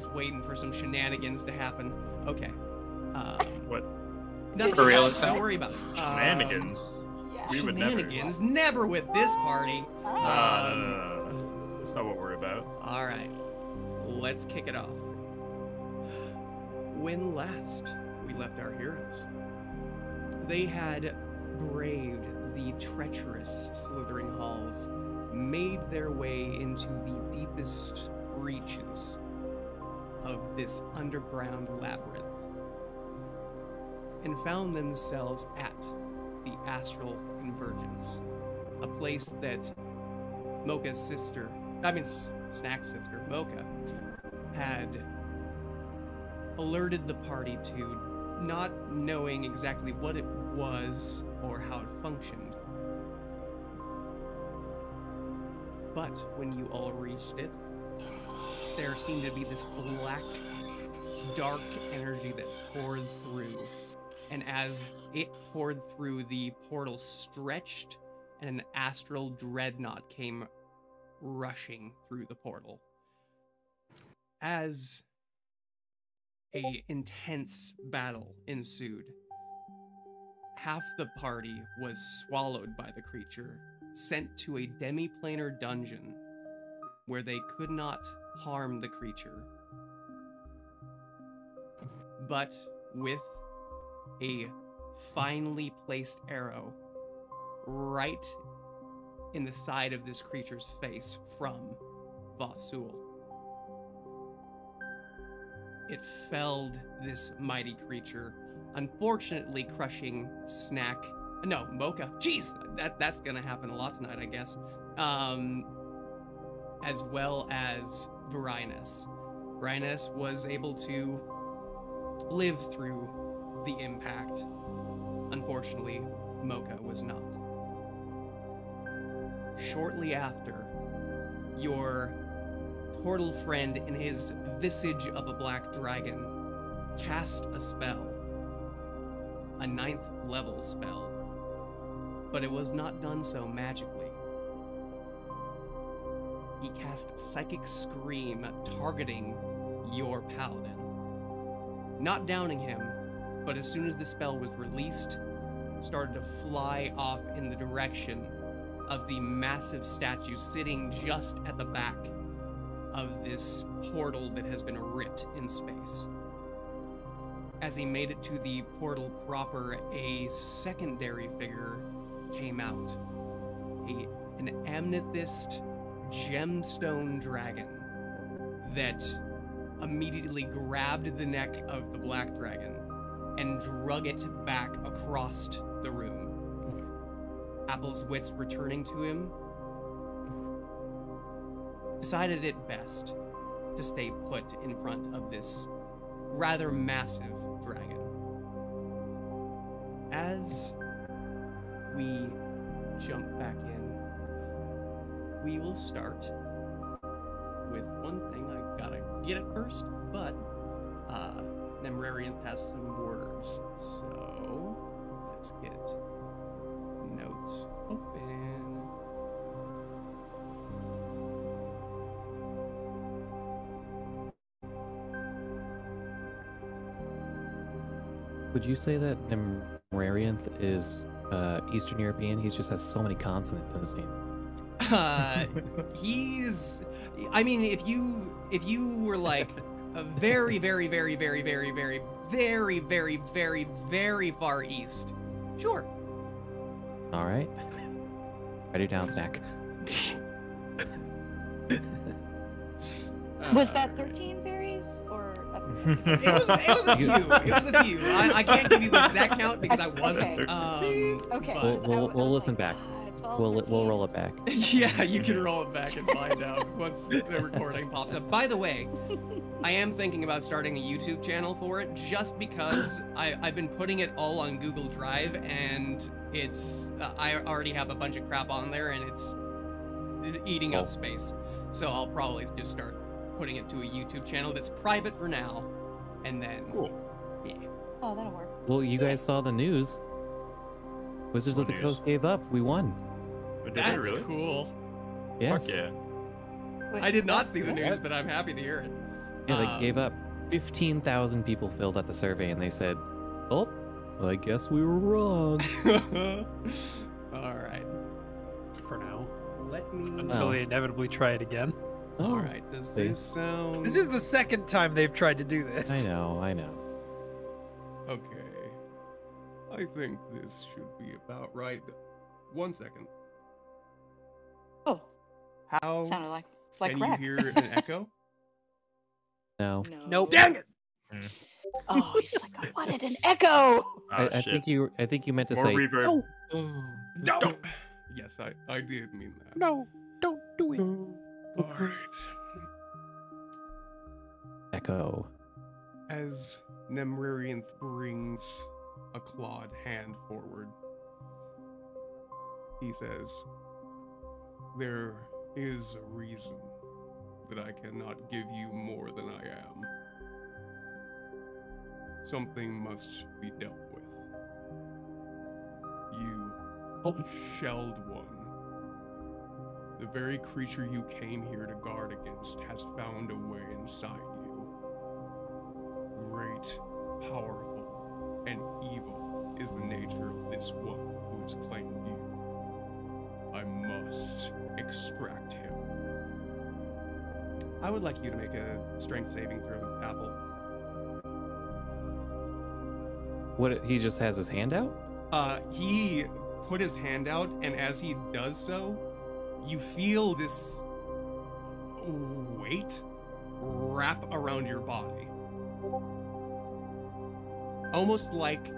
was waiting for some shenanigans to happen. Okay. What? Nothing. For real, Don't worry about it. Shenanigans? We would never. Shenanigans? Never with this party. No. That's not what we're about. All right. Let's kick it off. When last we left our heroes, they had braved the treacherous slithering halls, made their way into the deepest reaches of this underground labyrinth, and found themselves at the Astral Convergence, a place that Snack's sister, Mocha, had alerted the party to, not knowing exactly what it was or how it functioned. But when you all reached it, there seemed to be this black, dark energy that poured through. And as it poured through, the portal stretched and an astral dreadnought came rushing through the portal. As a intense battle ensued, half the party was swallowed by the creature, sent to a demi-planar dungeon where they could not harm the creature. But with a finely placed arrow right in the side of this creature's face from Vasul, it felled this mighty creature, unfortunately crushing Mocha. Jeez, that's gonna happen a lot tonight, I guess. As well as Varinus. Varinus was able to live through the impact. Unfortunately, Mocha was not. Shortly after, your portal friend, in his visage of a black dragon, cast a spell. A 9th level spell. But it was not done so magically. He cast Psychic Scream, targeting your paladin. Not downing him, but as soon as the spell was released, started to fly off in the direction of the massive statue sitting just at the back of this portal that has been ripped in space. As he made it to the portal proper, a secondary figure came out. An amethyst gemstone dragon that immediately grabbed the neck of the black dragon and drug it back across the room. Apple's wits returning to him, decided it best to stay put in front of this rather massive dragon. As we jump back in, we will start with one thing. I gotta get it first, but Nemrarian has some words, so let's get notes open. Would you say that Nemrarian is Eastern European? He just has so many consonants in his name. I mean, if you were like a very, very, very, very, very, very, very, very, very, very far east, sure. All right. Write it down, Snack. Was that 13 berries or? It was a few. It was a few. I can't give you the exact count because I wasn't. Okay. We'll listen back. 12, We'll roll it back. Yeah, you can roll it back and find out once the recording pops up. By the way, I am thinking about starting a YouTube channel for it, just because I've been putting it all on Google Drive, and it's I already have a bunch of crap on there, and it's eating up space. So I'll probably just start putting it to a YouTube channel that's private for now, and then yeah. Oh, that'll work. Well, you guys saw the news. Wizards of the Coast gave up. We won. That's really? Cool. Yes. Fuck yeah. Wait, I did not see the what? news, but I'm happy to hear it. Yeah, they gave up. 15,000 people filled out the survey, and they said, "Oh, I guess we were wrong." All right. For now. Let me. Until they inevitably try it again. All right. Does this sound? This is the second time they've tried to do this. I know. Okay. I think this should be about right. 1 second. Oh, How sounded like can rap. you hear an echo? No. No. Nope. Dang it! Oh, he's like, I wanted an echo. I think you meant to More say reverb. No. Yes, I did mean that. No, don't do it. All right. echo. As Nemrarianth brings a clawed hand forward, he says, "There is a reason that I cannot give you more than I am. Something must be dealt with. You shelled one. The very creature you came here to guard against has found a way inside you. Great, powerful, and evil is the nature of this one who has claimed you. I must extract him." I would like you to make a strength saving throw, Apple. What? He just has his hand out? He put his hand out, and as he does so, you feel this weight wrap around your body. Almost like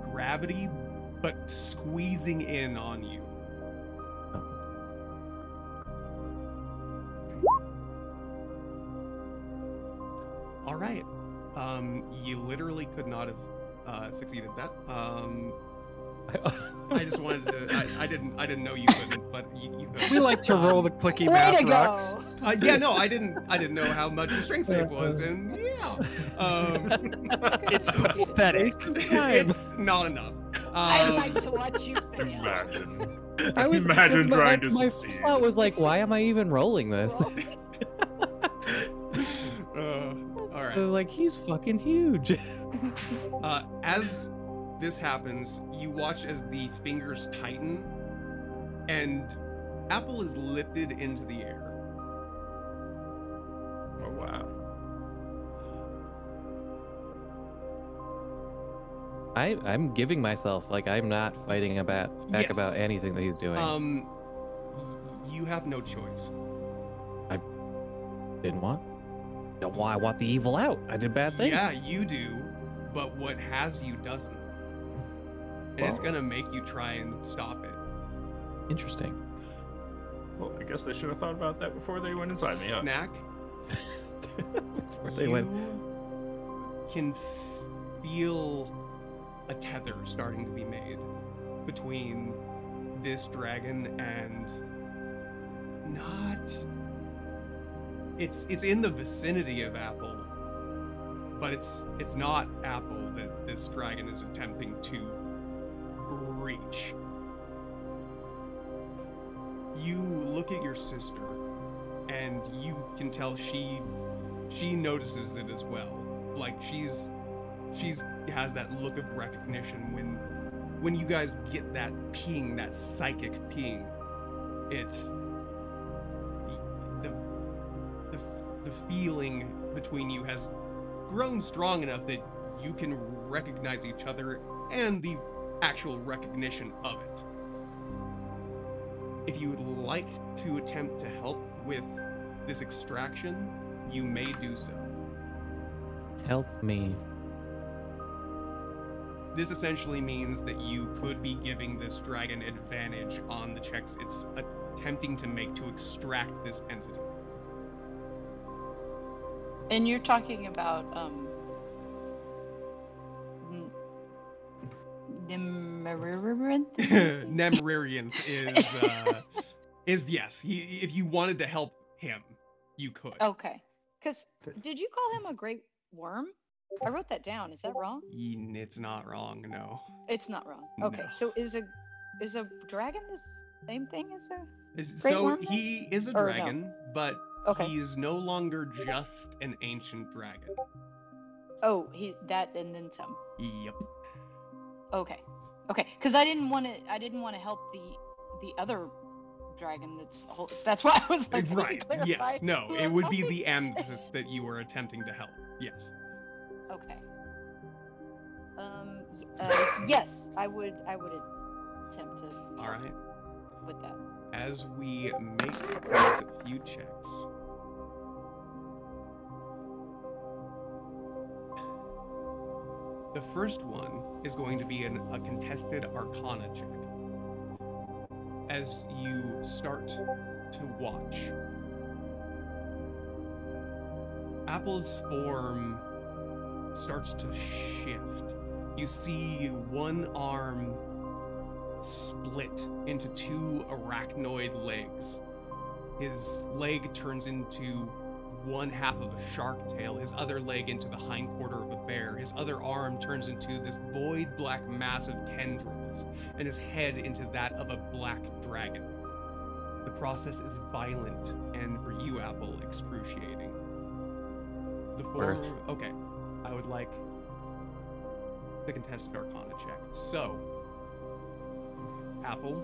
gravity, but squeezing in on you. All right. You literally could not have succeeded that. I just wanted to. I didn't know you couldn't, but you could. We like to roll the clicky Way math to rocks. go. Yeah, no, I didn't know how much your strength save was, and yeah, It's pathetic. it's not enough. I'd like to watch you fail. Imagine. because Imagine trying to my succeed. first thought was like, why am I even rolling this? All right. I was like, he's fucking huge. As this happens, you watch as the fingers tighten, and Apple is lifted into the air. Oh wow. I'm giving myself, like, I'm not fighting back Yes. about anything that he's doing. You have no choice. Didn't want. Don't want. I want the evil out. I did a bad thing. Yeah, you do, but what has you doesn't. And it's gonna make you try and stop it. Interesting. Well, I guess they should have thought about that before they went inside me. Huh? Snack, Before they you went. can feel a tether starting to be made between this dragon and not. It's in the vicinity of Apple, but it's not Apple that this dragon is attempting to reach. You look at your sister, and you can tell she notices it as well. Like she's has that look of recognition when you guys get that ping, that psychic ping. It's the feeling between you has grown strong enough that you can recognize each other and the actual recognition of it. If you would like to attempt to help with this extraction, you may do so. Help me. This essentially means that you could be giving this dragon advantage on the checks it's attempting to make to extract this entity. And you're talking about Nemrarianth is yes. If you wanted to help him, you could. Okay. Because did you call him a great worm? I wrote that down. Is that wrong? It's not wrong, no. It's not wrong. Okay. No. So is a dragon the same thing as a Is- Great so worm? he is a Or no? dragon, but Okay. He's no longer just an ancient dragon. Oh, that and then some. Yep. Okay. Okay. Because I didn't want to help the other dragon. That's why I was like, can you Right. clarify Yes. No. who It I'm would be helping? the amethyst that you were attempting to help. Yes. Okay. Yes, I would attempt to All help right. with that. As we make these few checks. The first one is going to be a contested Arcana check. As you start to watch, Apple's form starts to shift. You see one arm split into two arachnoid legs. His leg turns into one half of a shark tail, his other leg into the hindquarter of a bear, his other arm turns into this void black mass of tendrils, and his head into that of a black dragon. The process is violent, and for you, Apple, excruciating. The form. Birth. Okay, I would like the contested Arcana check. So, Apple,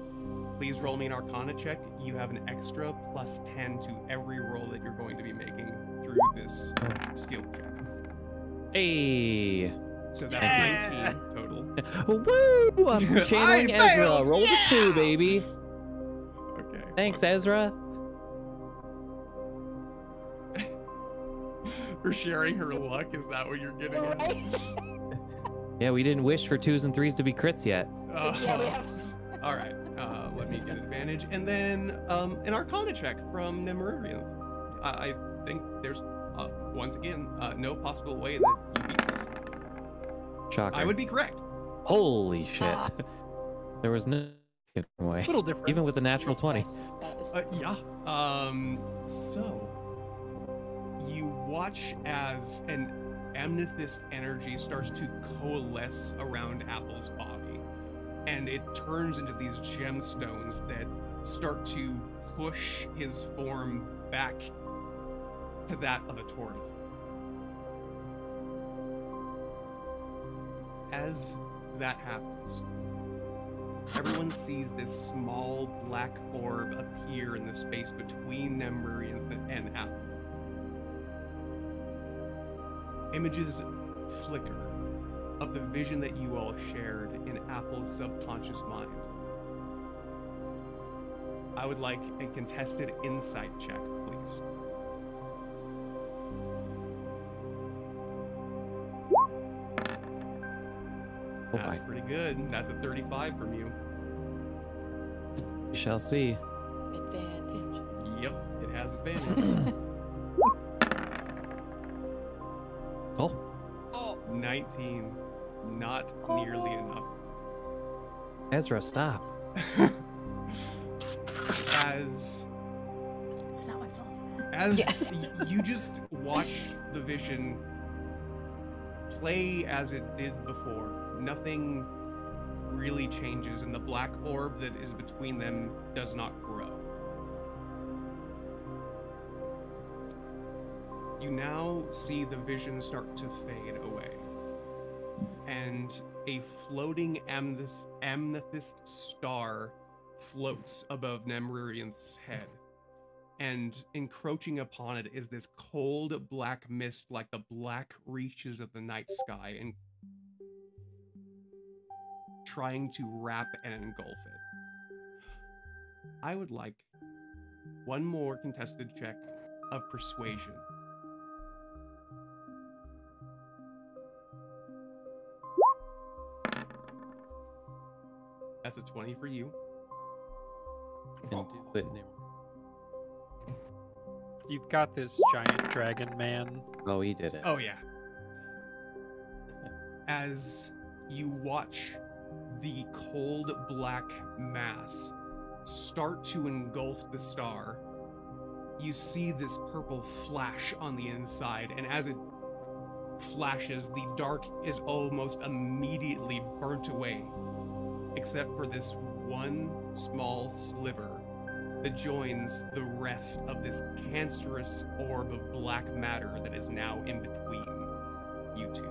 please roll me an Arcana check. You have an extra plus 10 to every roll that you're going to be making through this skill check. Hey. So that's Yeah. 19 total. Woo! I'm channeling I Ezra. failed, Roll the 2, yeah! baby. Okay. Thanks, Ezra. For sharing her luck, is that what you're getting at? Right? Yeah, we didn't wish for 2s and 3s to be crits yet. Yeah, we have. All right. Let me get advantage, and then an Arcana check from Nemurian. I think there's once again no possible way that you beat this. Shocker. I would be correct. Holy shit. Ah. There was no different way. Little different. Even with the natural 20. That is- Yeah. So you watch as an amethyst energy starts to coalesce around Apple's body, and it turns into these gemstones that start to push his form back to that of a turtle. As that happens, everyone sees this small black orb appear in the space between Nemurian and Apple. Images flicker of the vision that you all shared in Apple's subconscious mind. I would like a contested insight check, please. Oh That's my. pretty good. That's a 35 from you. We shall see. Advantage. Yep, it has advantage. Oh, Oh, 19. Not nearly enough. Ezra, stop. As It's not my fault. you just watch the vision play as it did before. Nothing really changes, and the black orb that is between them does not grow. You now see the vision start to fade away, and a floating amethyst star floats above Nemurian's head. And encroaching upon it is this cold black mist like the black reaches of the night sky, and trying to wrap and engulf it. I would like one more contested check of persuasion. That's a 20 for you. Can do it. You've got this giant dragon man. Oh, he did it. Oh, yeah. As you watch the cold black mass start to engulf the star, you see this purple flash on the inside, and as it flashes, the dark is almost immediately burnt away, except for this one small sliver that joins the rest of this cancerous orb of black matter that is now in between you two.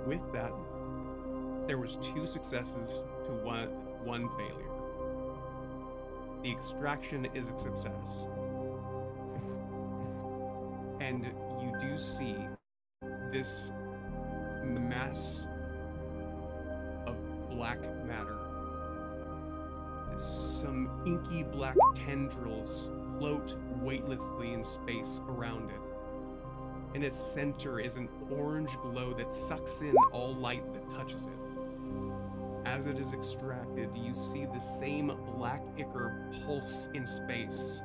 With that, there was 2 successes to one failure. The extraction is a success. And you do see this mass of black matter. Some inky black tendrils float weightlessly in space around it. In its center is an orange glow that sucks in all light that touches it. As it is extracted, you see the same black ichor pulse in space,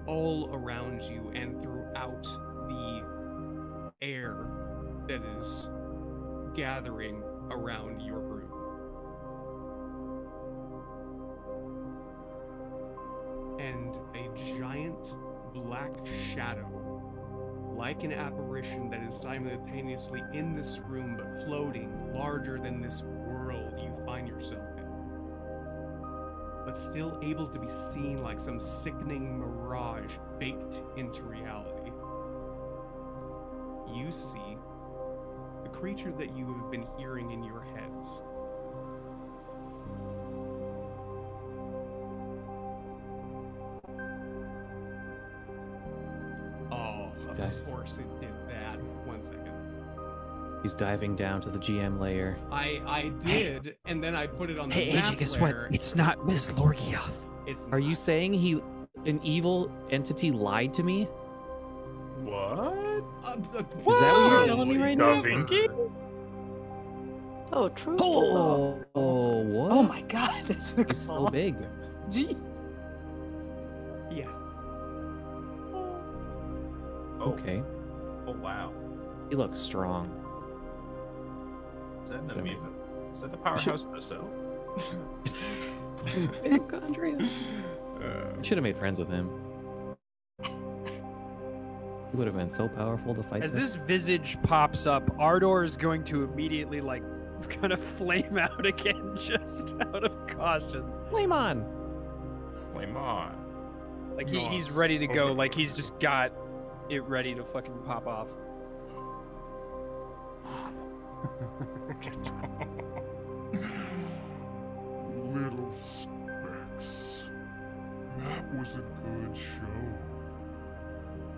all around you and throughout the air that is gathering around your group. And a giant black shadow, like an apparition that is simultaneously in this room but floating larger than this world you find yourself in, but still able to be seen like some sickening mirage baked into reality. You see the creature that you have been hearing in your heads. Oh, of course it did that. 1 second. He's diving down to the GM layer. I did, and then I put it on the Hey, map AJ, guess layer. what? It's not Ms. Lorgioth. It's Are you not. saying an evil entity lied to me? What? Is that what you're telling me right Da now? Vinci? So truthful. Oh, what? Oh my god, that's He's so big. Gee. Yeah. Oh, Okay. oh wow. He looks strong. Is that an amoeba? Is that the powerhouse of the cell? Mitochondria. I should have made friends with him. He would have been so powerful to fight As this visage pops up, Ardor is going to immediately, like, kind of flame out again, just out of caution. Flame on! Flame on. Like, he's Nice. ready to go. Okay. Like, he's just got it ready to fucking pop off. Little specks. That was a good show.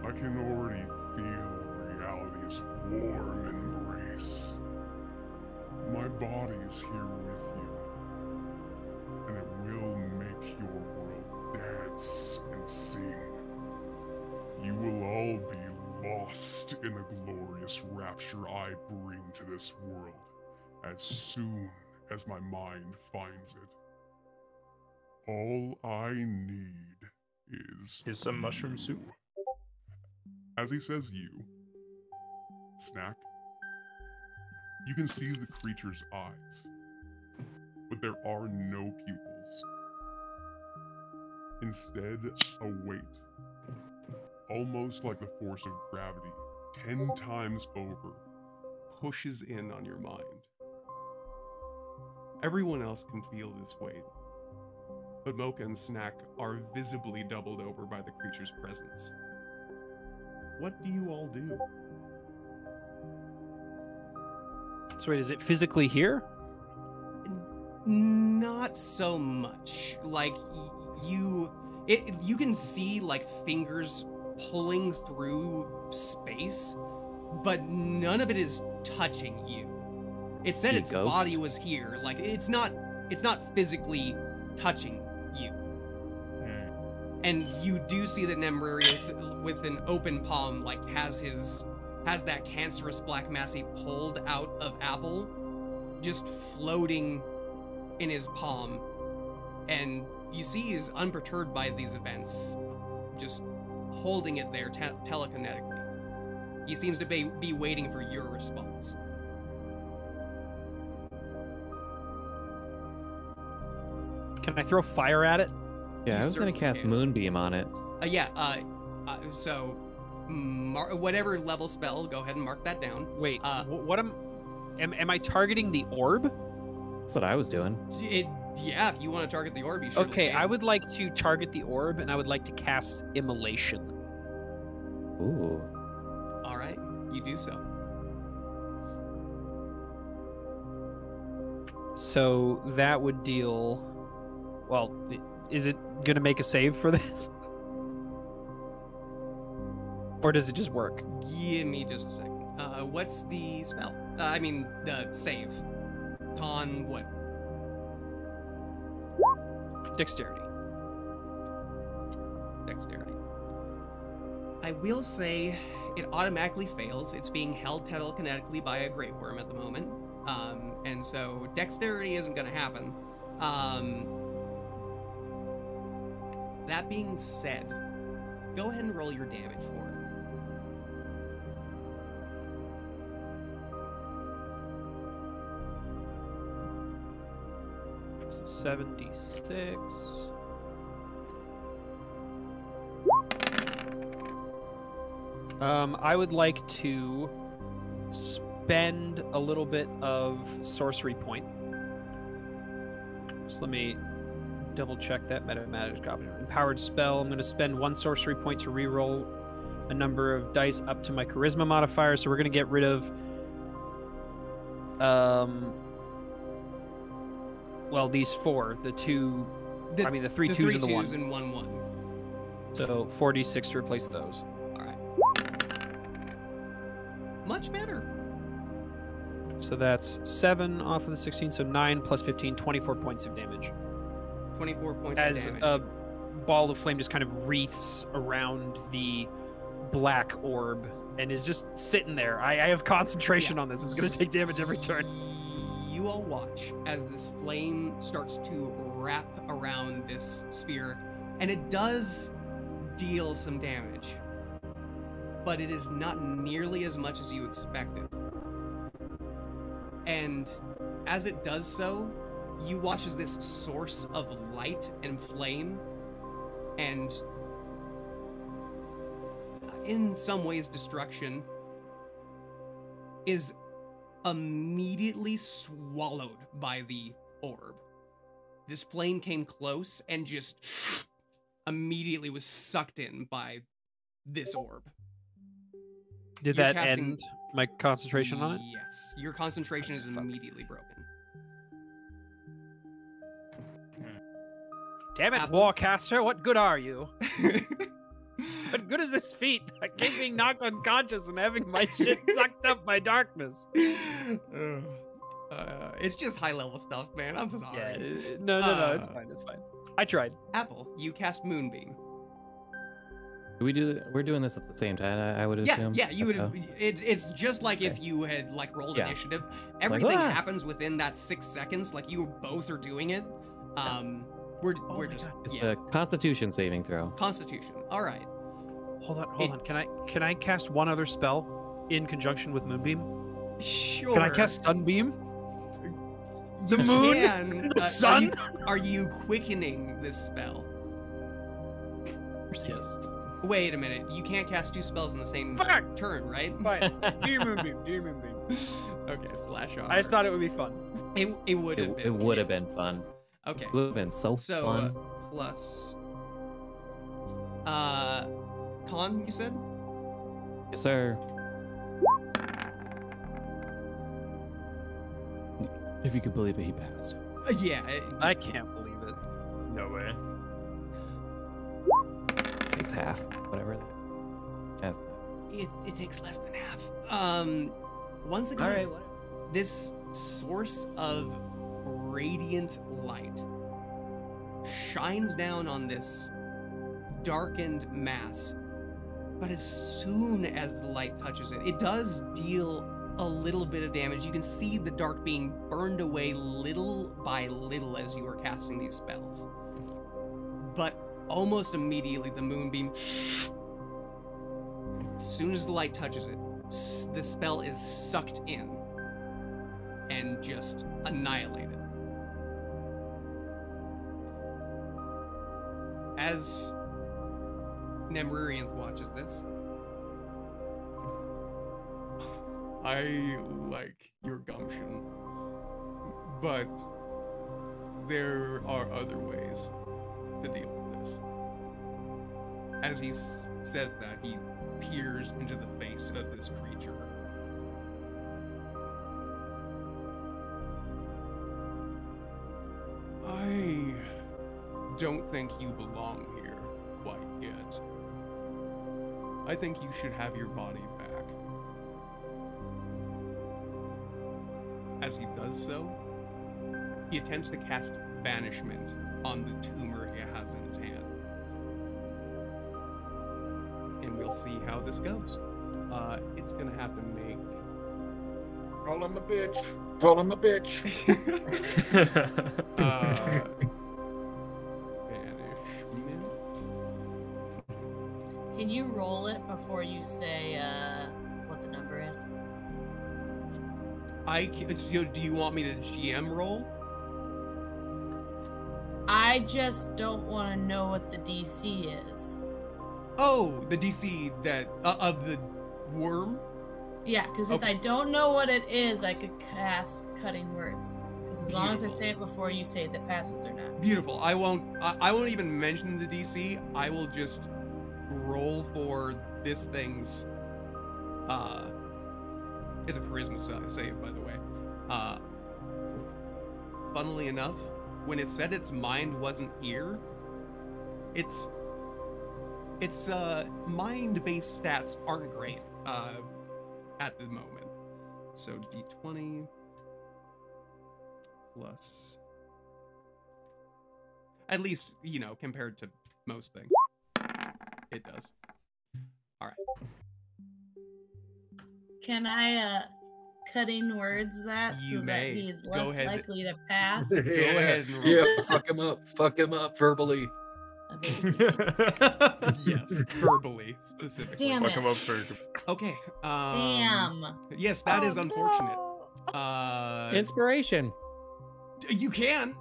I can already feel reality's warm embrace. My body is here with you, and it will make your world dance and sing. You will all be lost in the glorious rapture I bring to this world as soon as my mind finds it. All I need is some mushroom soup. As he says you, Snack, you can see the creature's eyes, but there are no pupils. Instead, a weight, almost like the force of gravity, 10 times over, pushes in on your mind. Everyone else can feel this weight, but Mocha and Snack are visibly doubled over by the creature's presence. What do you all do? So wait, is it physically here? Not so much. Like you can see like fingers pulling through space, but none of it is touching you. It said You its ghost? body was here. Like it's not physically touching you. And you do see that Nemriri with an open palm like has that cancerous black mass he pulled out of Apple just floating in his palm, and you see he's unperturbed by these events, just holding it there telekinetically. He seems to be waiting for your response. Can I throw fire at it? Yeah, You I was gonna certainly cast can. Moonbeam on it. So whatever level spell, go ahead and mark that down. Wait, Uh, what am I targeting the orb? That's what I was doing. Yeah, if you want to target the orb, you surely Okay, can. I would like to target the orb, and I would like to cast Immolation. Ooh. All right, you do so. So that would deal. Well, is it gonna make a save for this, or does it just work? Give me just a second. What's the spell? I mean, the save. Con what? Dexterity. Dexterity. I will say it automatically fails. It's being held telekinetically by a Grey Worm at the moment. And so dexterity isn't going to happen. That being said, go ahead and roll your damage for it. 76. I would like to spend a little bit of sorcery point. Just let me double check that magic copy. Empowered spell. I'm going to spend 1 sorcery point to reroll a number of dice up to my charisma modifier. So we're going to get rid of well, these 4, the 2, the 3 the 2s three and the 1. twos and 1 1. So 4d6 to replace those. All right. Much better. So that's 7 off of the 16, so 9 plus 15, 24 points of damage. 24 points As of damage. a ball of flame just kind of wreaths around the black orb and is just sitting there. I have concentration on this. It's going to take damage every turn. You all watch as this flame starts to wrap around this sphere, and it does deal some damage, but it is not nearly as much as you expected. And as it does so, you watch as this source of light and flame, and in some ways destruction, is immediately swallowed by the orb. This flame came close and just immediately was sucked in by this orb. Did You're that casting- end my concentration on it? Yes. Your concentration is Fuck. immediately broken. Damn it, Apple. Warcaster, what good are you? What good is this feat? I keep being knocked unconscious and having my shit sucked up by darkness. It's just high level stuff, man. I'm sorry. Yeah, no, it's fine, it's fine. I tried. Apple, you cast Moonbeam. Do we do? We're doing this at the same time. I would assume. Yeah, you That's would. It's just like if Okay. you had like rolled Yeah. initiative. like, Everything "Ah!" happens within that 6 seconds. Like you both are doing it. We're my just God. It's yeah. the Constitution saving throw. Constitution. All right. Hold on. Can I cast one other spell in conjunction with Moonbeam? Sure. Can I cast Sunbeam? You the moon? can. The sun? Are you quickening this spell? Yes. Wait a minute. You can't cast 2 spells in the same Fuck! turn, right? Fine. Do your Moonbeam. Do your Moonbeam. Okay, slash off. I just thought it would be fun. it would have been. It would have yes. been fun. Okay. It would have been so So fun. plus con, you said? Yes, sir. If you can believe it, he passed. Yeah. I can't believe it. No way. Takes half, whatever. That's It takes less than half. Once again, All right. Whatever. this source of radiant light shines down on this darkened mass, but as soon as the light touches it, it does deal a little bit of damage. You can see the dark being burned away little by little as you are casting these spells. But almost immediately, the moonbeam, as soon as the light touches it, the spell is sucked in and just annihilated. As Nemrurianth watches this, I like your gumption, but there are other ways to deal with this. As he says that, he peers into the face of this creature. I don't think you belong here quite yet. I think you should have your body back. As he does so, he attempts to cast banishment on the tumor he has in his hand. And we'll see how this goes. It's gonna have to make... Call him a bitch. Call him a bitch. Banishment. Can you roll it before you say what the number is? Do you want me to GM roll? I just don't want to know what the DC is. Oh, the DC that of the worm. Yeah, because if I don't know what it is, I could cast Cutting Words. Because as long as I say it before you say it, that passes or not. Beautiful. I won't even mention the DC. I will just roll for this thing's. It's a charisma save, by the way. Funnily enough, when it said its mind wasn't here, its mind-based stats aren't great at the moment. So D20 plus, at least, you know, compared to most things, it does. All right. Can I Cutting Words that You so may. that he's Go less ahead. likely to pass? Go ahead and roll. Yeah, fuck him up. Fuck him up verbally. Yes, verbally specifically. Damn Fuck it. him up for Okay. Damn. Yes, that is Oh, unfortunate. no. Inspiration. You can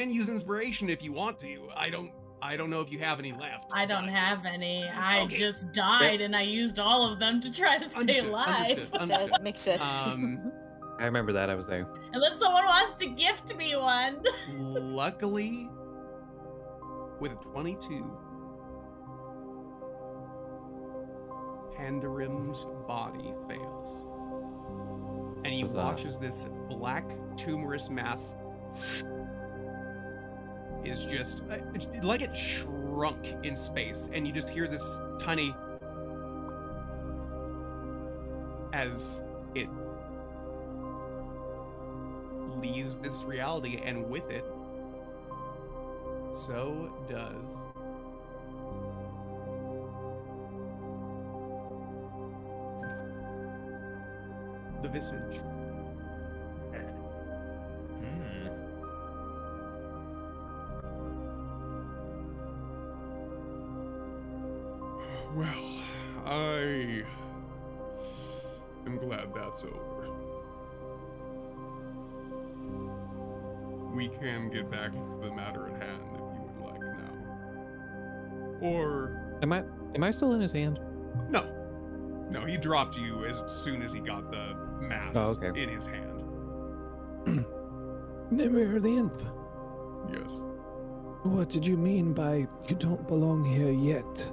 use inspiration if you want to. I don't know if you have any left. I don't but- have any. I Okay. just died and I used all of them to try to stay alive. Understood. That makes sense. I remember that. I was there. Unless someone wants to gift me one. Luckily, with a 22, Pandarim's body fails. And he Huzzah. watches this black tumorous mass is just like it shrunk in space, and you just hear this tiny as it leaves this reality, and with it, so does the visage. Well, I am glad that's over. We can get back to the matter at hand if you would like now. Or Am I still in his hand? no. No, he dropped you as soon as he got the mass Oh, okay. in his hand. Never the nth. Yes. What did you mean by you don't belong here yet?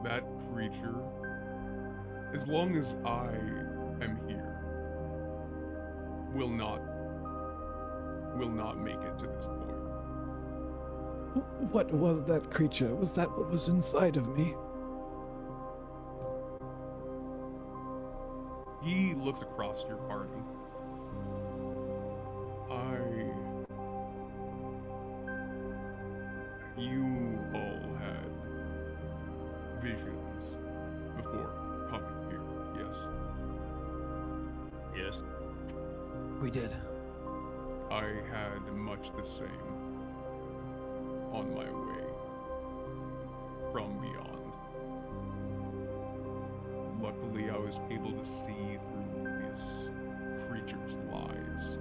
That creature, as long as I am here, will not make it to this point. What was that creature? Was that what was inside of me? He looks across your party. You all had visions before coming here, yes? Yes. We did. I had much the same on my way from beyond. Luckily, I was able to see through this creature's lies.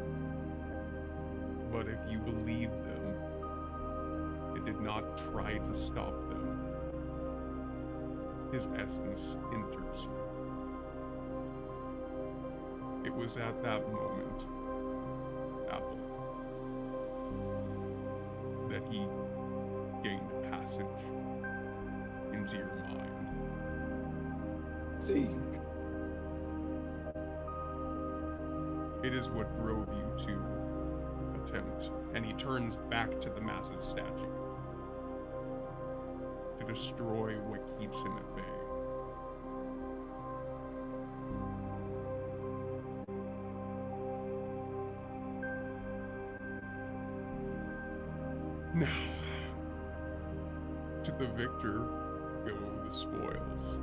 But if you believed them, it did not try to stop them. His essence enters you. It was at that moment, Apple, that he gained passage into your mind. See, It is what drove you to attempt, and he turns back to the massive statue, to destroy what keeps him at bay. Now, to the victor go the spoils.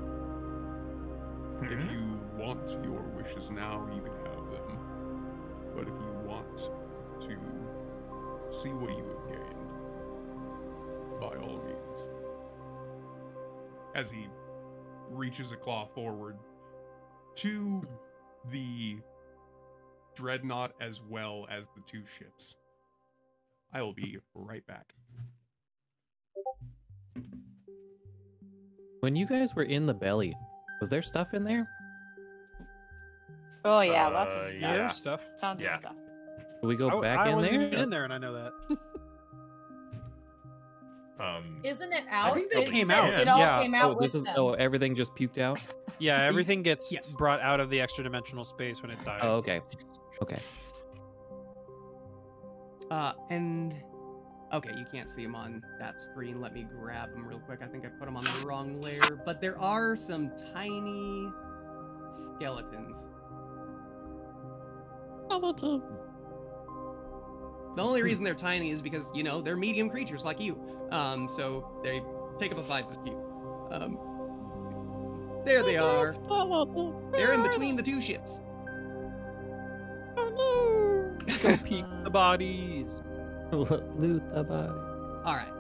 If you want your wishes now, you can have them. But if you want to see what you have gained, by all means. As he reaches a claw forward to the dreadnought as well as the two ships. I will be right back. When you guys were in the belly, was there stuff in there? Oh yeah, lots of Yeah. stuff. There's stuff. Tons Yeah. of stuff. Do we go back I in wasn't there? even in there, and I know that. Isn't it out? think they It came said out. It all Yeah. came out Oh, this with is them. everything just puked out. Yeah, everything gets Yes. brought out of the extra dimensional space when it dies. Oh, okay, okay. And okay, you can't see them on that screen. Let me grab them real quick. I think I put them on the wrong layer, but there are some tiny skeletons. The only reason they're tiny is because, you know, they're medium creatures like you. So they take up a 5 foot cube. There they are. They're in between the two ships. Go peek the bodies. Loot the body. All right.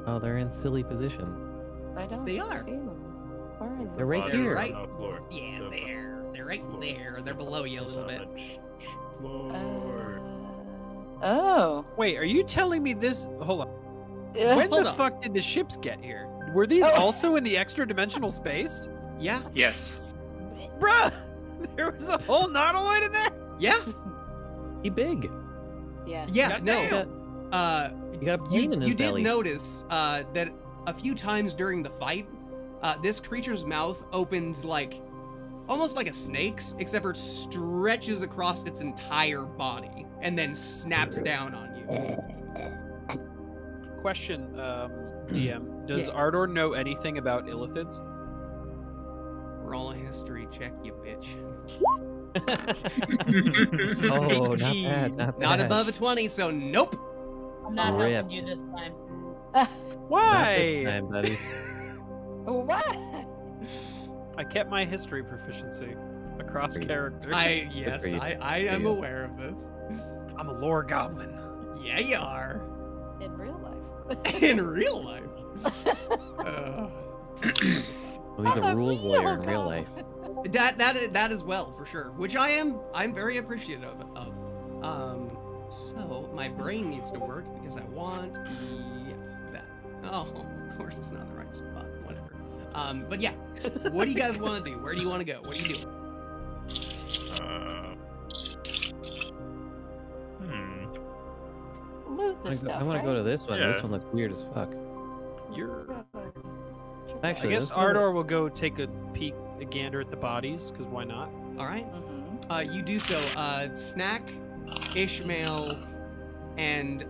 Oh, they're in silly positions. I don't They are. see them. Where are they? They're right They're here. right- Floor. Yeah, The they're right there. They're below you a little bit. Floor. Oh. Wait, are you telling me this? Hold on. Uh, When Hold the on. fuck did the ships get here? Were these Oh. also in the extra dimensional space? Yeah, Yes. Bruh! There was a whole nautiloid in there? yeah, He big. yeah. yeah. God No, damn. He got a plane in his you did belly. notice that a few times during the fight, this creature's mouth opened like almost like a snake's, except for it stretches across its entire body and then snaps down on you. Question, DM. Does Yeah. Ardor know anything about illithids? Roll a history check, you bitch. Oh, not bad, not bad. Not above a 20, so nope. I'm not Rip. helping you this time. Not Why? this time, buddy. What? I kept my history proficiency across Great. characters. Yes, for you. I am you. aware of this. I'm a lore goblin. Yeah, you are. In real life. In real life. Uh, Well, he's I'm a rules real lawyer in real goblin. life. that as well, for sure. Which I'm very appreciative of. So my brain needs to work because I want that. Oh, of course it's not the right spot. Whatever. But yeah, what do you guys want to do? Where do you want to go? What are you doing? Loot the stuff, I want to go to this one. This Yeah. one looks weird as fuck. You're. Check I Actually, guess let's go to- Ardor will go take a peek, a gander at the bodies, because why not? All right. Mhm. You do so. Snack, Ishmael, and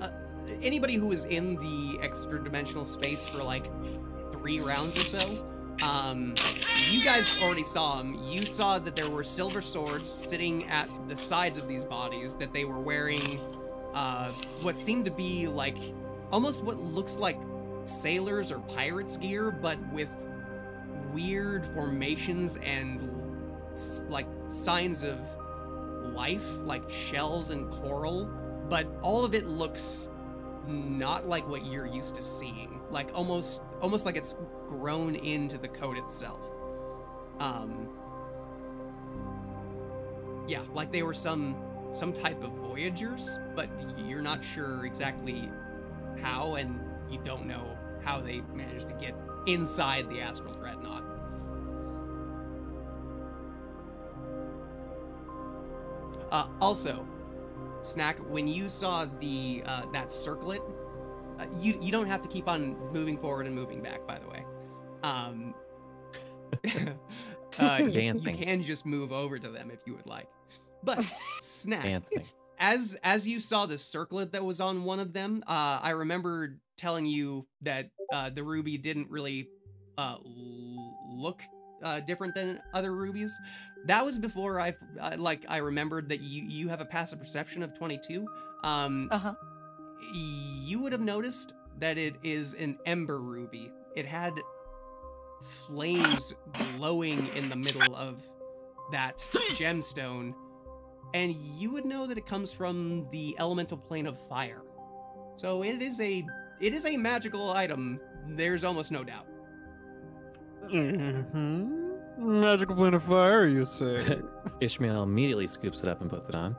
anybody who was in the extra dimensional space for like 3 rounds or so. You guys already saw them. You saw that there were silver swords sitting at the sides of these bodies, that they were wearing what seemed to be like almost what looks like sailors or pirates gear, but with weird formations and like signs of life, like shells and coral, but all of it looks not like what you're used to seeing, like almost like it's grown into the coat itself. Yeah, like they were some type of voyagers, but you're not sure exactly how, and you don't know how they managed to get inside the Astral Dreadnought. Also, Snack, when you saw the that circlet, you don't have to keep on moving forward and moving back. By the way, you can just move over to them if you would like. But Snack, Dancing. as you saw the circlet that was on one of them, I remember telling you that the ruby didn't really look different than other rubies. That was before I remembered that you have a passive perception of 22. You would have noticed that it is an ember ruby. It had flames glowing in the middle of that gemstone, and you would know that it comes from the elemental plane of fire. So it is a magical item. There's almost no doubt. Magical plane of fire, you say? Ishmael immediately scoops it up and puts it on.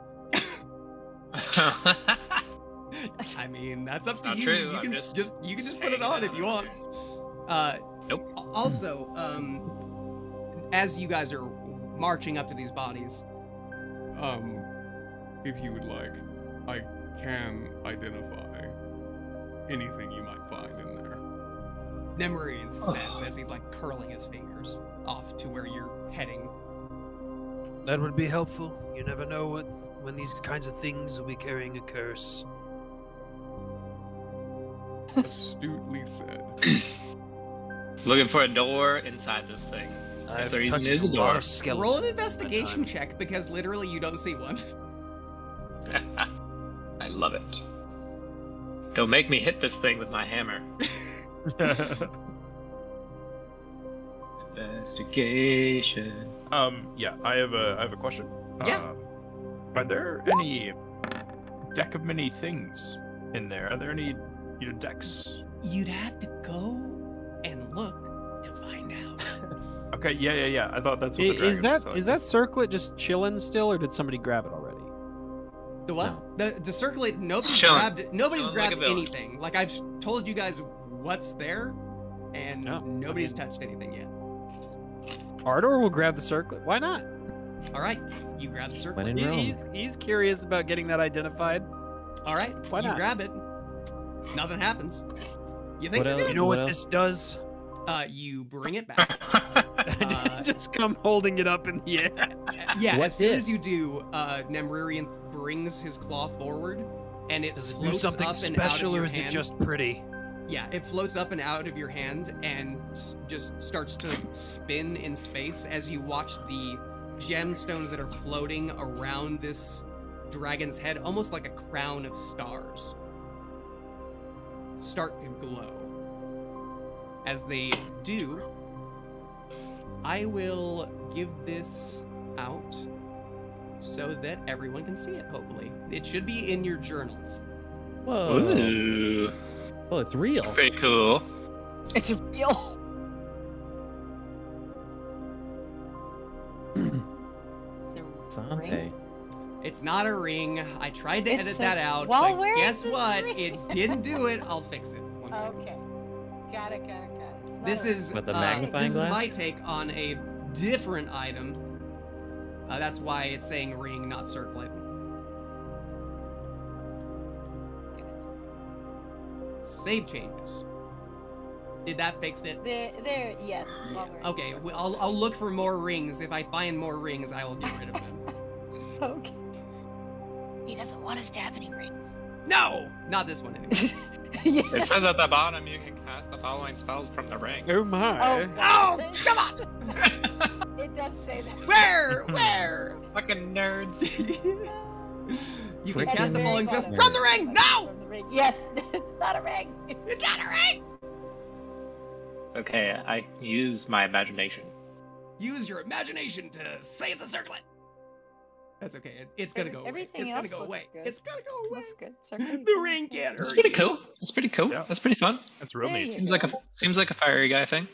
I mean, that's up to Not you. true, You I'm can just just put it on if you want. Nope. Also, as you guys are marching up to these bodies, If you would like, I can identify anything you might find in there. Nemri says as he's like curling his fingers off to where you're heading. That would be helpful. You never know when these kinds of things will be carrying a curse. Astutely said. Looking for a door inside this thing. I've there even touched is a a lot door. of skeletons. Roll an in my investigation time. check because literally you don't see one. I love it. Don't make me hit this thing with my hammer. Investigation. Yeah, I have a question. Yeah. Are there any deck of many things in there? Are there any, decks? You'd have to go and look to find out. Okay, yeah. I thought that's what the dragon Is was, that so I circlet just chilling still, or did somebody grab it already? The what? The circlet. Nobody's Chilling. grabbed. Nobody's Chilling like grabbed a villain. anything. Like I've told you guys what's there, and No, nobody's touched anything yet. Ardor will grab the circlet. Why not? All right, you grab the circlet. When in Rome. He's curious about getting that identified. All right, Why you not? grab it. Nothing happens. You think What you're else? good? You know What what else? this does? You bring it back. Just come holding it up in the air. Yeah, What's as soon this? as you do, Nemririan brings his claw forward, and it Does it do floats something up and out of special, your or is it hand. just pretty? Yeah, it floats up and out of your hand and just starts to spin in space as you watch the gemstones that are floating around this dragon's head, almost like a crown of stars, start to glow. As they do, I will give this out so that everyone can see it, hopefully. It should be in your journals. Whoa. Ooh, Oh, it's real. pretty cool. It's real. It's a Sante. ring. It's not a ring. I tried to It edit that says, out, "While but wearing guess this what? ring." It didn't do it. I'll fix it. One second. Okay. Got it. It's not This a is ring. With the magnifying this is glass? my take on a different item. That's why it's saying ring, not circlet. Save changes. Did that fix it? There, yes. while wearing Okay, the I'll look for more rings. If I find more rings, I will get rid of them. circle. Okay. He doesn't want us to have any rings. No, not this one anyway. Yeah. It says at the bottom you can cast the following spells from the ring. Oh my! Oh, come on! It does say that. Where? Where? Fucking nerds. You can At cast the very following spells bottom. from the ring. No, From the ring. Yes, it's not a ring. it's not a ring. It's okay, I use my imagination. Use your imagination to say it's a circlet. That's okay. It's gonna go away. Everything It's gonna else go looks away. good. It's gonna go away. Looks good. Circle. The ring can't It's hurt pretty you. cool. It's pretty cool. Yeah. That's pretty fun. That's real There neat. you Seems go. like a fiery guy thing.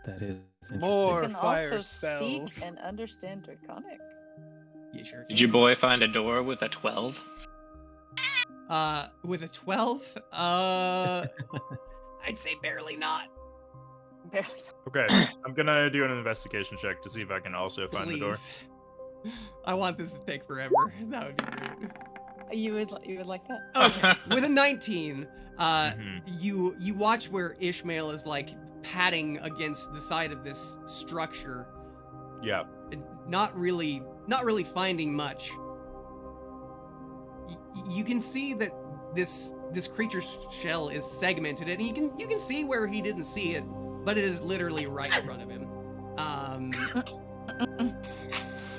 That is interesting. More You can fire also spells. speak and understand Draconic. You sure? Did your boy find a door with a 12? With a 12, I'd say barely not. Barely. Okay, I'm gonna do an investigation check to see if I can also find the door. Please. I want this to take forever. That would be great. You would like that? Okay, with a 19, Mhm. you watch where Ishmael is like patting against the side of this structure, Yeah. not really finding much. You can see that this creature's shell is segmented, and you can see where he didn't see it, but it is literally right in front of him.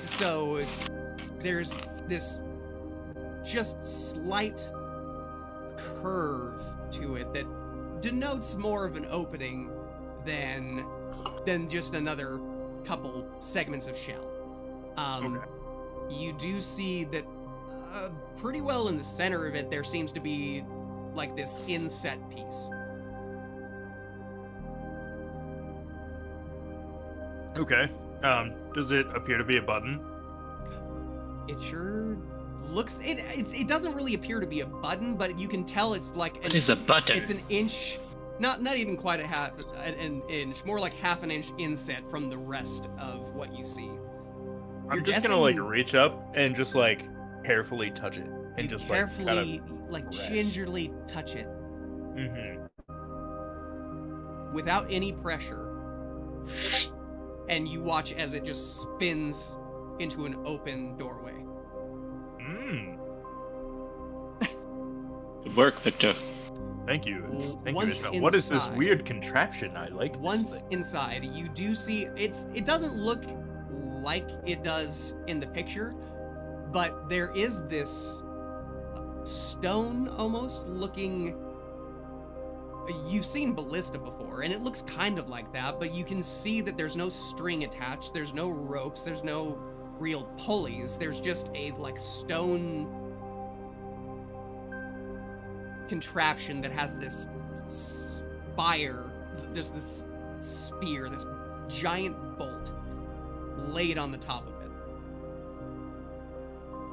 So there's this just slight curve to it that denotes more of an opening than just another couple segments of shell. Okay. You do see that pretty well in the center of it there seems to be like this inset piece. Okay. Does it appear to be a button? It sure looks it doesn't really appear to be a button, but you can tell it's like What is a button? It's an inch, not even quite an inch, more like half an inch inset from the rest of what you see. I'm just gonna like reach up and just like carefully touch it and just carefully, like like gingerly touch it Mm-hmm. without any pressure, and you watch as it just spins into an open doorway. Good work, Victor. Thank you. Thank you, Once Ishmael. What is this inside- weird contraption? I like this Once thing. inside, you do see it doesn't look like it does in the picture, but there is this stone almost looking. You've seen ballista before, and it looks kind of like that, but you can see that there's no string attached, there's no ropes, there's no real pulleys, there's just a like stone contraption that has this spire, there's this spear, this giant bolt laid on the top of it.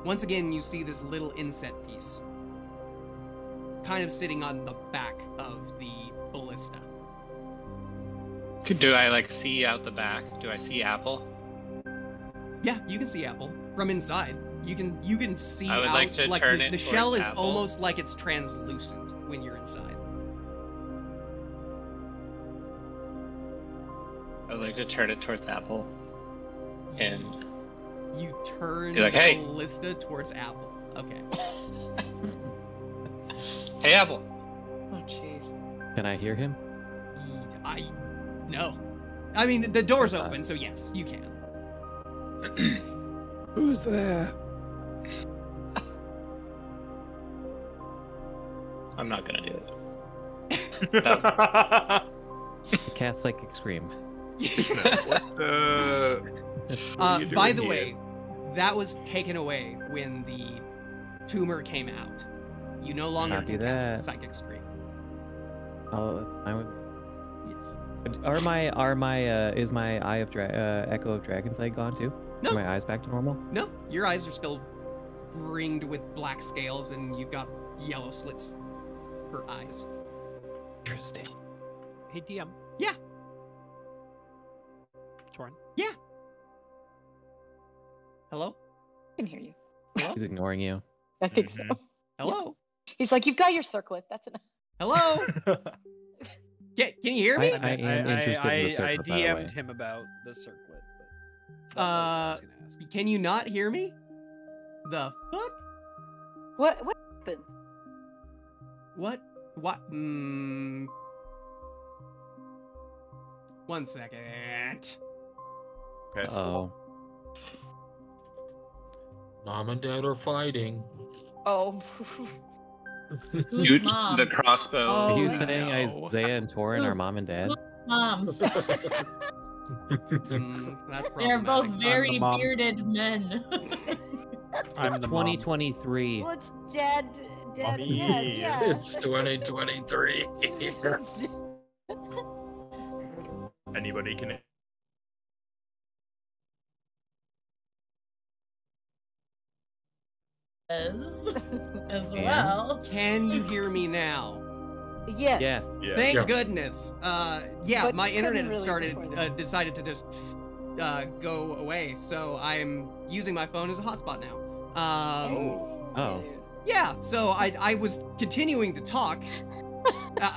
Once again, you see this little inset piece kind of sitting on the back of the ballista. Do I like see out the back? Do I see Apple? Yeah, you can see Apple from inside. You can see I would out, like to turn it the shell towards is Apple. almost like it's translucent when you're inside. I would like to turn it towards Apple. And You turn You're like, the "Hey." ballista towards Apple. Okay. hey, Apple. Oh jeez. Can I hear him? No. I mean, the door's open, so yes, you can. Who's there? I'm not gonna do it. Cast Psychic Scream. What are you By doing the here? way, that was taken away when the tumor came out. You no longer Copy can cast that. Psychic Scream. Oh, that's fine with me. Yes. Is my Eye of Echo of Dragonsight gone too? No. Are my eyes back to normal? No, your eyes are still ringed with black scales, and you've got yellow slits for eyes. Interesting. Hey, DM. Yeah. Torin. Yeah. Hello? I can hear you. Hello? He's ignoring you. I think so. Hello? He's like, you've got your circlet. That's enough. Hello? Can you hear me? I am interested in the circlet, by the way. DM'd him about the circlet. But that wasn't what I was gonna ask. Can you not hear me? The fuck? What happened? What? One second. Okay. Oh. Mom and Dad are fighting. Oh. Who's Dude, mom? the crossbow. Oh, Are you no. saying Isaiah and Torin are mom and dad? Mom. That's They're both problematic. very mom. bearded men. I'm It's the mom. 2023. Well, it's dad. Mommy. Yeah. It's 2023. Anybody can. as And? well. Can you hear me now? Yes. Yes. Yeah. Thank Yeah. goodness. Yeah, But my couldn't internet really started before that. decided to just go away, so I'm using my phone as a hotspot now. Oh. Yeah, so I was continuing to talk,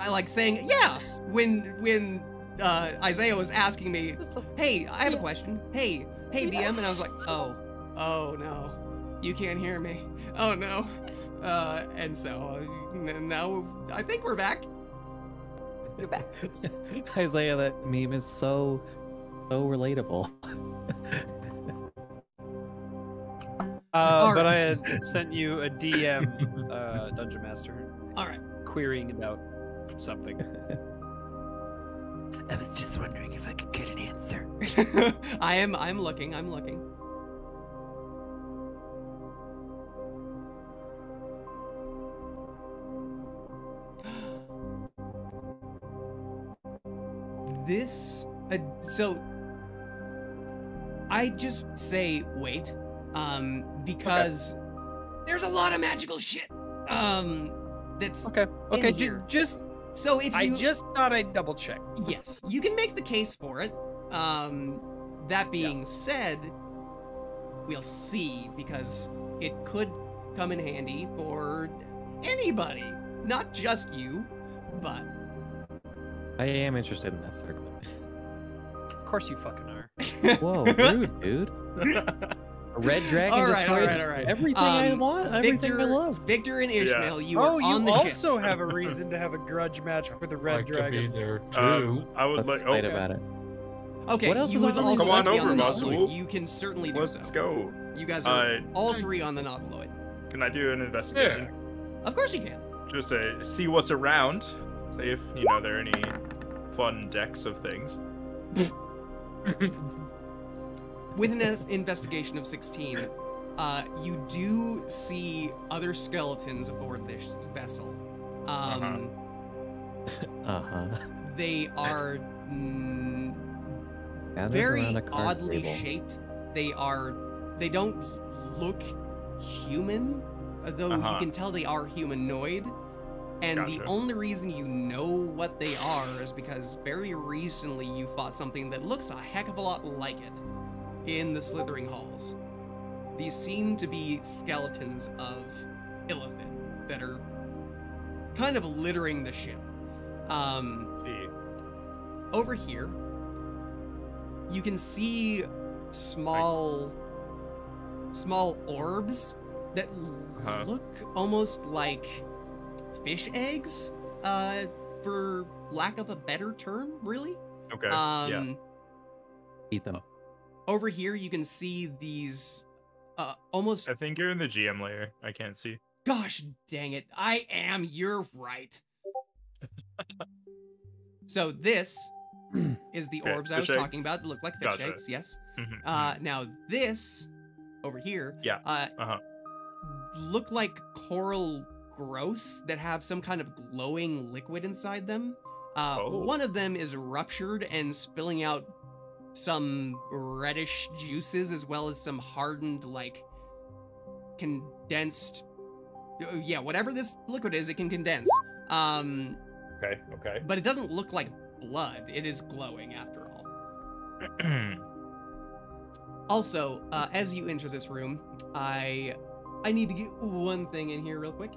like saying when Isaiah was asking me, hey, I have a question. Hey, DM, and I was like, oh no, you can't hear me. Oh no. And so now I think we're back. We're back. Isaiah, that meme is so relatable. All But right. I had sent you a DM, Dungeon Master, All right. querying about something. I was just wondering if I could get an answer. I'm looking. This so I just say wait because there's a lot of magical shit that's Okay. in here. Just So if I you just thought I'd double check. yes, you can make the case for it. That being said, we'll see because it could come in handy for anybody, not just you, but I am interested in that circlet. Of course you fucking are. Whoa, rude, dude. A red dragon All right, destroyed all right. everything I want, everything I love. Victor and Ishmael, you are Oh, on you the also ship. have a reason to have a grudge match with a red Like to dragon. be there too. I would Let's like. fight Okay. about it. Okay, What else you is would on also these Come on like to be over, on the Masul. Nautiloid. You can certainly do Let's so. go. You guys are Uh, all three on the Nautiloid. Can I do an investigation? Of course you can. Just to see what's around. See if there are any fun decks of things. With an investigation of 16, you do see other skeletons aboard this vessel. They are Gathered very around a card oddly table. shaped. They don't look human, though you can tell they are humanoid. And the Gotcha. only reason you know what they are is because very recently you fought something that looks a heck of a lot like it in the Slithering Halls. These seem to be skeletons of Illithid that are kind of littering the ship. See. Over here, you can see small orbs that look almost like fish eggs, for lack of a better term, really. Okay. Yeah. Eat them. Over here, you can see these almost. I think you're in the GM layer. I can't see. Gosh dang it! I am. You're right. So this is the Okay, orbs I was fish talking eggs. about that look like fish Gotcha. eggs. Yes. Mhm, Now this over here. Yeah. Look like coral growths that have some kind of glowing liquid inside them. One of them is ruptured and spilling out some reddish juices as well as some hardened, like, condensed. Yeah, whatever this liquid is, it can condense. Okay. But it doesn't look like blood. It is glowing after all. Also, as you enter this room, I need to get one thing in here real quick.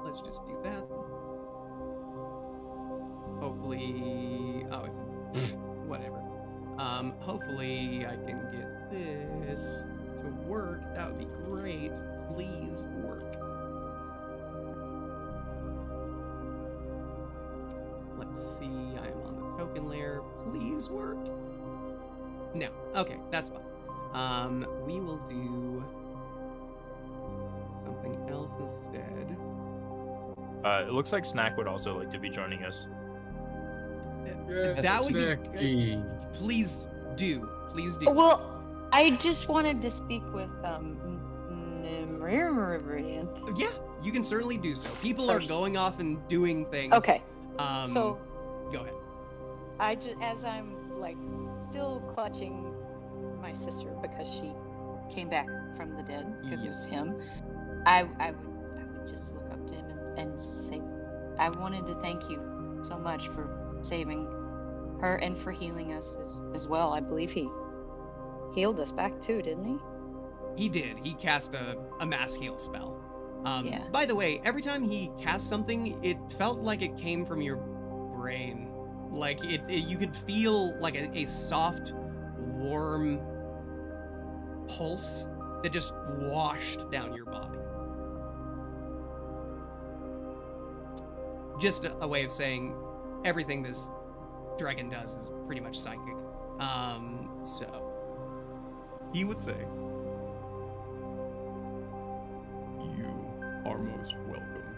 Let's just do that. Hopefully, oh, it's whatever. Hopefully I can get this to work. That would be great. Please work. Let's see. I am on the token layer. Please work. No. Okay, that's fine. We will do something else instead. It looks like Snack would also like to be joining us. That would be. Please do. Please do. Well, I just wanted to speak with Nimririant. Yeah, you can certainly do so. People are going off and doing things. Okay. So go ahead. As I'm like still clutching my sister because she came back from the dead because it was him. I would just look up to him and and say, I wanted to thank you so much for saving her and for healing us as well. I believe he healed us back too, didn't he? He did. He cast a mass heal spell. Yeah. By the way, every time he cast something, it felt like it came from your brain. Like you could feel like a soft, warm pulse that just washed down your body. Just a way of saying everything this dragon does is pretty much psychic. So he would say, "You are most welcome.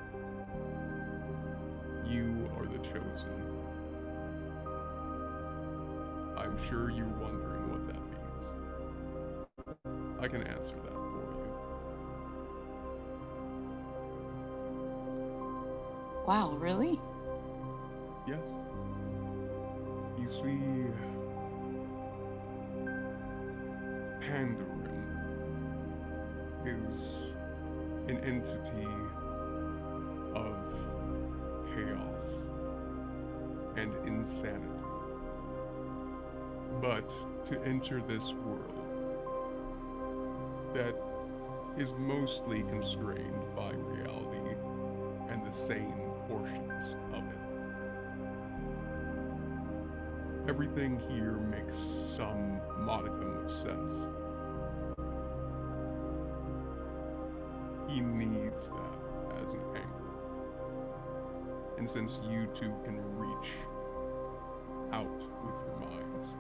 You are the chosen. I'm sure you're wondering what that means. I can answer that for you." Wow, really? Yes. You see, Pandarim is an entity of chaos and insanity. But to enter this world that is mostly constrained by reality and the sane portions of it. Everything here makes some modicum of sense. He needs that as an anchor. And since you two can reach out with your minds,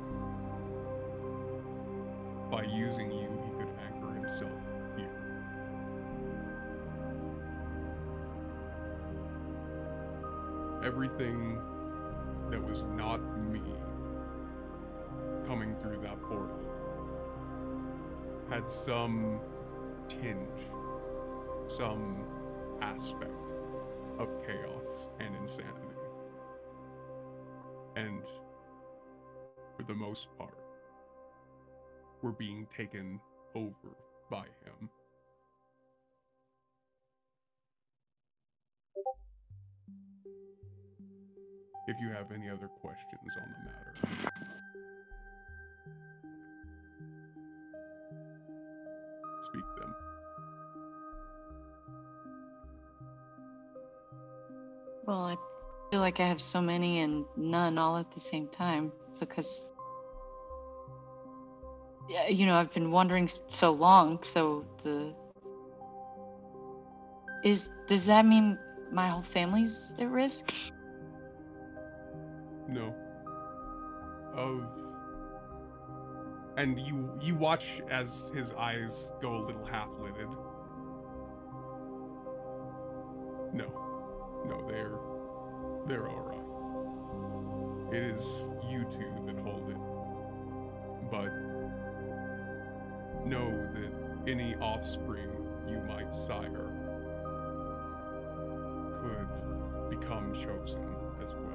by using you, he could anchor himself here. Everything that was not me coming through that portal had some tinge, some aspect of chaos and insanity. And for the most part, were being taken over by him. If you have any other questions on the matter, speak them. Well, I feel like I have so many and none all at the same time because, you know, I've been wondering so long. So does that mean my whole family's at risk? No. And you watch as his eyes go a little half-lidded. No, they're all right. It is you two that hold it. But know that any offspring you might sire could become chosen as well.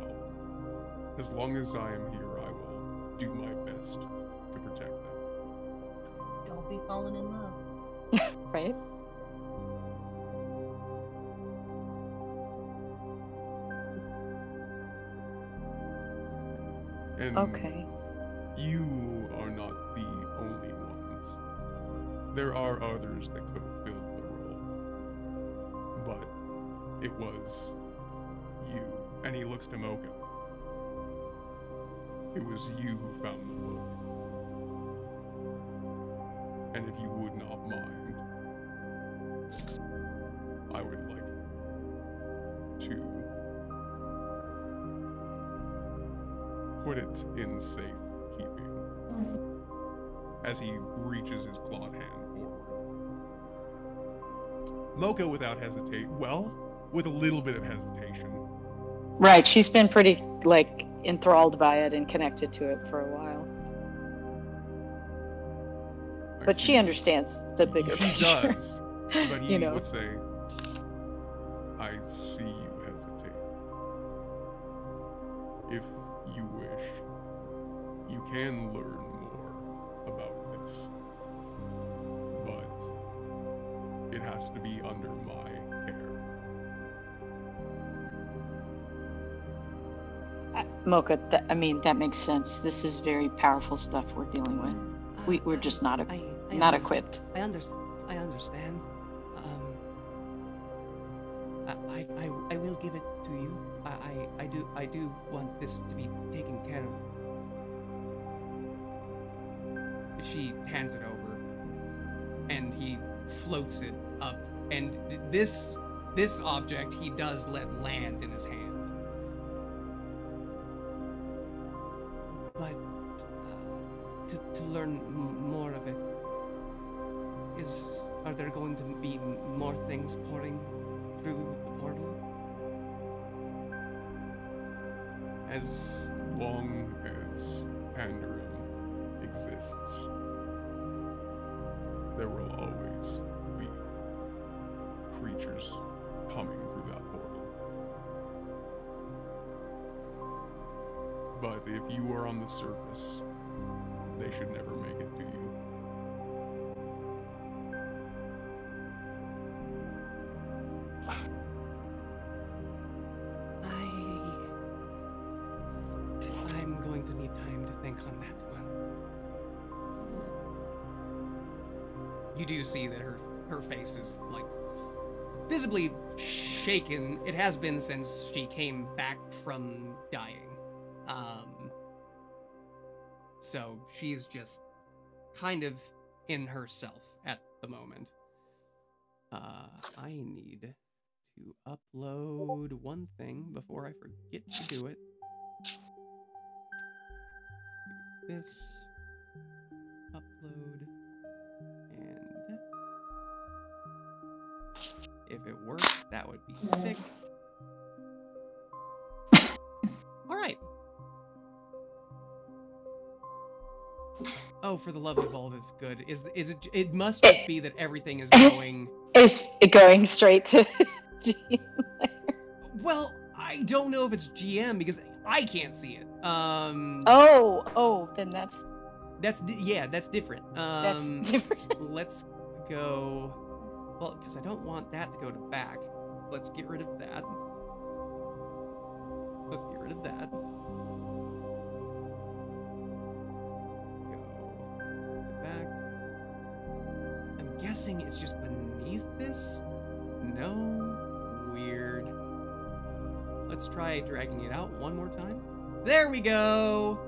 As long as I am here, I will do my best to protect them. Don't be falling in love. Right? And okay. You are not the only ones. There are others that could have filled the role. But it was you. And he looks to Mocha. It was you who found the book. And if you would not mind, I would like to put it in safe keeping. As he reaches his clawed hand forward. Mocha without hesitate, with a little bit of hesitation. Right, she's been pretty, enthralled by it and connected to it for a while. But she understands the bigger picture. She does, but he You know. would say, I see you hesitate. If you wish, you can learn more about this. But it has to be under my care. Mocha, that makes sense. This is very powerful stuff we're dealing with. We're just not equipped. I understand. I will give it to you. I do want this to be taken care of. She hands it over, and he floats it up. And this object he does let land in his hand. But to learn more of it, are there going to be more things pouring through the portal? As long as Pandaren exists, there will always be creatures coming through that portal. But if you are on the surface, they should never make it to you. I'm going to need time to think on that one. You do see that her face is, like, visibly shaken. It has been since she came back from dying. So she's just kind of in herself at the moment. I need to upload one thing before I forget to do it. This, upload, and if it works, that would be sick. All right. Oh, for the love of all that's good, is it? It must just be that everything is going. Is it going straight to GM? Well, I don't know if it's GM because I can't see it. Oh, then that's different. That's different. Let's go. Well, because I don't want that to go to back. Let's get rid of that. Let's get rid of that. Go back. I'm guessing it's just beneath this? No? Weird. Let's try dragging it out one more time. There we go!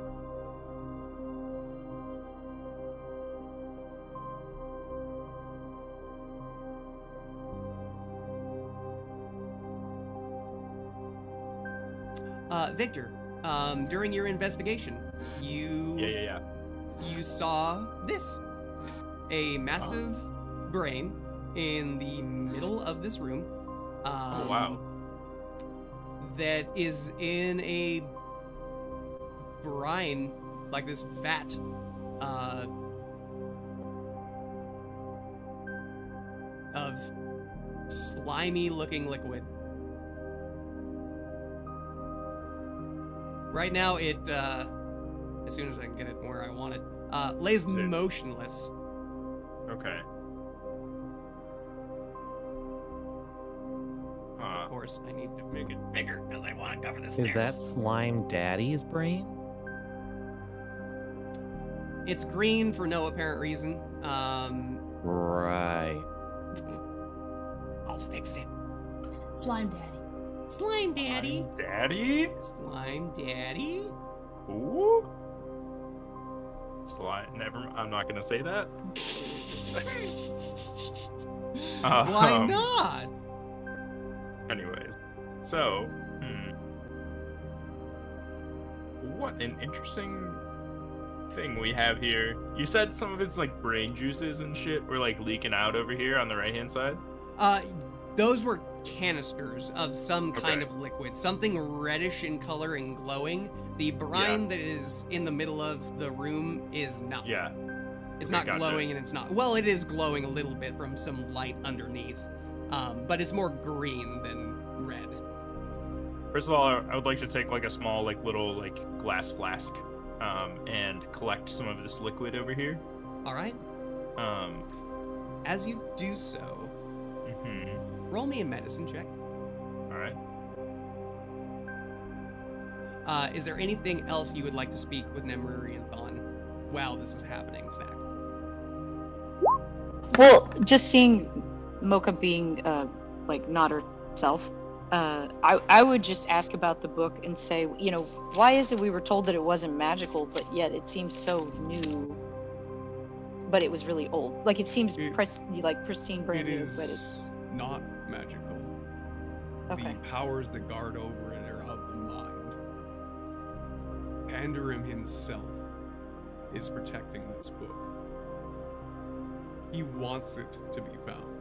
Victor, during your investigation, you saw this. A massive brain in the middle of this room. Oh, wow. That is in a brine, like this vat, of slimy looking liquid. Right now it, as soon as I can get it where I want it, lays motionless. Okay. Of course, I need to make it bigger because I want to cover the Is stairs. that Slime Daddy's brain? It's green for no apparent reason. Right. I'll fix it. Slime Daddy. Slime Daddy. Daddy? Slime Daddy? Ooh. Slime. I'm not gonna say that. Why not? Anyways, so, what an interesting thing we have here. You said some of it's like brain juices and shit were like leaking out over here on the right-hand side? Those were canisters of some kind of liquid, something reddish in color and glowing. The brine that is in the middle of the room is not. Yeah. It's not glowing, and it's not. Well, it is glowing a little bit from some light underneath, but it's more green than red. First of all, I would like to take like a small, like little, like glass flask, and collect some of this liquid over here. All right. As you do so, roll me a medicine check. All right. Is there anything else you would like to speak with Nemrurianth on while this is happening, Zach? Well, just seeing Mocha being like not herself, I would just ask about the book and say, you know, why is it we were told that it wasn't magical, but yet it seems so new, but it was really old. Like it seems pristine brand new, but it's not magical. Okay. The powers that guard over it are of the mind. Pandarim himself is protecting this book. He wants it to be found.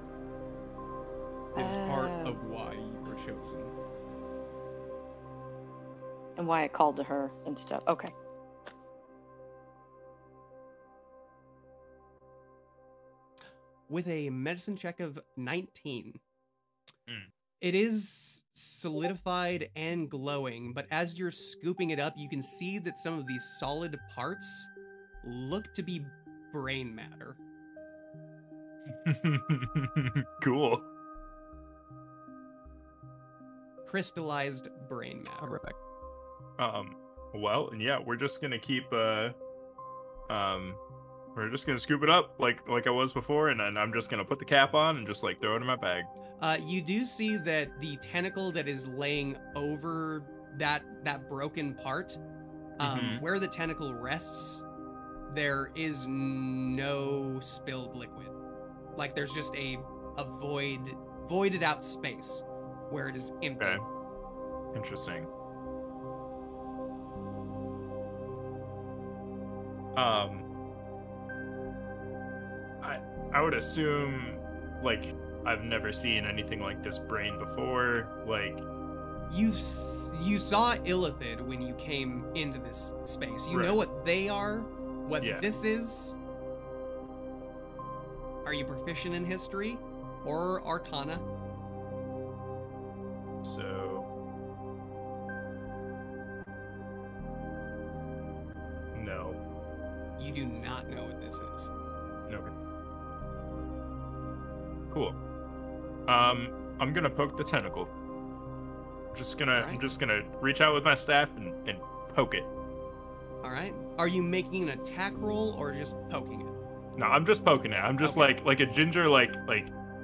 It is part of why you were chosen. And why I called to her and stuff. Okay. With a medicine check of 19. It is solidified and glowing, but as you're scooping it up, you can see that some of these solid parts look to be brain matter. Cool. Crystallized brain matter. I'll be right back. Well, yeah, we're just gonna keep we're just gonna scoop it up like I was before, and then I'm just gonna put the cap on and just like throw it in my bag. You do see that the tentacle that is laying over that broken part, where the tentacle rests, there is no spilled liquid. Like there's just a voided out space where it is empty. Okay. Interesting. I would assume, like, I've never seen anything like this brain before. Like, you saw Illithid when you came into this space. You know what they are, what this is. Are you proficient in history or Arcana? So, no. You do not know what this is. Okay. Cool. I'm gonna poke the tentacle. I'm just gonna reach out with my staff and poke it. All right. Are you making an attack roll or just poking it? No, I'm just poking it. I'm just like a ginger, like,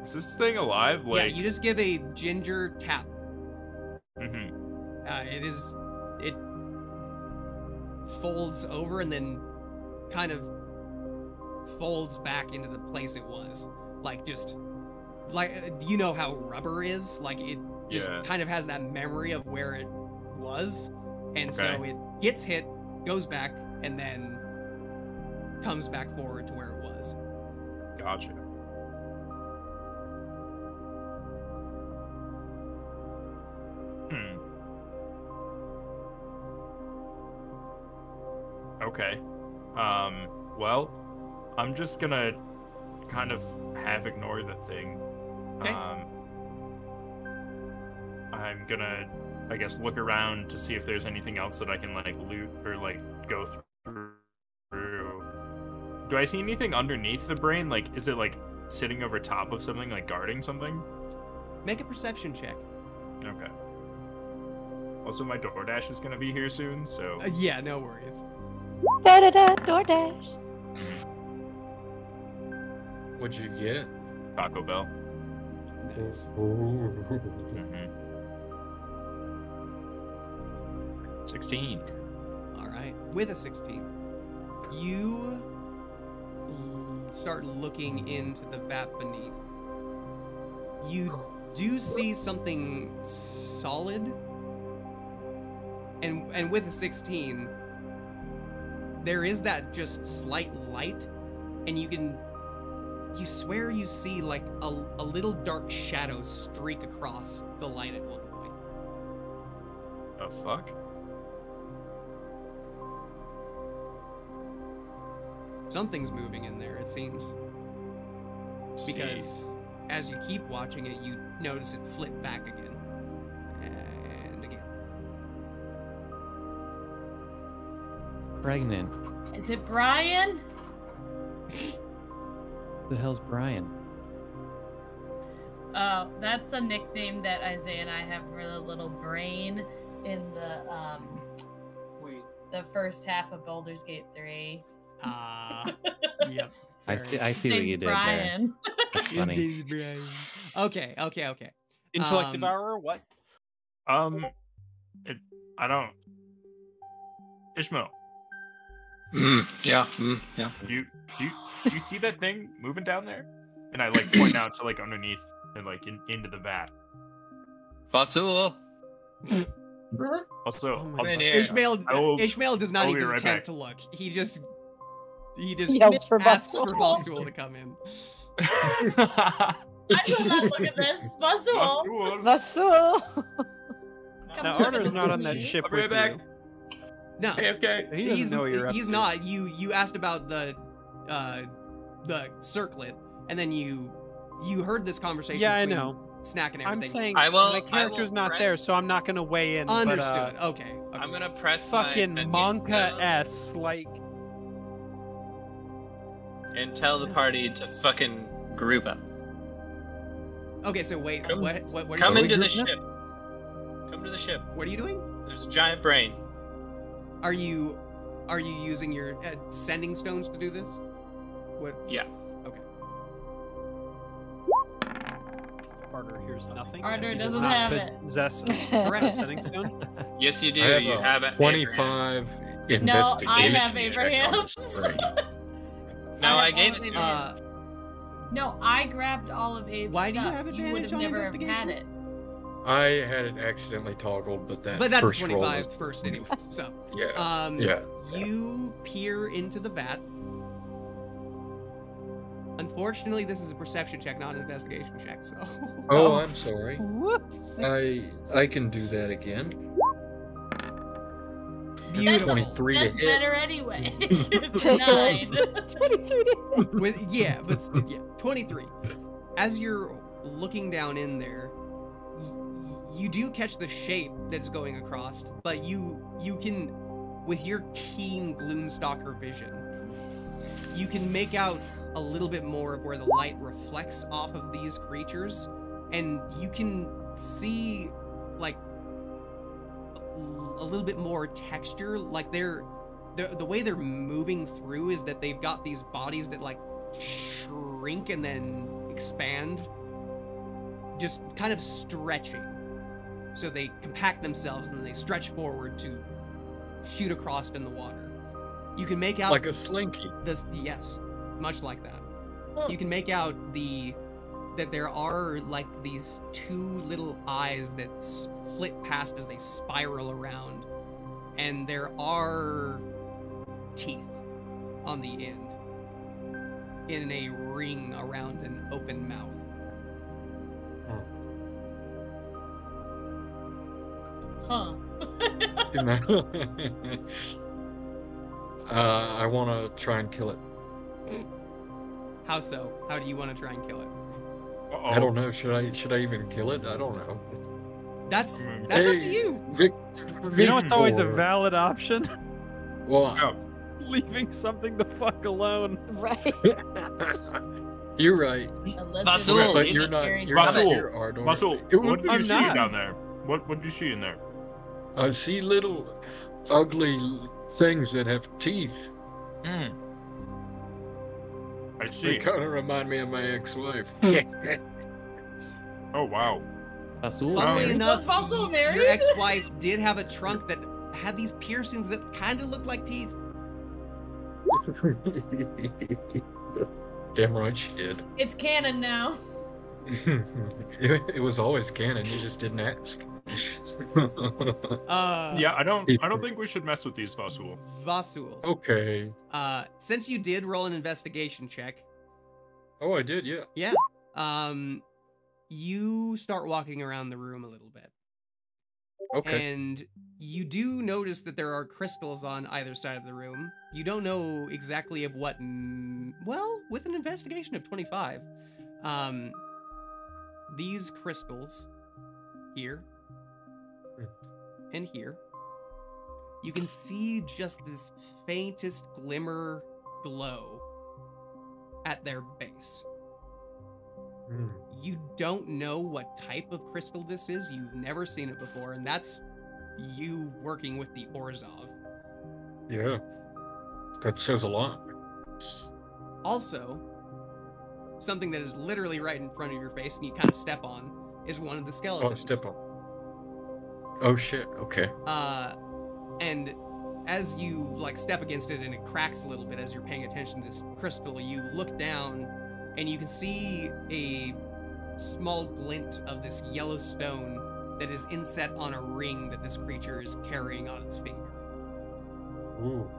is this thing alive? Like, yeah, you just give a ginger tap. Mm-hmm. It folds over and then kind of folds back into the place it was. Like, just, like, you know how rubber is? Like, it just kind of has that memory of where it was. And so it gets hit, goes back, and then comes back forward to where it was. Gotcha. Okay. Well, I'm just gonna kind of half ignore the thing. Okay. I'm gonna, I guess, look around to see if there's anything else that I can, like, loot or, like, go through. Do I see anything underneath the brain? Like, is it, like, sitting over top of something, like, guarding something? Make a perception check. Okay. Also, my DoorDash is gonna be here soon, so... yeah, no worries. Da-da-da, DoorDash. What'd you get? Taco Bell. Nice. 16. Alright. With a 16, you start looking into the vat beneath. You do see something solid. And with a 16, there is that just slight light, and you swear you see like a little dark shadow streak across the light at one point. Oh, fuck? Something's moving in there, it seems. Because as you keep watching it, you notice it flip back again. And again. Pregnant. Is it Brian? The hell's Brian? Oh, that's a nickname that Isaiah and I have for the little brain in the the first half of Baldur's Gate 3. Yep. I see what Name's you did there. Brian. That's funny. Okay. Intellect devourer, what? I don't. Ishmael, Yeah. do you see that thing moving down there? And I like point out to like underneath and like into the vat. Basul. Also, my God. Ishmael does not I'll be even right attempt back. to look. He just Yells for asks Basul. for Basul to come in. I will not look at this. Basul. Basul. Come Now, look at Arnor's this not with on that me. ship I'll be with right you. back. No, AFK. He doesn't know you're up he's to. not. You asked about the circlet, and then you heard this conversation. Yeah, I between know. Snack and I'm everything. saying I will- my character's I will not press- there, so I'm not gonna weigh in. Understood. But, Okay. I'm gonna press fucking my Monka-esque, like. and tell the party to fucking group up. Okay. So wait. Come- What? Come are into you, the ship. Come to the ship. What are you doing? There's a giant brain. Are you using your sending stones to do this? What? Yeah. Okay. Arthur hears nothing. Arthur as he does doesn't not have it. possess Correct. a setting stone. Yes, you do. I have You a have it. 25 No, investigation I have check Abraham. on this brain. No, I have gave all it of to you. No, I grabbed all of Abe's Why do you stuff. have would advantage have on never investigation? had it. I had it accidentally toggled, but that But that's first roll 25 was, first, anyways. So. yeah. Yeah. You peer into the vat. Unfortunately, this is a perception check, not an investigation check. So. Oh, I'm sorry. Whoops. I can do that again. Beautiful. 23 to That's hit. better anyway. It's 9. 23 But 23. As you're looking down in there, you do catch the shape that's going across, but you can, with your keen Gloomstalker vision, you can make out a little bit more of where the light reflects off of these creatures, and you can see like a little bit more texture. Like the way they're moving through is that they've got these bodies that like shrink and then expand, just kind of stretching. So they compact themselves and then they stretch forward to shoot across in the water. You can make out Like a slinky. yes, much like that. You can make out that there are like these two little eyes that flit past as they spiral around, and there are teeth on the end in a ring around an open mouth. Huh. I want to try and kill it. How so? How do you want to try and kill it? Uh-oh. I don't know. Should I even kill it? I don't know. That's up to Hey, you. You know what's always a Victor. valid option? Well, Leaving something the fuck alone. Right. you're right. Basul, But leave you're this not. scary You're not Basul, here, Ardor. Basul, It what would did be you see not. down there? What did you see in there? I see little ugly things that have teeth. I They see. kind of remind me of my ex-wife. Oh wow. Basul. Funnily enough, Was Basul married? your ex-wife did have a trunk that had these piercings that kind of looked like teeth. Damn right she did. It's canon now. It was always canon. You just didn't ask. Yeah, I don't think we should mess with these Vasul. Vasul. Okay. Since you did roll an investigation check, Oh, I did. Yeah. yeah, you start walking around the room a little bit. Okay. And you do notice that there are crystals on either side of the room. You don't know exactly of what, well, with an investigation of 25, these crystals here and here, you can see just this faintest glimmer glow at their base. You don't know what type of crystal this is. You've never seen it before, and that's you working with the Orzhov. Yeah. That says a lot. Also, something that is literally right in front of your face and you kind of step on is one of the skeletons. Oh, step on. Oh shit, okay. And as you like step against it and it cracks a little bit as you're paying attention to this crystal, you look down and you can see a small glint of this yellow stone that is inset on a ring that this creature is carrying on its finger. Ooh.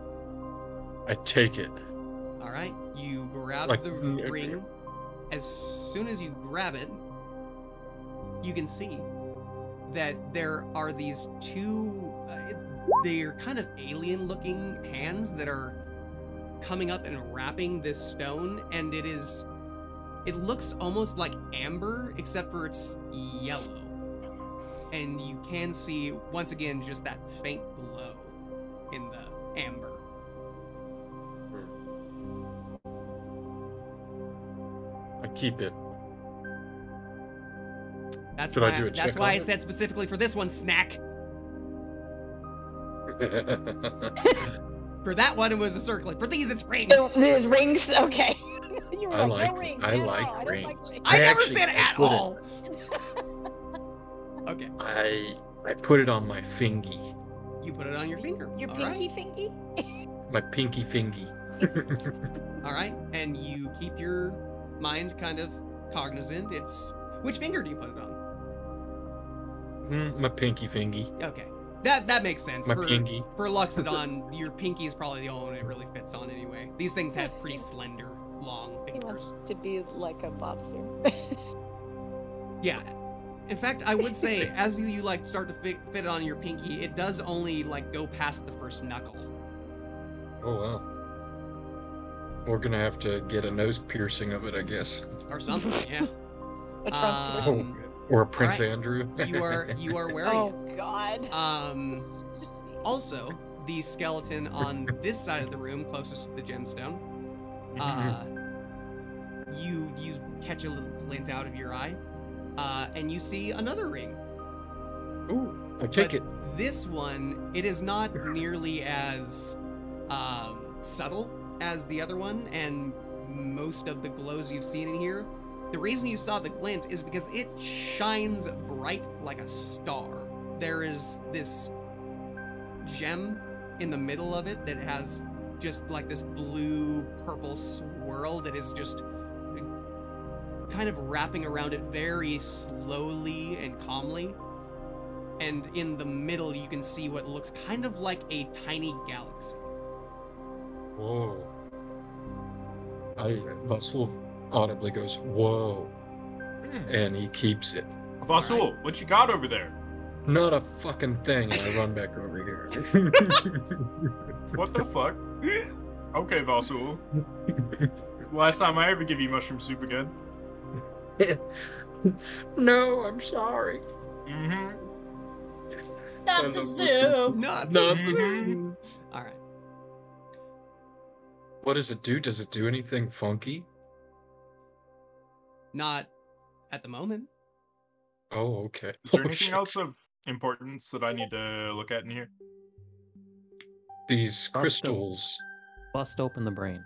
I take it. All right, you grab Like, the ring. As soon as you grab it, you can see that there are these two, they're kind of alien-looking hands that are coming up and wrapping this stone, and it looks almost like amber, except for it's yellow. And you can see, once again, just that faint glow in the amber. I keep it. That's Should why I do a that's check why on I it? said specifically for this one, snack. For that one, it was a circlet. For these, it's rings. There's rings. Okay. You were I no like rings I at all. like don't rings. rings. I never actually- said I at put it- all. Okay, I put it on my fingy. you put it on your finger. Your all pinky right? fingy? My pinky fingy. All right, and you keep your mind kind of cognizant. It's which finger do you put it on? My pinky fingy. Okay, that makes sense. My for pinky. for Luxodon, your pinky is probably the only one it really fits on anyway. These things have pretty slender, long He fingers. wants to be like a bobster. Yeah. In fact, I would say as you like start to fit it on your pinky, it does only like go past the first knuckle. Oh wow. We're gonna have to get a nose piercing of it, I guess. Or something, yeah. A trunk Um, Or a Prince alright. Andrew. you are wearing Oh it. God. Also, the skeleton on this side of the room, closest to the gemstone, you catch a little glint out of your eye, and you see another ring. Ooh, I take it. This one, it is not nearly as subtle as the other one, and most of the glows you've seen in here. The reason you saw the glint is because it shines bright like a star. There is this gem in the middle of it that has just like this blue purple swirl that is just kind of wrapping around it very slowly and calmly. And in the middle you can see what looks kind of like a tiny galaxy. Whoa. Vasul audibly goes, whoa. And he keeps it. Vasul, what you got over there? Not a fucking thing, and I run back over here. What the fuck? Okay, Vasul. Last time I ever give you mushroom soup again. No, I'm sorry. Mm-hmm. Not the soup. Not Not the the soup. All right. What does it do? Does it do anything funky? Not at the moment. Oh, okay. Is there Oh, anything shit. else of importance that I need to look at in here? These crystals. Bust open the brain.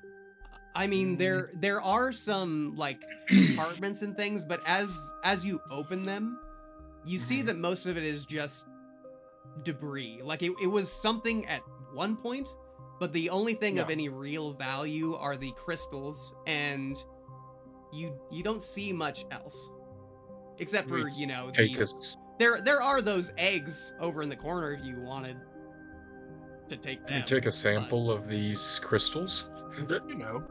I mean, there are some like compartments and things, but as you open them, you see that most of it is just debris. Like it was something at one point, but the only thing of Yeah. any real value are the crystals, and you don't see much else, except for We the Take us. there are those eggs over in the corner if you wanted to take Can them. we take a sample of these crystals? You know.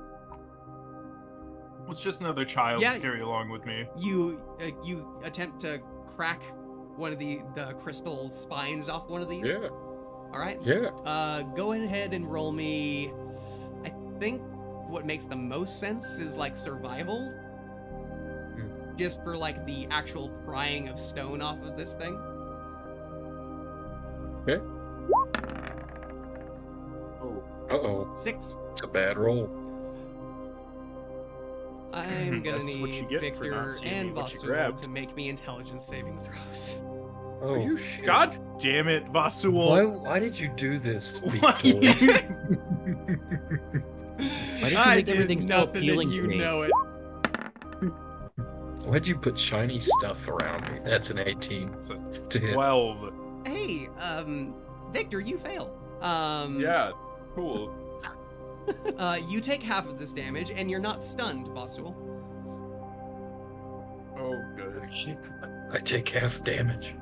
It's just another child Yeah. to carry along with me. You attempt to crack one of the crystal spines off one of these. Yeah. All right. Yeah. Go ahead and roll me. I think what makes the most sense is like survival, just for like the actual prying of stone off of this thing. Okay. Uh-oh. 6. It's a bad roll. I'm gonna That's what you need get for not Victor seeing and what you Vasul grabbed. to make me intelligence saving throws. Oh, Are you shit. God damn it, Vasul. Why did you do this, Why? Victor? Why did you I make did everything so nothing appealing and to you me? know it. Why'd you put shiny stuff around me? That's an 18 to hit. 12. Hey, Victor, you fail. Yeah, cool. You take half of this damage, and you're not stunned, Vasul. Oh, good. I take half damage.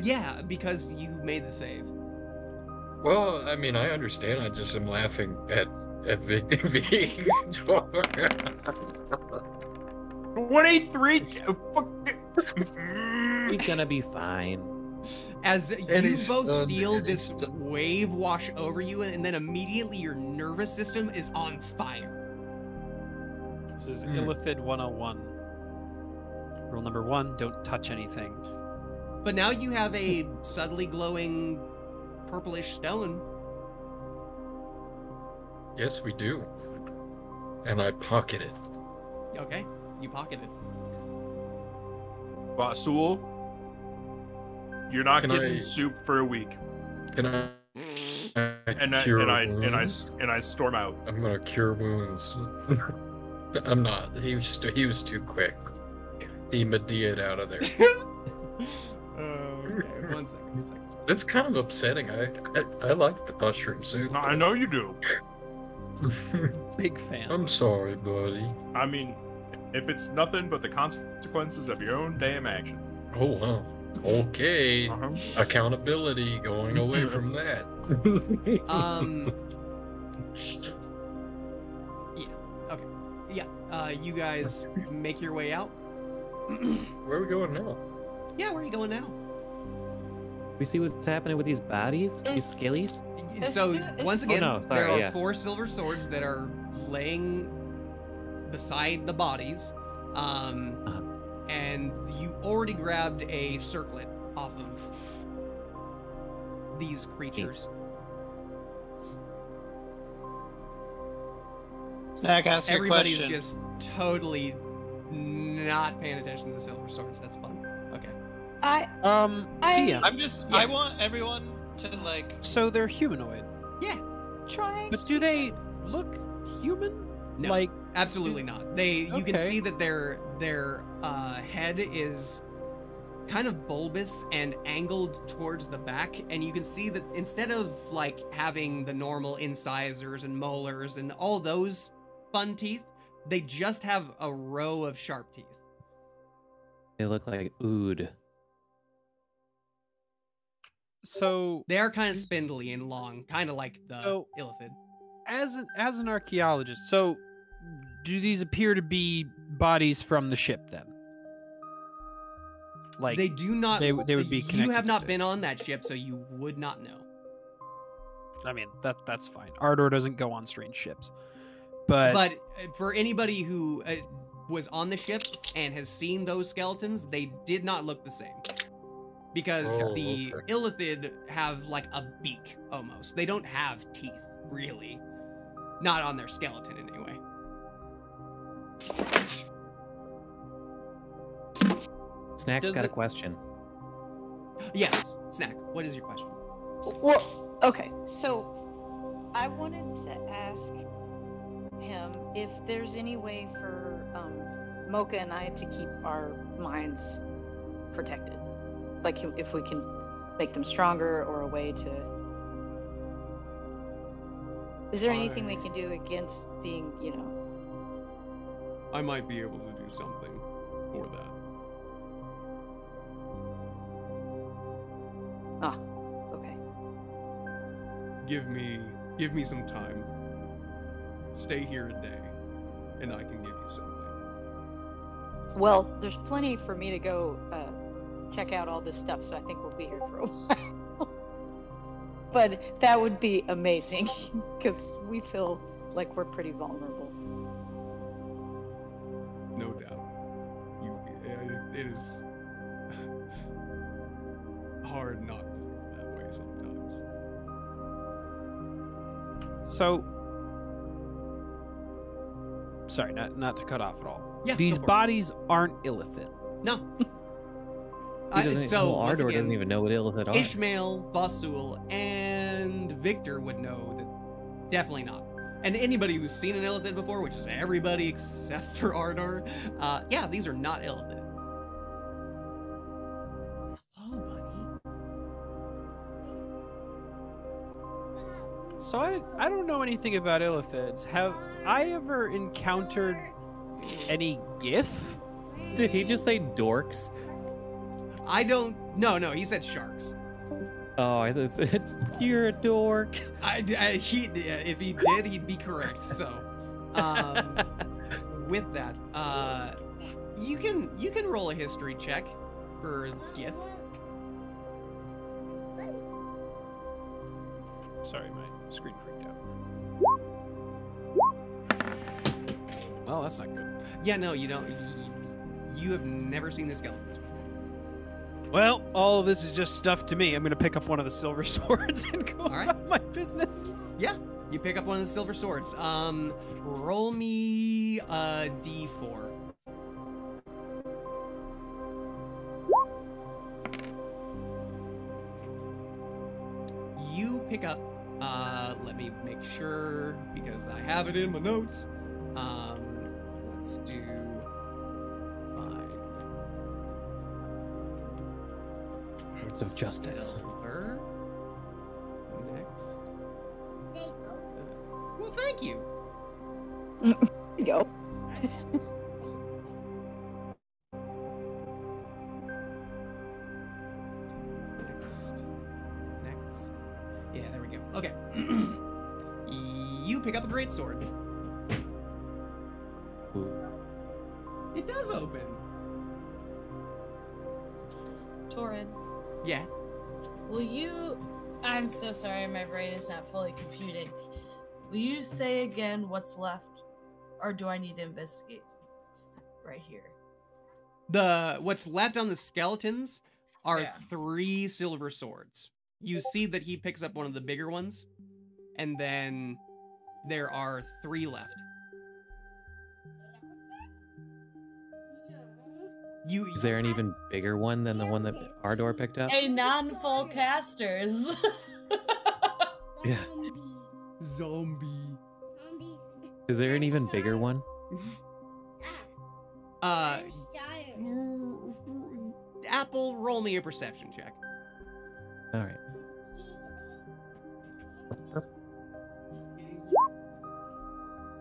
Yeah, because you made the save. Well, I mean, I understand. I just am laughing at Victor. 23. He's gonna be fine. As And you he's both stunned, feel and he's this stunned. wave wash over you, and then immediately your nervous system is on fire. This is Illithid 101. Rule number 1, don't touch anything. But now you have a subtly glowing purplish stone. Yes, we do. And I pocket it. Okay, you pocket it. Vasul, you're not Can getting I- soup for a week. Can I? And cure I storm out. I'm gonna cure wounds. I'm not. He was too quick. He Medea'd out of there. Okay, one second. That's kind of upsetting. I like the mushroom soup. I know you do. Big fan. I'm sorry, buddy. I mean, if it's nothing but the consequences of your own damn action. Oh wow. Okay. Uh-huh. Accountability going away from that. Yeah. Okay. Yeah. You guys make your way out. Where are we going now? Yeah, where are you going now? We see what's happening with these bodies, these skillies. So once again, Oh, no, sorry, there are yeah. 4 silver swords that are laying beside the bodies, and you already grabbed a circlet off of these creatures. Snack, ask your Everybody's question. just totally not paying attention to the silver swords. That's fun. Okay. DM. I'm just. I want everyone to like. So they're humanoid. Yeah. Trying. But do they look human? No, Like, absolutely not. You can Okay. see that their head is kind of bulbous and angled towards the back, and you can see that instead of like having the normal incisors and molars and all those fun teeth, they just have a row of sharp teeth. They look like ood. so They are kind of spindly and long, kind of like the So- Illithid. as an archaeologist, so do these appear to be bodies from the ship then? Like They do not. they would be You connected have to not this. been on that ship, so you would not know. I mean, that's fine. Ardor doesn't go on strange ships. But For anybody who was on the ship and has seen those skeletons, they did not look the same. Because Oh, the okay. Illithid have like a beak almost. They don't have teeth, really. Not on their skeleton, anyway. Snack's Does got a it- question. Yes, Snack, what is your question? Well, okay, so I wanted to ask him if there's any way for Mocha and I to keep our minds protected. Like if we can make them stronger or a way to. Is there anything we can do against being, I might be able to do something for that. Ah, okay. Give me some time. Stay here a day, and I can give you something. Well, there's plenty for me to go check out all this stuff, so I think we'll be here for a while. But that would be amazing, because we feel like we're pretty vulnerable. No doubt. It is hard not to feel that way sometimes. so sorry, not to cut off at all. Yeah, These go for it. bodies aren't Illithid. No. He doesn't, so well, once Ardor again, doesn't even know what Illithid are. Ishmael, Basul, and Victor would know that definitely not. And anybody who's seen an Illithid before, which is everybody except for Ardor, yeah, these are not Illithid. Hello, buddy. So I don't know anything about Illithids. Have I ever encountered any Gith? Did he just say dorks? I don't. No, he said sharks. Oh, I thought it said, you're a dork. If he did, he'd be correct. So, with that, you can roll a history check for Gith. Sorry, my screen freaked out. Well, that's not good. Yeah, no, you don't. You have never seen the skeletons before. Well, all of this is just stuff to me. I'm gonna pick up one of the silver swords and go about my business. Yeah, you pick up one of the silver swords. Roll me a d4. You pick up. Let me make sure because I have it in my notes. Let's do. Words of justice. Silver. Next. Well, thank you. There you go. Next. Yeah, there we go. Okay. You pick up a greatsword. It does open. Torrid, Yeah. will you... I'm so sorry, my brain is not fully computing. Will you say again what's left? Or do I need to investigate? Right here. What's left on the skeletons are Yeah. 3 silver swords. You see that he picks up one of the bigger ones, and then there are 3 left. Is there an even bigger one than the one that Ardor picked up? A non-full casters. Yeah. Zombie. Is there an even bigger one? Apple, roll me a perception check. All right.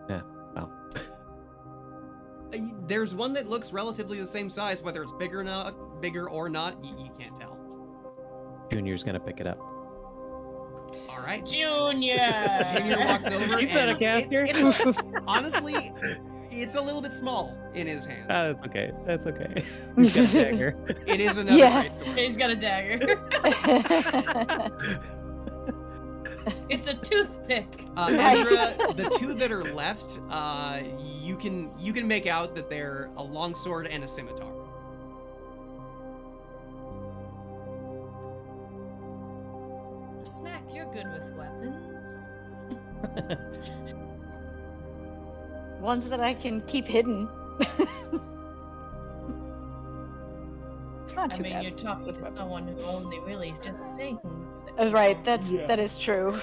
Yeah. Oh. There's one that looks relatively the same size, whether it's bigger or not, you can't tell. Junior's gonna pick it up. All right. Junior. Junior walks over. He's not a caster. Honestly, it's a little bit small in his hand. Ah, that's okay. That's okay. He's got a dagger. It is another great sword. He's got a dagger. It's a toothpick. Ezra, the 2 that are left, you can make out that they're a longsword and a scimitar. Snack, you're good with weapons. Ones that I can keep hidden. Not I too mean, bad you're talking with to weapons. someone who only really just sings. Right, that is true.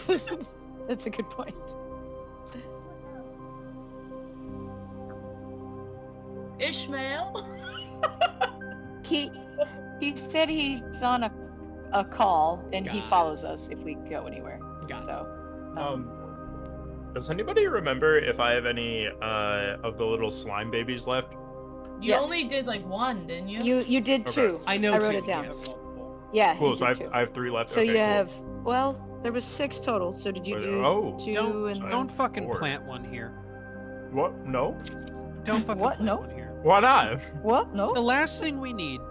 That's a good point. Ishmael? He said he's on a call and he Got it. follows us if we go anywhere. Got it. So Does anybody remember if I have any of the little slime babies left? You only did like 1, didn't you? you did Okay. 2. I know I wrote 2, it down. yes. Yeah. Cool. you So did 2. I have 3 left. So okay, you cool. have, well, there was 6 total. So did you do Oh. 2 and Don't fucking 4. plant one here. What? No. Don't fucking What? plant No. one here. Why not? What? No. The last thing we need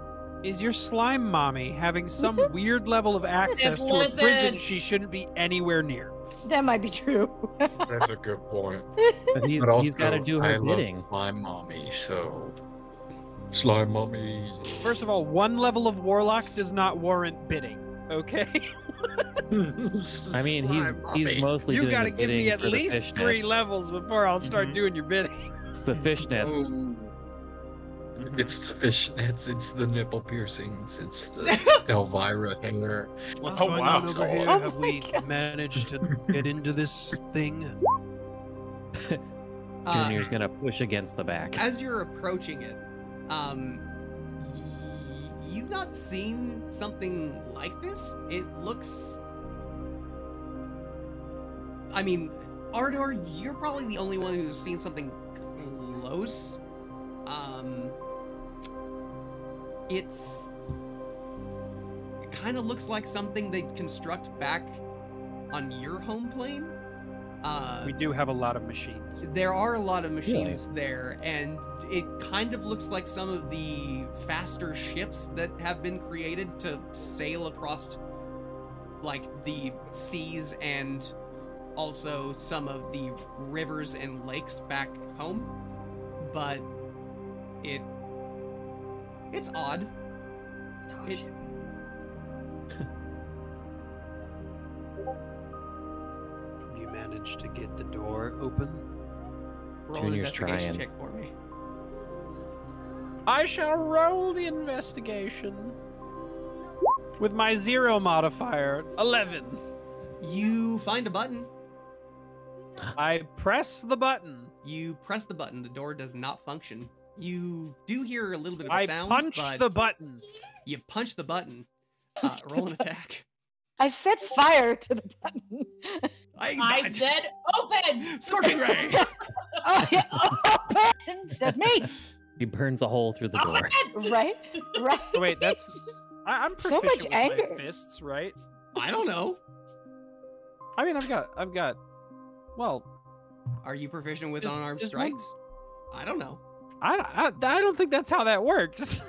is your slime mommy having some weird level of access to a Listen. prison she shouldn't be anywhere near. That might be true. That's a good point. But he's But also, got to do her I bidding. love Slime Mommy, so... Slime Mommy. First of all, 1 level of warlock does not warrant bidding. Okay, I mean, he's mostly you doing gotta the give me bidding at for the least 3 fishnets. levels before I'll start Mhm. doing your bidding. It's the fishnets. It's the fish nets, it's the nipple piercings, it's the Elvira hanger. What's Oh, going wow. on over here? Oh Have my we God. managed to get into this thing? Junior's gonna push against the back. As you're approaching it, you've not seen something like this. It looks. I mean, Ardor, you're probably the only one who's seen something close. It kind of looks like something they'd construct back on your home plane. We do have a lot of machines. There are a lot of machines there, and it kind of looks like some of the faster ships that have been created to sail across, like, the seas and also some of the rivers and lakes back home. But it's odd. It, Have you managed to get the door open? roll an Junior's investigation trying. check for me. I shall roll the investigation with my 0 modifier, 11. You find a button. I press the button. You press the button. The door does not function. You do hear a little bit of a I sound, punch but the button. you punch the button. Roll an attack. I set fire to the button. I said open! Scorching ray! Oh, yeah. Open! Says me. He burns a hole through the door. Right? Right. So wait, that's... I'm So proficient much with anger. my fists, right? I don't know. I mean, I've got... Well, Are you proficient with Is- unarmed is one- strikes? I don't know. I don't think that's how that works.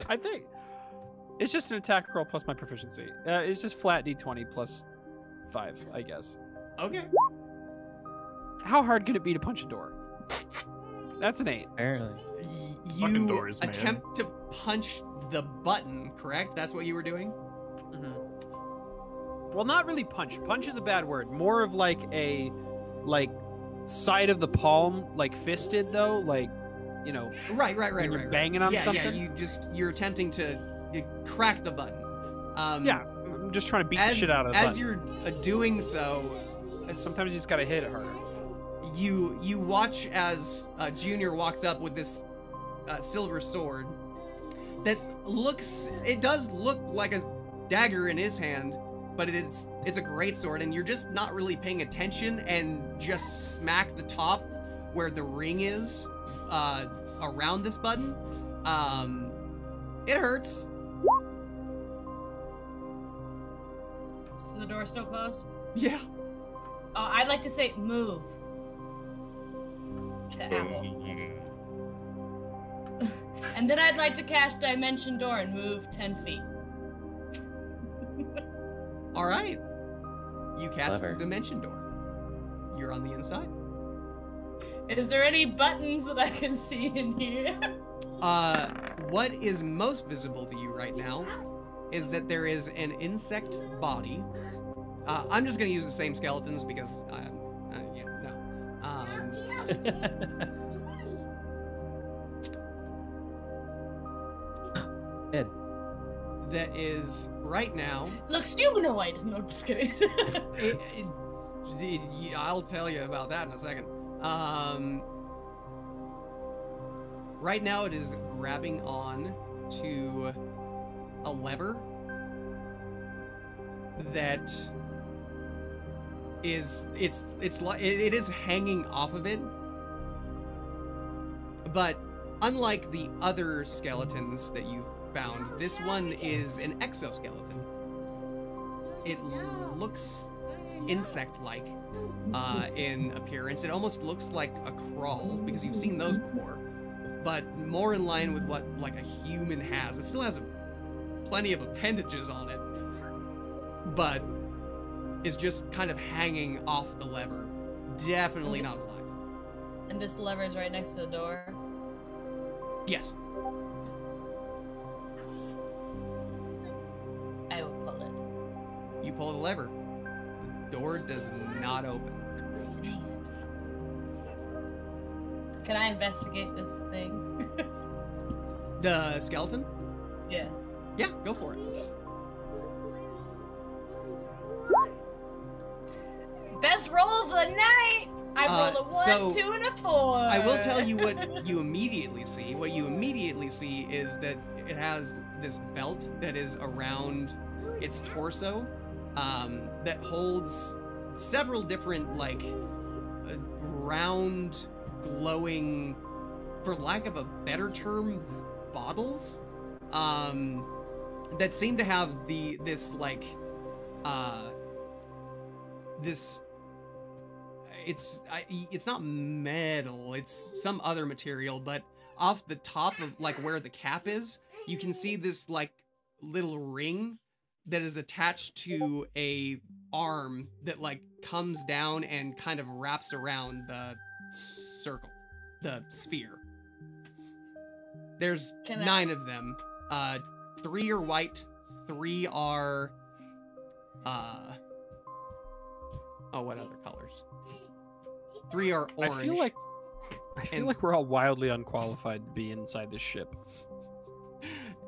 I think it's just an attack roll plus my proficiency. It's just flat d20 plus 5, I guess. Okay. How hard could it be to punch a door? That's an 8. Apparently. Fucking You doors, man. attempt to punch the button, correct? That's what you were doing? Well, not really punch. Punch is a bad word. More of like a, side of the palm, like fisted though, like, you know. Right. when you're banging on yeah, something. Yeah, you're attempting to crack the button. Yeah, I'm just trying to beat the shit out of the As button. you're doing so, Sometimes you just gotta hit it harder. you watch as Junior walks up with this silver sword that does look like a dagger in his hand, but it's a great sword, and you're just not really paying attention and just smack the top where the ring is around this button. It hurts. So the door's still closed? Yeah. I'd like to say move. To Apple. And then I'd like to cast Dimension Door and move 10 feet. All right. You cast Clever. Dimension Door. You're on the inside. Is there any buttons that I can see in here? What is most visible to you right now is that there is an insect body. I'm just gonna use the same skeletons because, yeah, no. Ed. That is right now. Looks humanoid. No, just kidding. I'll tell you about that in a second. Right now it is grabbing on to a lever that is it is hanging off of it, but unlike the other skeletons that you've found, this one is an exoskeleton. It looks insect-like in appearance. It almost looks like a crawl, because you've seen those before, but more in line with what like a human has. It still has plenty of appendages on it, but is just kind of hanging off the lever. Definitely not alive. And this lever is right next to the door. Yes. I will pull it. You pull the lever. The door does not open. Dang Can I investigate this thing? The skeleton? Yeah. Yeah, go for it. Best roll of the night! I rolled a 1, so 2, and a 4. I will tell you what you immediately see. What you immediately see is that it has this belt that is around its torso, that holds several different, like, round, glowing, for lack of a better term, bottles, that seem to have this it's not metal, it's some other material, but off the top of, like, where the cap is, you can see this, like, little ring that is attached to a arm that, like, comes down and kind of wraps around the circle, the sphere. There's 9 of them. 3 are white, 3 are what other colors? 3 are orange. I feel like we're all wildly unqualified to be inside this ship.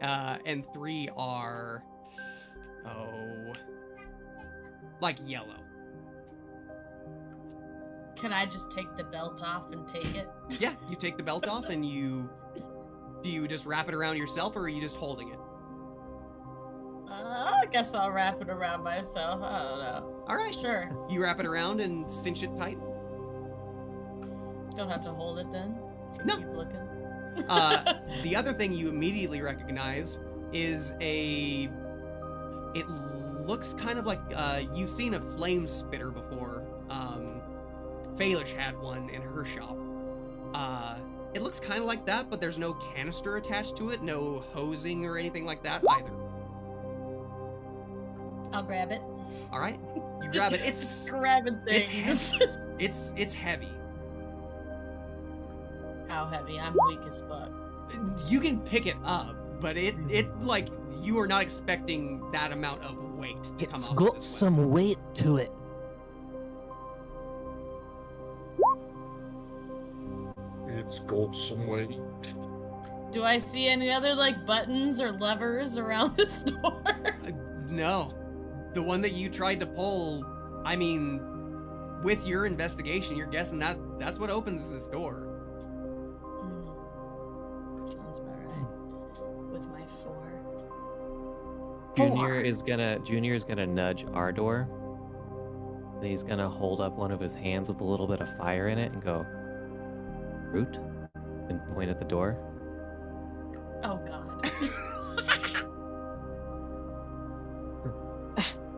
And 3 are, like yellow. Can I just take the belt off and take it? Yeah, you take the belt off and do you just wrap it around yourself, or are you just holding it? I guess I'll wrap it around myself. I don't know. All right. Sure. You wrap it around and cinch it tight? Don't have to hold it then? No. Keep looking. The other thing you immediately recognize is it looks kind of like, you've seen a flame spitter before. Faelish had one in her shop. It looks kind of like that, but there's no canister attached to it, no hosing or anything like that either. I'll grab it. All right, you grab it. It's grabbing things. It's heavy. How heavy? I'm weak as fuck. You can pick it up, but it like, you are not expecting that amount of weight to come off. It's got some weight to it. It's got some weight. Do I see any other, like, buttons or levers around this door? No. The one that you tried to pull, I mean, with your investigation, you're guessing that's what opens this door. Sounds about right. With my 4. Junior is gonna nudge Ardor. And he's gonna hold up one of his hands with a little bit of fire in it and go, "Root," and point at the door. Oh God.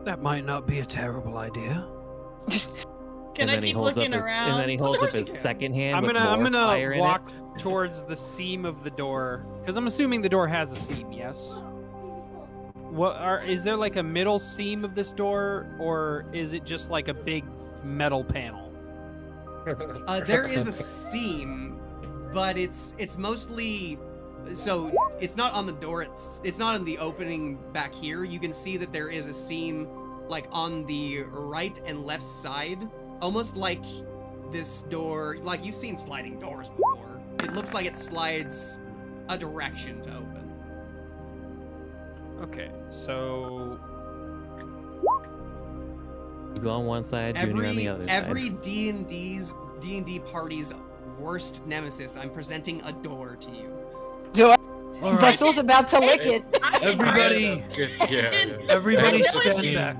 That might not be a terrible idea. Can I keep looking around? And then he holds up his second hand. I'm with gonna more fire in walk it. towards the seam of the door, because I'm assuming the door has a seam. Yes. Is there like a middle seam of this door, or is it just like a big metal panel? There is a seam, but it's mostly, so it's not on the door. It's not in the opening back here. You can see that there is a seam, like, on the right and left side, almost like this door. Like, you've seen sliding doors before. It looks like it slides a direction to open. Okay, so You go on one side, Junior on the other side. Every D&D party's worst nemesis, I'm presenting a door to you. Do I? All Vessel's about to lick it. Everybody, Yeah. everybody I stand know back.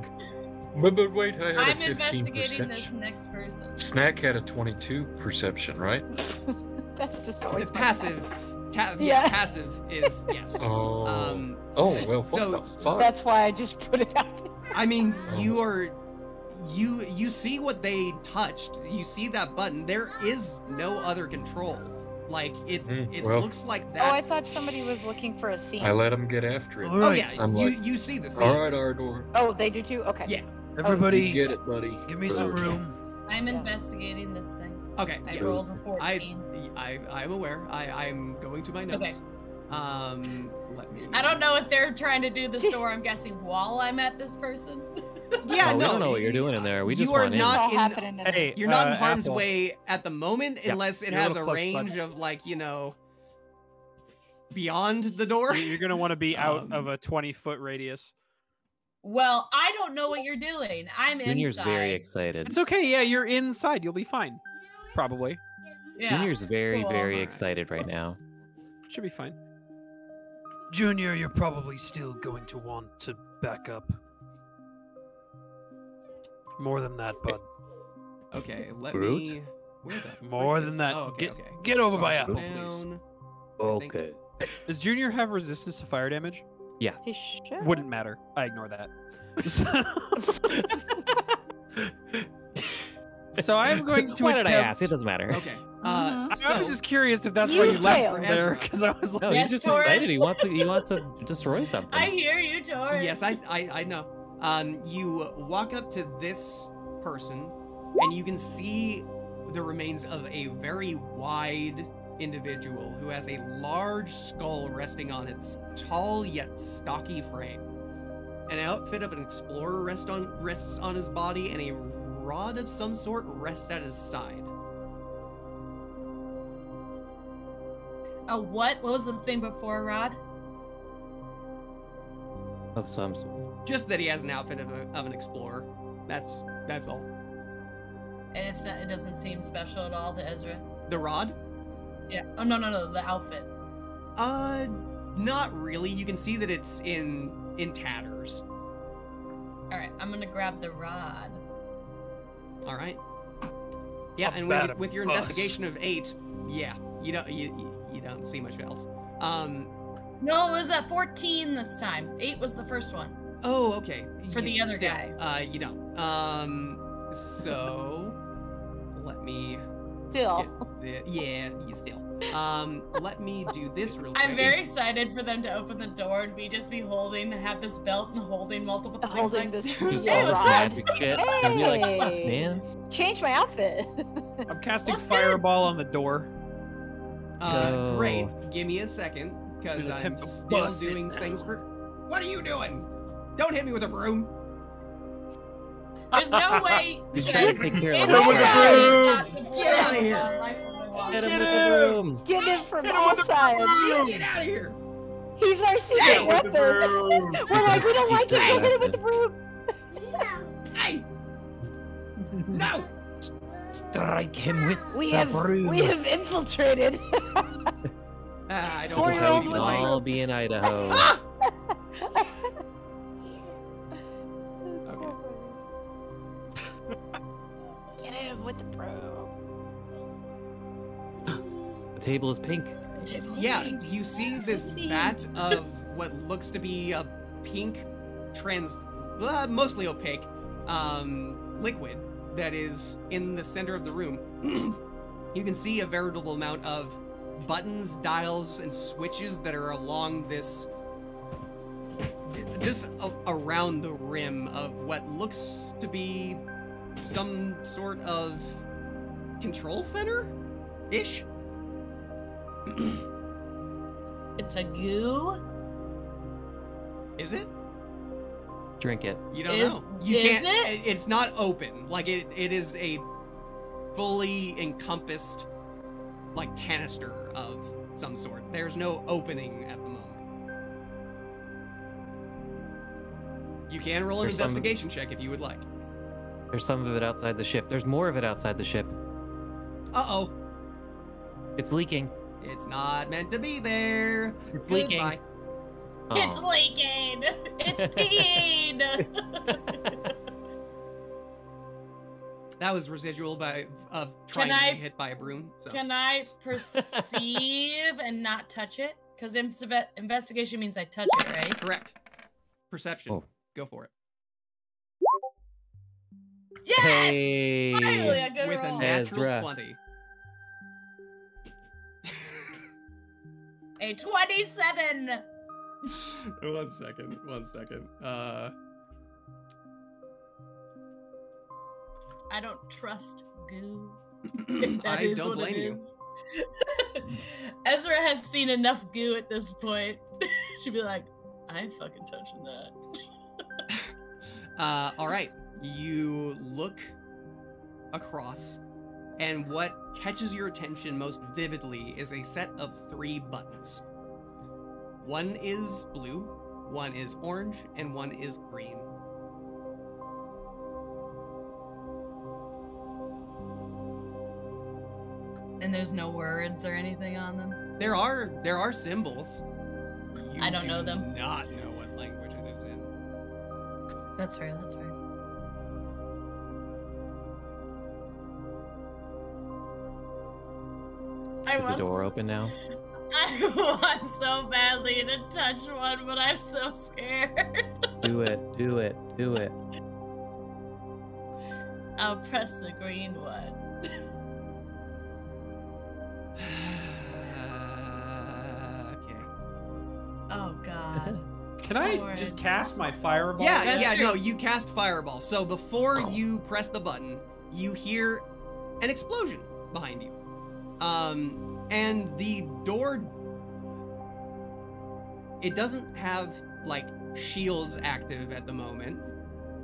But wait, I had I'm a 15 investigating this perception. next person. Snack had a 22 perception, right? That's just always my Passive. Yeah. Passive is yes. Oh. Well, what the fuck? That's why I just put it out. I mean, you see what they touched. You see that button. There is no other control. Like, it well. looks like Oh, that. I thought somebody was looking for a scene. I let him get after it. All Oh right. yeah, I'm like, you see the scene. all right, Ardor. Oh, they do too? Okay. Yeah. Everybody, You get it, buddy. give me some room. I'm investigating this thing. Okay. I yes. rolled a 14. I'm aware. I'm going to my notes. Okay. Let me. I don't know if they're trying to do this door, I'm guessing, while I'm at this person. Yeah, we no, don't know what you're doing in there. We just you are want in. not It's all in. happening in Hey, You're not in harm's Apple. way at the moment, Yeah, unless it you're a has a little close, range bud. of like beyond the door. You're gonna want to be out Um, of a 20-foot radius. Well, I don't know what you're doing. I'm Junior's inside. very excited. It's okay. Yeah, you're inside. You'll be fine. Probably. Yeah. Junior's very, cool. very excited right now. Should be fine. Junior, you're probably still going to want to back up. More than that, bud. Okay, let Groot? me. Where the More frick than is- that. Oh, okay, Get- okay. get over by Scroll Apple, please. down. Okay. Does Junior have resistance to fire damage? Yeah. He should. Wouldn't matter. I ignore that. So I'm going to Why did I attempt- ask? It doesn't matter. Okay. Mhm. I was just curious if that's why you left failed. from there, Ezra. because I was like, No, Yes, he's just Torin. excited. He wants to destroy something. I hear you, Tor. Yes, I know. You walk up to this person, and you can see the remains of a very wide individual who has a large skull resting on its tall yet stocky frame. An outfit of an explorer rests on his body, and a rod of some sort rests at his side. A what? What was the thing before, Rod? Of some sort. Just that he has an outfit of an explorer. That's all. And it's not. It doesn't seem special at all to Ezra. The rod? Yeah. Oh no, the outfit. Not really. You can see that it's in tatters. All right, I'm gonna grab the rod. All right. Yeah, How and bad with your a bus. investigation of 8, yeah, you don't see much else. No, it was at 14 this time. 8 was the first one. Oh, okay. For the other Still, guy. you don't. So let me. Still. Yeah, you still. Let me do this real quick. I'm very excited for them to open the door and have this belt and holding multiple things. Holding like, this. Just Hey, all what's this up? magic shit. I'd be like, fuck, man. Change my outfit. I'm casting What's fireball on the door. Go. Great. Give me a second, because An I'm attempt to still bust it doing now. things for. What are you doing? Don't hit me with a broom. There's no way. He's that trying I to take care can of get the Get out of here. Hit him with the broom. Get him from all sides. Get out of here. He's our secret weapon. We're like, we don't like it. Go hit him with the broom. Hey! No! Strike him with We the have broom. infiltrated. I don't 4-year-old think We with I can all be in Idaho. Get him with the broom. The table is pink. Yeah, you see this vat of what looks to be a pink, mostly opaque, liquid that is in the center of the room. You can see a veritable amount of buttons, dials, and switches that are along this, just around the rim of what looks to be some sort of control center-ish. It's a goo. Is it? Drink it. You don't Is- know. You is can't. it? It's not open. Like it is a fully encompassed, like canister of some sort. There's no opening at the moment. You can roll an There's some- investigation check if you would like. There's some of it outside the ship. There's more of it outside the ship. Uh-oh. It's leaking. It's not meant to be there. It's Goodbye. leaking. It's Oh. leaking. It's peeing. That was residual of trying Can to I- be hit by a broom. So. Can I perceive and not touch it? Because investigation means I touch it, right? Correct. Perception. Oh. Go for it. Yes! Hey. Finally, a good With roll. a natural Ezra. 20. A 27. One second. I don't trust goo. if that I is don't what blame it you. is. Ezra has seen enough goo at this point. She'd be like, I ain't fucking touching that. All right. You look across, and what catches your attention most vividly is a set of 3 buttons. One is blue, one is orange, and one is green. And there's no words or anything on them? There are symbols. You I don't know do them. Not know what language it is in. That's fair, that's fair. Is the door open now? I want so badly to touch one, but I'm so scared. Do it, do it, do it. I'll press the green one. Okay. Oh god. Can I just cast my fireball? Yeah, no, you cast fireball. So before you press the button, you hear an explosion behind you. And the door, it doesn't have like shields active at the moment.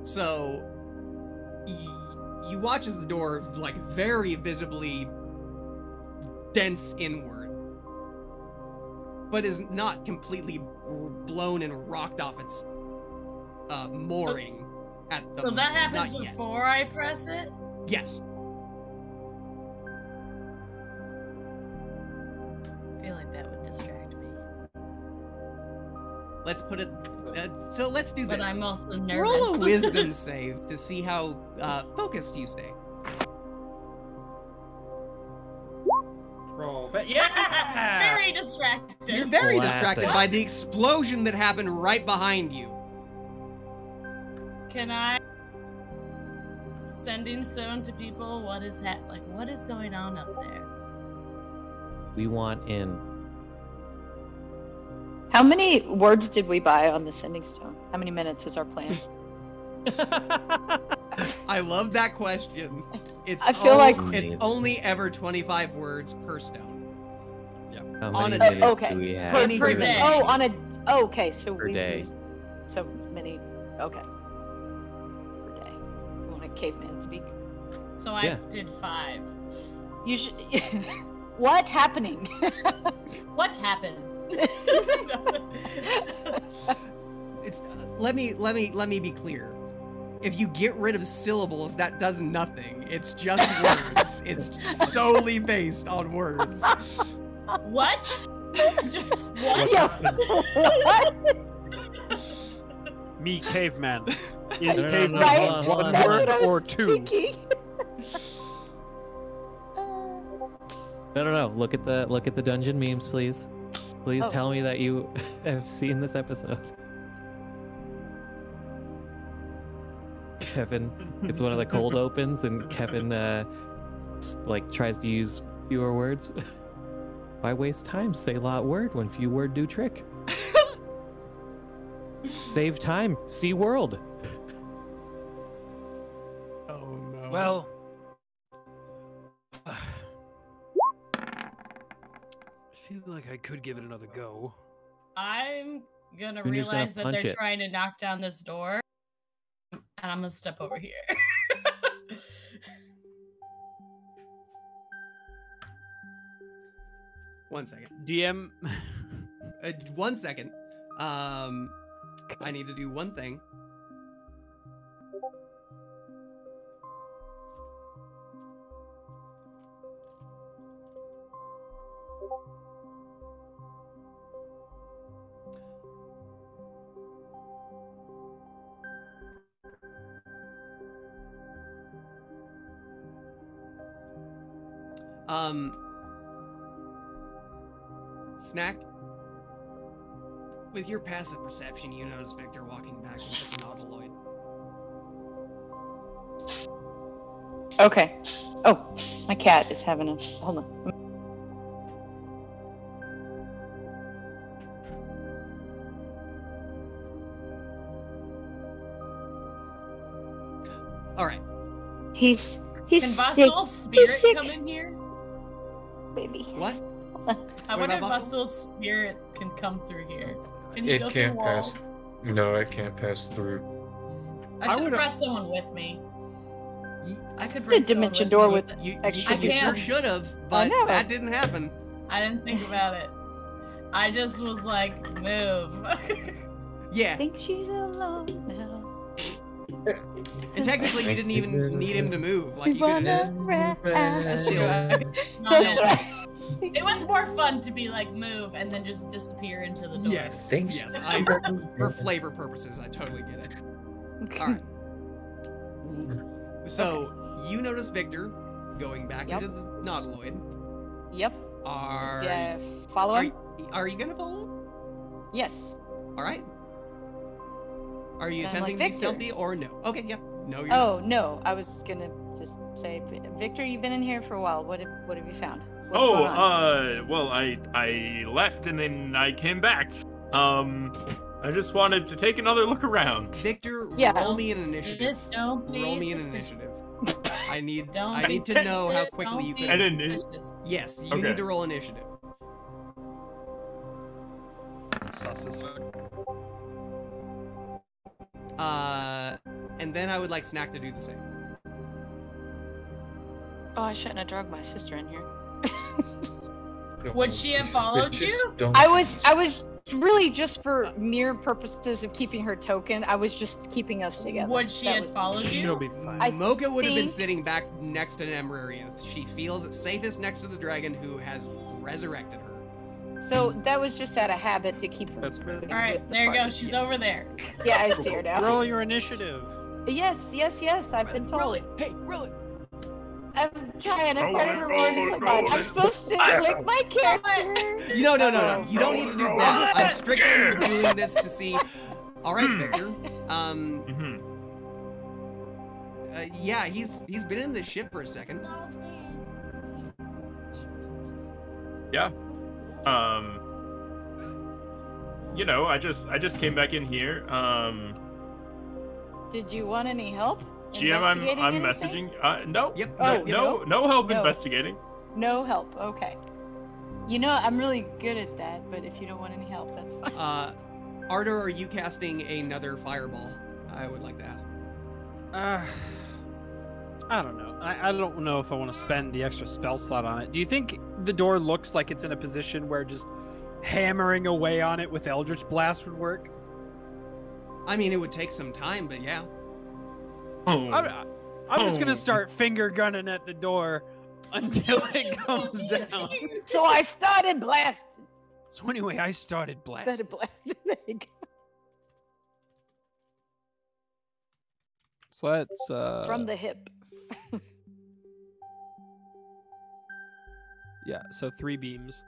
So you watch as the door like very visibly dents inward, but is not completely blown and rocked off its mooring at the So that happens not yet. before I press it? Yes. I feel like that would distract me. Let's put it. So let's do this. But I'm also nervous. Roll a wisdom save to see how focused you stay. Roll, but yeah. Very distracted. You're very Classic. distracted by the explosion that happened right behind you. Can I sending stone to people? What is what is going on up there? We want in. How many words did we buy on the sending stone? How many minutes is our plan? I love that question. It's I feel like- it's only ever 25 words per stone. How On many a- minutes okay. do we have? Any Per given day. day. Oh, on a. Oh, okay, so Per we day. used so many. Okay. Per day. You want a caveman speak? So I Yeah. did 5. You should. What happening? What happened? It's let me be clear. If you get rid of syllables, that does nothing. It's just words. It's solely based on words. What? Just what? Yeah. What? Me, caveman. Is No, no, caveman no, Right? hold on, hold on, one That's word what I was or 2? thinking. No. Look at the dungeon memes, please. Please Oh. tell me that you have seen this episode. Kevin, it's one of the cold opens, and Kevin tries to use fewer words. Why waste time? Say lot word when few word do trick. Save time. See world. Oh no. Well, I feel like I could give it another go. I'm gonna Then you're just gonna realize that punch they're it. trying to knock down this door, and I'm gonna step over here. One second. DM. 1 second. I need to do one thing. Snack. With your passive perception, you notice Victor walking back into the nautiloid. Okay. Oh, my cat is having a. Hold on. All right. He's Can sick. Vasul's spirit sick. come in here? Baby. What? I What wonder if about Vasul? Vasul's spirit can come through here. Can he It go can't through pass. walls? No, it can't pass through. I should have brought someone with me. I could The bring dimension someone door with with me. extra. You sure should have, but know. that didn't happen. I didn't think about it. I just was like, move. Yeah. I think she's alone now. And technically, you didn't even need him to move. Like, you could have just chill. That's right. It was more fun to be like, move, and then just disappear into the door. Yes. Thanks. Yes. For flavor purposes, I totally get it. Alright. So, you notice Victor going back Yep. into the Nautiloid. Yep. Are Follow him? Are you gonna follow him? Yes. Alright. Are you I'm attempting like, to be Victor. stealthy or no? Okay, yeah. No, you're Oh no, I was gonna just say, Victor, you've been in here for a while. What have you found? What's going on? Well, I left and then I came back. I just wanted to take another look around. Victor, Yeah. roll me an initiative. Just don't be Roll me an suspicious. initiative. I need Don't I be need to know how suspicious, quickly don't you be can. I didn't- suspicious. Yes, you Okay. need to roll initiative. Sus as fuck. And then I would like Snack to do the same. Oh, I shouldn't have drugged my sister in here. Would she have followed you? I was really just for mere purposes of keeping her token. I was just keeping us together. Would she That have was- followed She'll you? be fine. I Mocha would have been think- sitting back next to Nemrariath. She feels safest next to the dragon who has resurrected her. So that was just out of habit to keep her. That's fair. moving All right, with the there you go. party. She's Yes. over there. Yeah, I see her now. Roll your initiative. Yes. I've been Roll told. it! Hey, roll it! I'm trying. I'm Roll trying it, to roll learn. it, Come roll on. I'm it. supposed to click my character. No. You don't need to do that. I'm strictly doing this to see. All right, Victor. Mm-hmm. Yeah, he's been in the ship for a second. Yeah. You know, I just came back in here. Did you want any help? GM, I'm Investigating anything? messaging. No. Yep. Oh, No help No. investigating. No help. Okay. You know, I'm really good at that, but if you don't want any help, that's fine. Ardor, are you casting another fireball? I would like to ask. I don't know. I don't know if I want to spend the extra spell slot on it. Do you think the door looks like it's in a position where just hammering away on it with Eldritch Blast would work? I mean, it would take some time, but yeah. I'm just gonna start finger gunning at the door until it comes down. So I started blasting. So anyway, I started blasting. Started blasting. There you go. So that's From the hip. yeah. So 3 beams.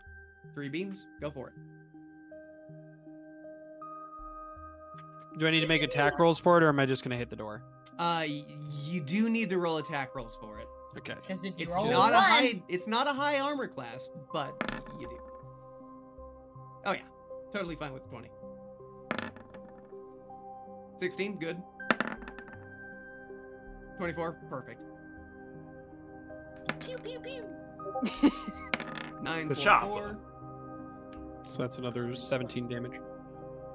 3 beams? Go for it. Do I need to make attack rolls for it, or am I just gonna hit the door? You do need to roll attack rolls for it. Okay. Because if you It's roll not a a one, high. It's not a high armor class, but you do. Oh yeah, totally fine with 20. 16, good. 24, perfect. pew pew pew. 9 Good plus job. 4. So that's another 17 damage.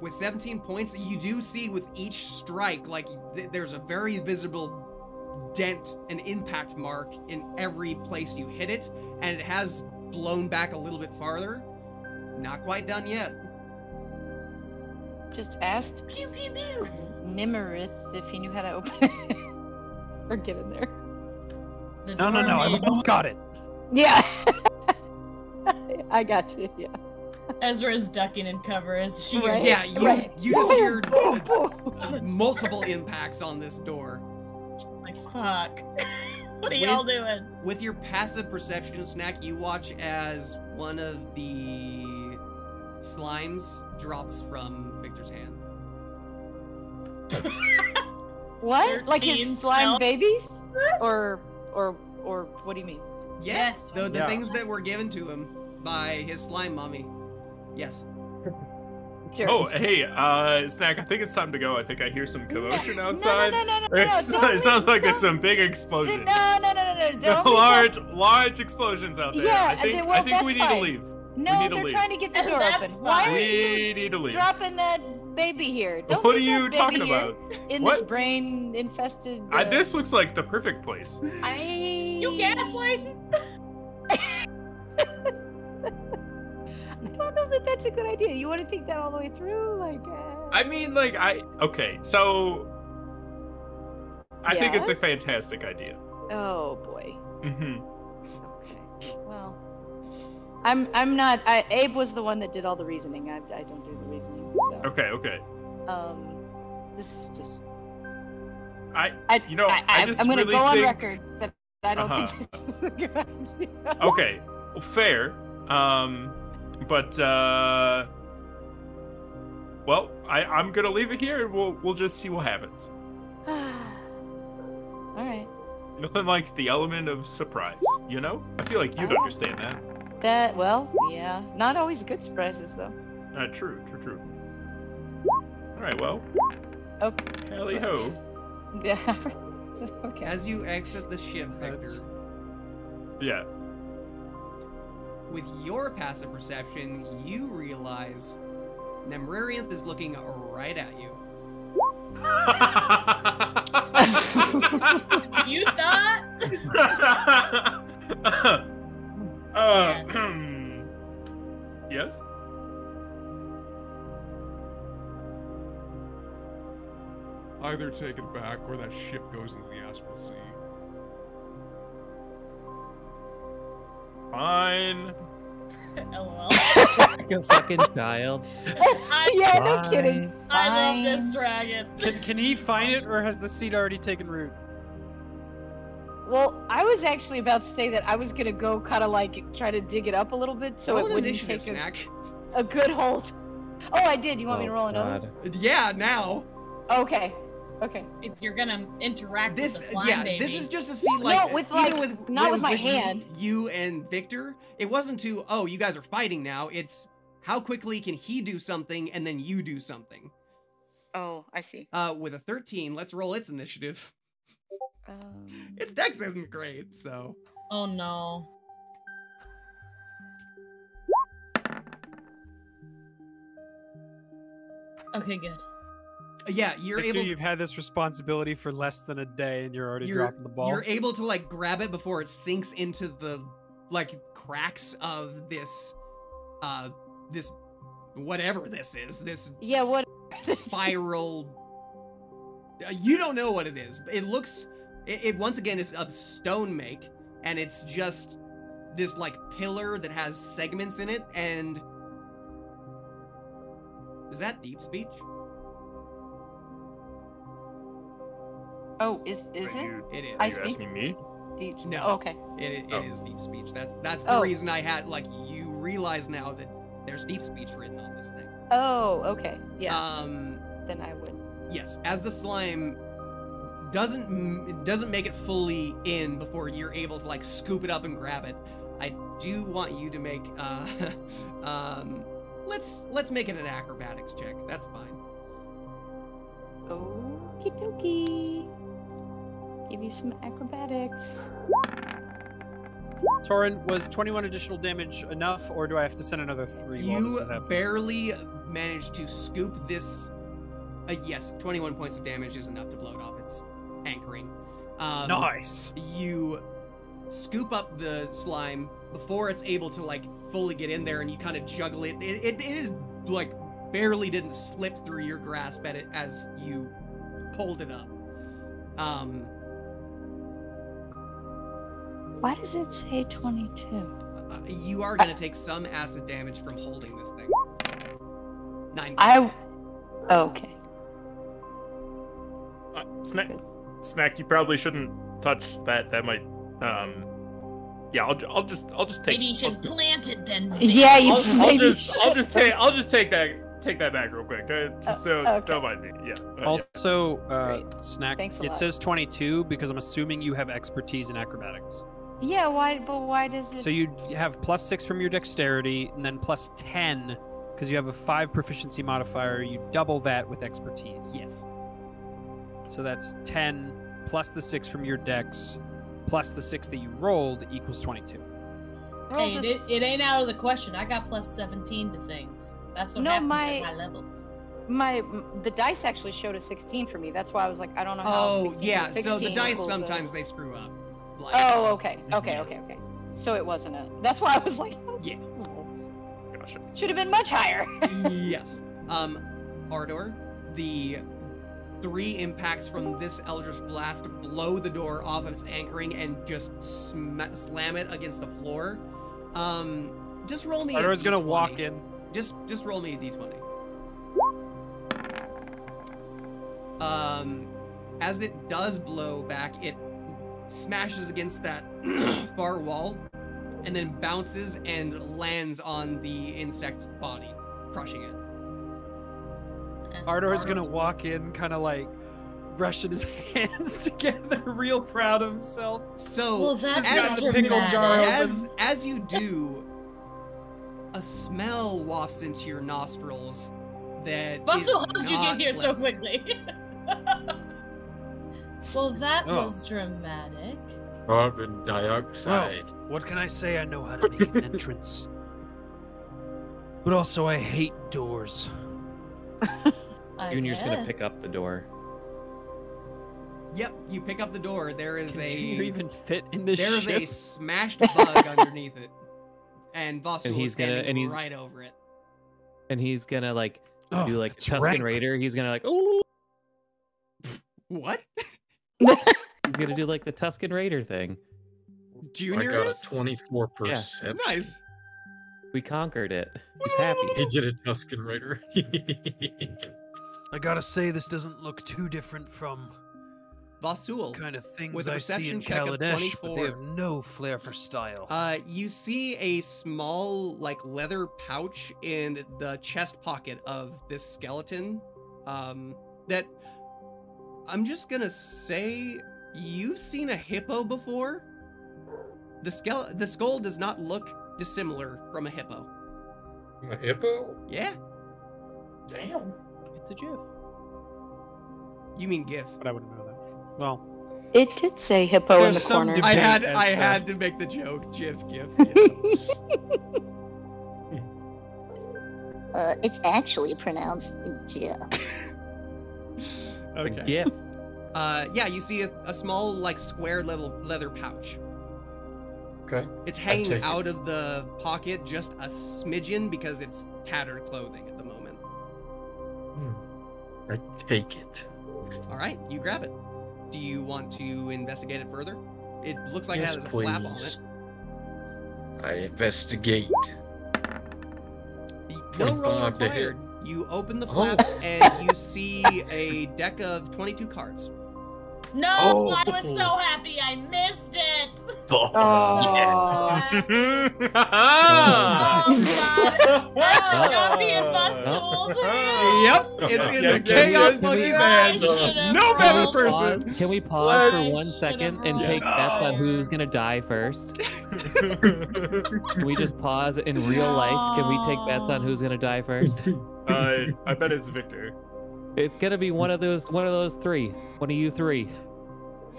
With 17 points, you do see with each strike, like, there's a very visible dent and impact mark in every place you hit it, and it has blown back a little bit farther. Not quite done yet. Just asked Pew pew pew. Nimmerith if he knew how to open it. Or get in there. The No, door I made- almost got it. Yeah. I got you, yeah. Ezra is ducking in cover as she Right. Yeah, you Right. you just hear Boom, boom. multiple impacts on this door. like, fuck. What are With- y'all doing? With your passive perception, Snack, you watch as one of the slimes drops from Victor's hand. What? Like 13 his slime spell? babies? Or what do you mean? Yes, the Yeah. things that were given to him by his slime mommy. Yes. Sure. Oh, hey, Snack, I think it's time to go. I think I hear some commotion No, outside. No, It's- don't it sounds leave, like there's don't- some big explosions. No, don't leave large explosions out there. Yeah, I think well, we that's need to fine. leave. No, need to they're leave. trying to get the door That's open. Why are We you need to leave. dropping that baby here? Don't What are leave you that talking baby here about? in What? this brain-infested. This looks like the perfect place. You gaslighting? I don't know that that's a good idea. You want to think that all the way through? Like, I mean, like, okay, so I think it's a Yes? fantastic idea. oh boy. Mm-hmm. Okay. Well, I'm not. Abe was the one that did all the reasoning. I don't do the reasoning. So. Okay. This is just. I just I'm gonna really go on think- record that I don't Uh-huh. think this is a good idea. Okay, well, fair. But well, I'm gonna leave it here, and we'll just see what happens. All right. Nothing like the element of surprise, you know? I feel like you'd understand that. Yeah. Not always good surprises though. True. All right, well, Okay. hally ho. Yeah. Okay. As you exit the ship, Victor, Yeah. with your passive perception, you realize Nemririanth is looking right at you. You thought? Yes. Either take it back or that ship goes into the astral sea. Fine. LOL. Like a fucking child. Yeah, no kidding. I love this Fine. dragon. Can he find it, or has the seed already taken root? Well, I was actually about to say that I was gonna go kind of like try to dig it up a little bit so Roll it an wouldn't initiative, take Snack. a good hold. Oh, I did. You want me to Oh, roll another? God. Yeah, now. Okay. If you're gonna interact with This, the slime yeah, baby. this is just to see, like, No, with, even like, with not when it with was my with hand. You and Victor, it wasn't to, oh, you guys are fighting now. It's how quickly can he do something and then you do something. Oh, I see. With a 13, let's roll its initiative. Its dex isn't great, so. Oh no. Okay, good. Yeah, you're Victor, able to, you've had this responsibility for less than a day, and you're already dropping the ball. You're able to, like, grab it before it sinks into the, like, cracks of this, this, whatever this is, this Yeah, what? spiral. You don't know what it is. It looks, it once again is of stone make, and it's just this, like, pillar that has segments in it, and is that deep speech? Oh, is it? It is. I You speak? asking me? Deep. No. Oh, okay. It Oh. is deep speech. That's the Oh. reason I had, like, you realize now that there's deep speech written on this thing. Oh, okay. Yeah. Then I would. Yes, as the slime doesn't make it fully in before you're able to, like, scoop it up and grab it. I do want you to make let's make it an acrobatics check. That's fine. Okie dokie. Give you some acrobatics. Torin, was 21 additional damage enough, or do I have to send another 3 while this You is happening? barely managed to scoop this. Yes, 21 points of damage is enough to blow it off. It's anchoring. Nice. You scoop up the slime before it's able to, like, fully get in there, and you kind of juggle it. It like barely didn't slip through your grasp at it as you pulled it up. Why does it say 22? You are gonna take some acid damage from holding this thing. 9 I. points. Okay. Snack, you probably shouldn't touch that. That might, yeah. I'll just take. Maybe you should plant it then. Yeah, you I'll maybe just take that back real quick. Just so okay. don't mind me. Yeah. Also, Snack, Thanks a it lot. says 22 because I'm assuming you have expertise in acrobatics. Yeah, why? But why does it? So you have +6 from your dexterity, and then +10 because you have a 5 proficiency modifier. You double that with expertise. Yes. So that's 10 plus the 6 from your dex, plus the 6 that you rolled equals 22. We'll Hey, just- it ain't out of the question. I got plus 17 to things. That's what No, happens my- at my level. the dice actually showed a 16 for me. That's why I was like, I don't know how. Oh 16 yeah, and so the 16 dice equals a- sometimes they screw up. Like, Oh, okay. Yeah. So it wasn't a. That's why I was like, Yeah. Gotcha. should have been much higher. Yes. Ardor, the 3 impacts from this Eldritch Blast blow the door off of its anchoring and just slam it against the floor. Just roll me Ardor's a gonna D20. walk in. Just roll me a D20. As it does blow back, it smashes against that far wall and then bounces and lands on the insect's body, crushing it. Ardor's gonna walk in, kind of like brushing his hands together, real proud of himself. So, Well, that's as, got the pickle jar as you do, a smell wafts into your nostrils that Bustle, is how did you not get here so pleasant. quickly? Well, that Oh. was dramatic. Carbon dioxide. Well, what can I say? I know how to make an entrance. But also, I hate doors. I Junior's gonna guess. pick up the door. Yep, you pick up the door. There is Can Junior a even fit in this there is ship? a smashed bug underneath it, and Vasul And is he's gonna- standing and he's- right over it. And he's gonna like Oh, do like it's Tusken rank. Raider. He's gonna like oh. What? He's gonna do like the Tusken Raider thing. I Junior got is? a 24 perception. Nice. We conquered it. He's happy. He did a Tusken Raider. I gotta say, this doesn't look too different from Vasul. kind of things With a I see perception in check of Kaladesh, but 24. they have no flair for style. You see a small, like, leather pouch in the chest pocket of this skeleton. That I'm just gonna say you've seen a hippo before. The skull does not look dissimilar from a hippo. A hippo? Yeah, Damn. It's a GIF. you mean GIF? But I wouldn't know that. Well, It did say hippo in There's the some corner. debate. as I to- had to make the joke. GIF, GIF. You know. It's actually pronounced Gia. Okay. GIF. Yeah, you see a small, like, square leather pouch. Okay. It's I hanging take it. out of the pocket just a smidgen because it's tattered clothing at the moment. I take it. All right, you grab it. Do you want to investigate it further? It looks like Yes, it has a flap on please. it. I investigate. No roll 25 to hit. required. You open the Oh. flap and you see a deck of 22 cards. No, Oh. I was so happy I missed it. Oh. Oh, God. That should not be in Vasul's hands. Yep, it's in Yes, the yes, Chaos yes. Monkey's I hands. should've No better rolled. person. Pause. Can we pause I for 1 should've second and rolled take bets on higher. who's gonna die first? Can we just pause in real life? Can we take bets on who's gonna die first? I bet it's Victor. It's gonna be one of those three. One of you three.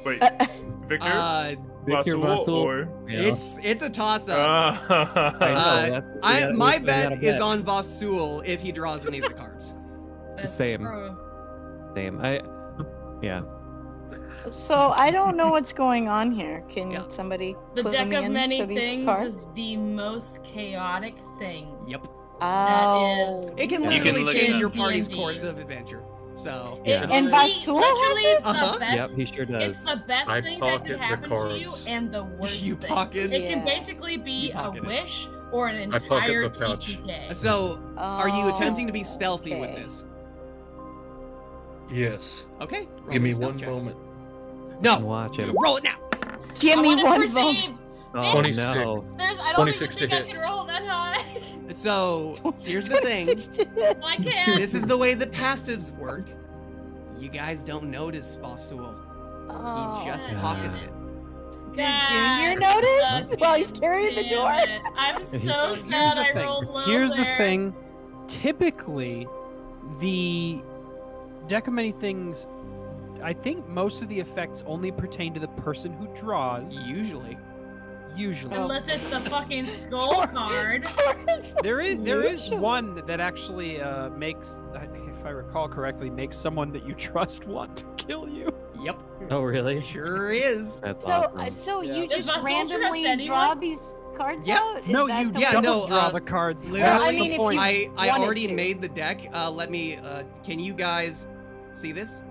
Wait, Victor? Victor Vasul Vasul. or? You know? It's a toss up. I know. that's- My we gotta bet is on Vasul if he draws any of the cards. That's Same. true. Same. Yeah. So I don't know what's going on here. Can Yeah. somebody The clue deck me of in many to these things cards? is the most chaotic thing. Yep. Oh. is- It can You literally can look change it your up. party's D&D. course of adventure. So Yeah. And Literally- Vasul literally has it? the Uh-huh. Yep, best. he sure does. It's the best I thing that pocket could the happen to you, cards. and the worst You thing. pocket? It can Yeah. basically be You a pocket it. wish or an I pocket entire the pouch. TPK. So, are you Oh, attempting to be stealthy with okay. this? Yes. Okay. roll Give me me a stealth one check. moment. No. Watch him. Roll it now. Give I me wanna one perceive. moment. Oh 26. no. There's, I don't 26 even to think I hit. can roll that high. So, here's the thing. 26 to hit. I can't. This is the way that passives work. You guys don't notice Vasul. Oh. He just Yeah. pockets it. Did God Junior notice fucking while he's carrying the door? damn it. I'm so here's sad the I thing. rolled low Here's the there. thing. Typically, the deck of many things. I think most of the effects only pertain to the person who draws. Usually. Usually. Unless it's the fucking skull card. There is one that actually makes, if I recall correctly, makes someone that you trust want to kill you. Yep. Oh, really? Sure is. That's So, awesome. so Yeah. you Does just Russell trust randomly anyone? draw these cards Yeah. out? Is No, that you the yeah, point? no, draw the cards. literally, That's I the mean, if point. you I wanted already to. made the deck. Let me. Can you guys see this?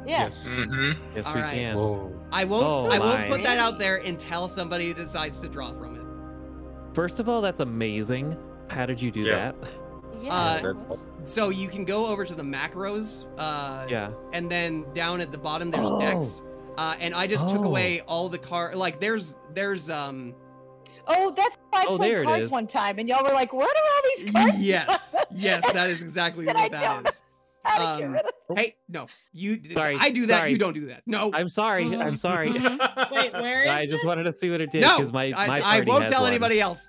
Yes. Mm-hmm. Yes, All we right. can. Whoa. I won't. Oh, I won't my. put that out there until somebody decides to draw from it. First of all, that's amazing. How did you do Yeah. that? Yeah. That's- So you can go over to the macros. Yeah. And then down at the bottom there's Oh. decks. And I just took Oh. away all the like there's Oh, that's why I Oh, played there it cards is. one time, and y'all were like, "What are all these cards?" yes, yes, that is exactly Said what I that don't is. How to get rid of Hey, no, you. Sorry, I do that. sorry. You don't do that. No, I'm sorry. I'm sorry. Wait, where is I just it? wanted to see what it did no. because my I party won't has tell one. anybody else.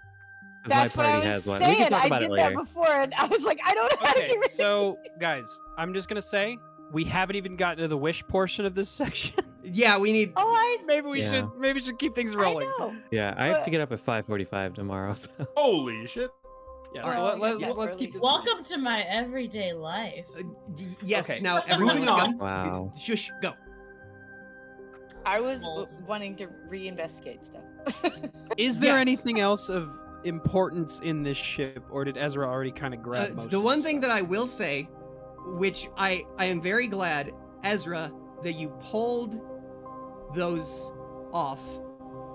'Cause That's my what I party was has one. We saying. can talk I about it did later. that before, and I was like, I don't know how to Okay, get rid of so guys, I'm just gonna say we haven't even gotten to the wish portion of this section. Yeah, we need. Oh, maybe we Yeah. should keep things I rolling. know. Yeah, I have to But- get up at 5:45 tomorrow. So. Holy shit. Yeah, All so right. let's keep this. Welcome to my everyday life. Yes. Okay. Now everyone, Moving let's on. go. Wow. Shush. Go. I was Balls. wanting to reinvestigate stuff. Is there Yes. anything else of importance in this ship, or did Ezra already kind of grab most? The of one the thing stuff? that I will say, which I am very glad, Ezra, that you pulled those off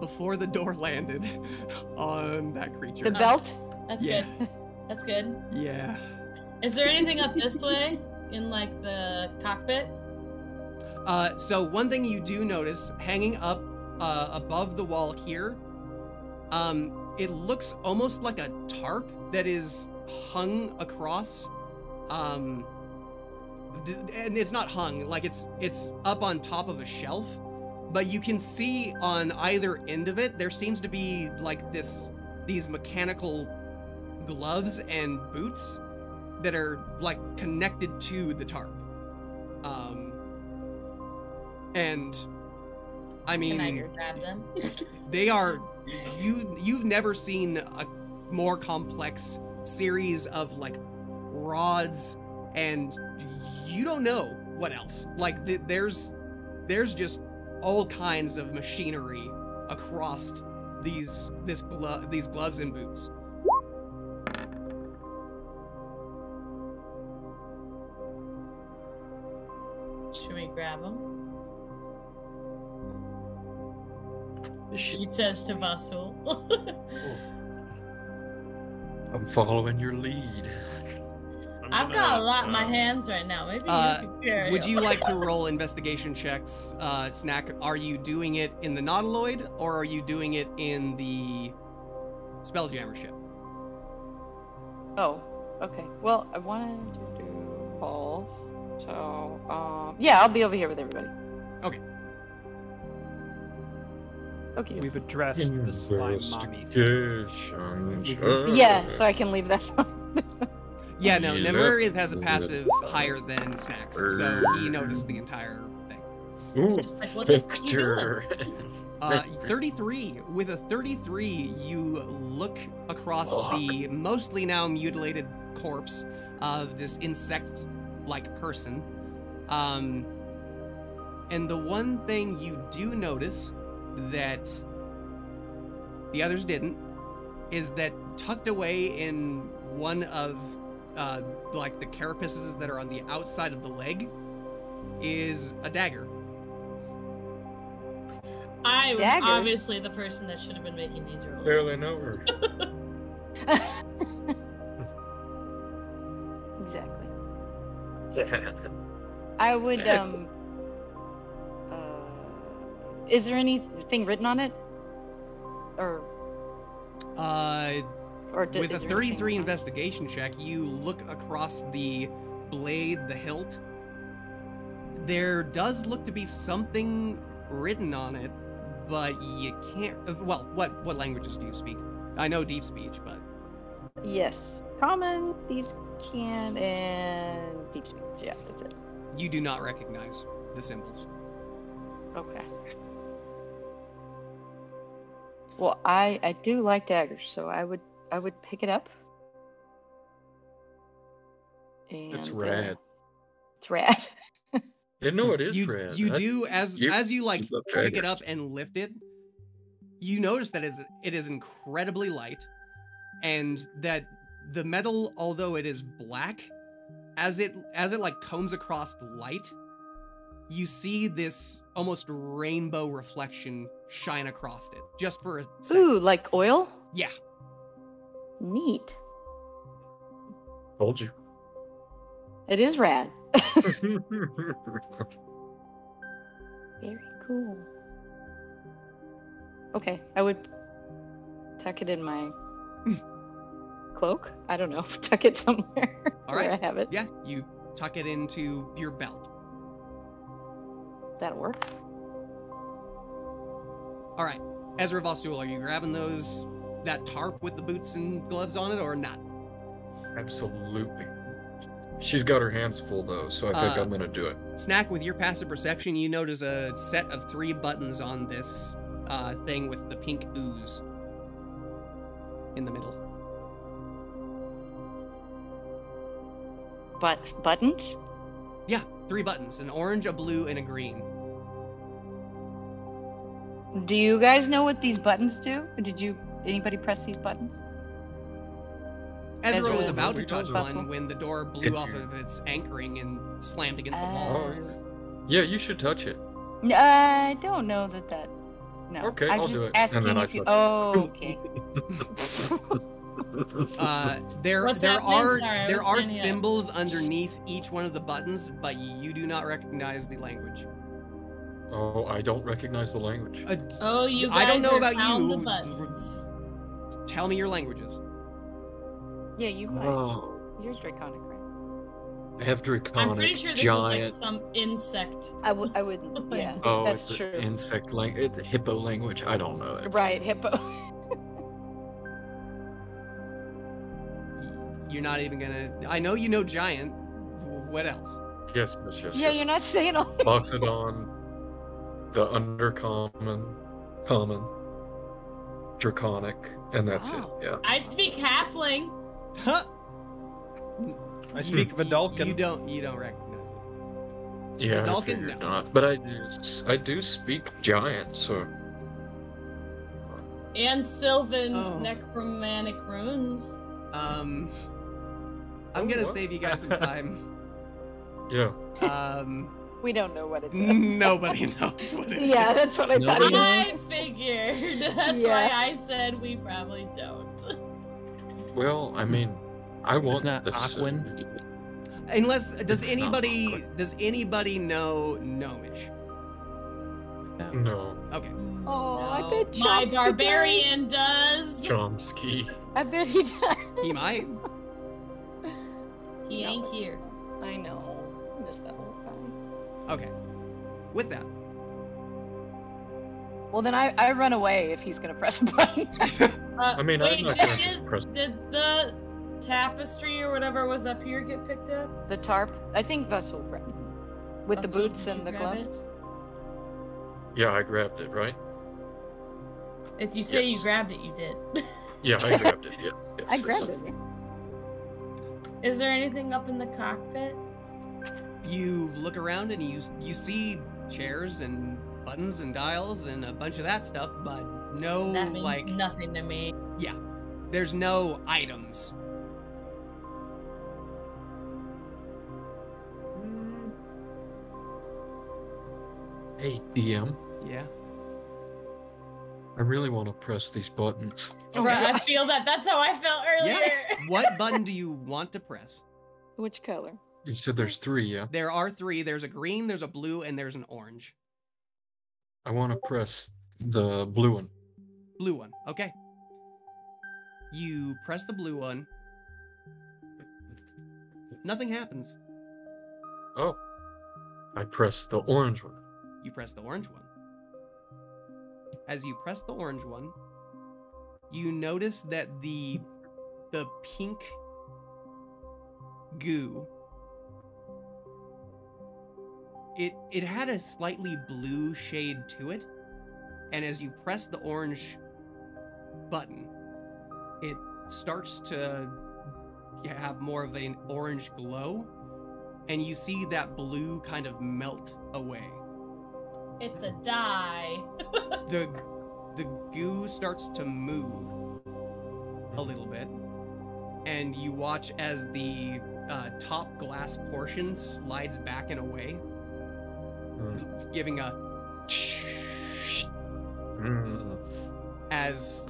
before the door landed on that creature. The belt. That's Yeah. good. That's good. Yeah. Is there anything up this way in like the cockpit? So one thing you do notice, hanging up above the wall here, it looks almost like a tarp that is hung across, and it's not hung, like it's up on top of a shelf, but you can see on either end of it, there seems to be like these mechanical gloves and boots that are like connected to the tarp. And I mean, Can I go grab them? they are you've never seen a more complex series of like rods, and you don't know what else. Like there's just all kinds of machinery across these gloves and boots. Should we grab them? This ship- She says to Vasul. I'm following your lead. I've got a lot in my hands right now. Maybe you can carry Would you them. like to roll investigation checks, Snack? Are you doing it in the Nautiloid, or are you doing it in the Spelljammer ship? Oh, okay. Well, I wanted to do both. So, yeah, I'll be over here with everybody. Okay. Okay, we've addressed the slime mommy. Yeah, so I can leave that. Yeah, no, Yeah. Nemurith has a passive higher than Snacks, so he noticed the entire thing. Ooh, Just like, what the fuck you Victor. 33. With a 33, you look across the mostly now mutilated corpse of this insect-like person. And the one thing you do notice that the others didn't is that tucked away in one of like the carapaces that are on the outside of the leg is a dagger. I'm Daggers? obviously the person that should have been making these rules. Barely know her. Exactly. I would, is there anything written on it? Or With a is there 33 anything- investigation check, you look across the blade, the hilt. There does look to be something written on it, but you can't. Well, what languages do you speak? I know deep speech, but Yes. Common, Thieves' Can, and Deep Speech. Yeah, that's it. you do not recognize the symbols. Okay. Well, I do like daggers, so I would pick it up. And, It's rad. It's rad. Yeah, no, it is you, rad. You do as you like love pick it daggers. up and lift it. You notice that it is incredibly light, and that the metal, although it is black, as it like combs across light, you see this almost rainbow reflection shine across it just for a second. Ooh, like oil? Yeah. Neat. Told you. It is rad. Very cool. Okay, I would tuck it in my cloak. I don't know. Tuck it somewhere All where right. I have it. Yeah, you tuck it into your belt. That'll work. All right, Ezra Vasul, are you grabbing that tarp with the boots and gloves on it, or not? Absolutely. She's got her hands full though, so I think I'm gonna do it. Snack, with your passive perception, you notice a set of 3 buttons on this thing with the pink ooze in the middle. Buttons? Yeah, 3 buttons: an orange, a blue, and a green. Do you guys know what these buttons do? Anybody press these buttons? Ezra was Ezra, about to were touch you one possible? when the door blew off of its anchoring and slammed against the wall. Yeah, you should touch it. I don't know that. No. Okay, I'm I'll just do it. asking And then I if you. touch it. Oh, okay. There What's there happening? are Sorry, I there was are standing up. symbols underneath each one of the buttons, but you do not recognize the language. Oh, I don't recognize the language. Oh, you guys I don't know are about found you. the buttons. Tell me your languages. Yeah, you might. Oh, You're draconic, right? I have draconic, I'm pretty sure this giant. is like some insect. I wouldn't. Yeah, Oh, that's it's true. the insect language, hippo language. I don't know that. Right, hippo. You're not even gonna. I know you know giant. What else? Yes. Yeah, you're not saying all. Boxodon, the undercommon, common, draconic, and that's it. Yeah. I speak halfling. Huh? I speak Vidalcan. You don't recognize it. Yeah, I Vidalcan? figured No. not. But I do speak giant, so And Sylvan Oh. necromantic runes. I'm gonna what? save you guys some time. yeah. We don't know what it's. Nobody knows what it is. Yeah, that's what I thought. it was. I figured. That's why I said we probably don't. Well, I mean, I want not this. Aquin? Unless does It's not anybody know Gnomish? No. Okay. Oh, I No. bet My Chomsky barbarian does. Chomsky. I bet he does. He might. He ain't here. I know. I missed that whole time. Okay. With that, Well, then I run away if he's gonna press a button. I mean, I'm not gonna just press- Did the tapestry or whatever was up here get picked up? The tarp. I think Vessel grabbed it. With the Vessel, boots did and you the grab gloves. Yeah, I grabbed it, right? If you say you Yes. grabbed it, you did. Yeah, I grabbed it. Yeah. Yes, I yes, grabbed it. Is there anything up in the cockpit? you look around and you see chairs and buttons and dials and a bunch of that stuff, but no That means like nothing to me. yeah, there's no items. Hey, DM. Yeah. I really want to press these buttons. Right, I feel that. That's how I felt earlier. Yeah. What button do you want to press? Which color? You said there's 3, yeah? There are 3. There's a green, there's a blue, and there's an orange. I want to press the blue one. Blue one. Okay. You press the blue one. Nothing happens. Oh. I press the orange one. You press the orange one. As you press the orange one, you notice that the pink goo, it had a slightly blue shade to it, and as you press the orange button. It starts to have more of an orange glow, and you see that blue kind of melt away. It's a die. The goo starts to move a little bit, and you watch as the top glass portion slides back and away, giving a as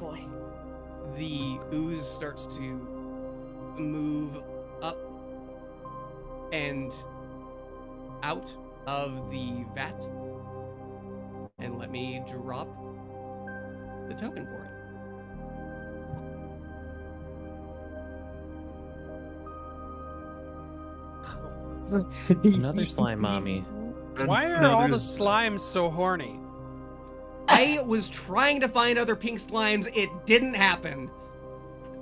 the ooze starts to move up and out of the vat. And let me drop the token for it. Another slime mommy. Why are all the slimes so horny? I was trying to find other pink slimes. It didn't happen.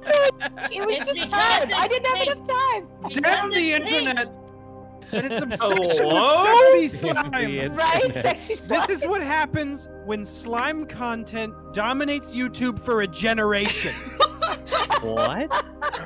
It was just time. I didn't have enough time. Damn the internet! And its obsession Hello? with sexy slime. Right? Sexy slime. This is what happens when slime content dominates YouTube for a generation. What?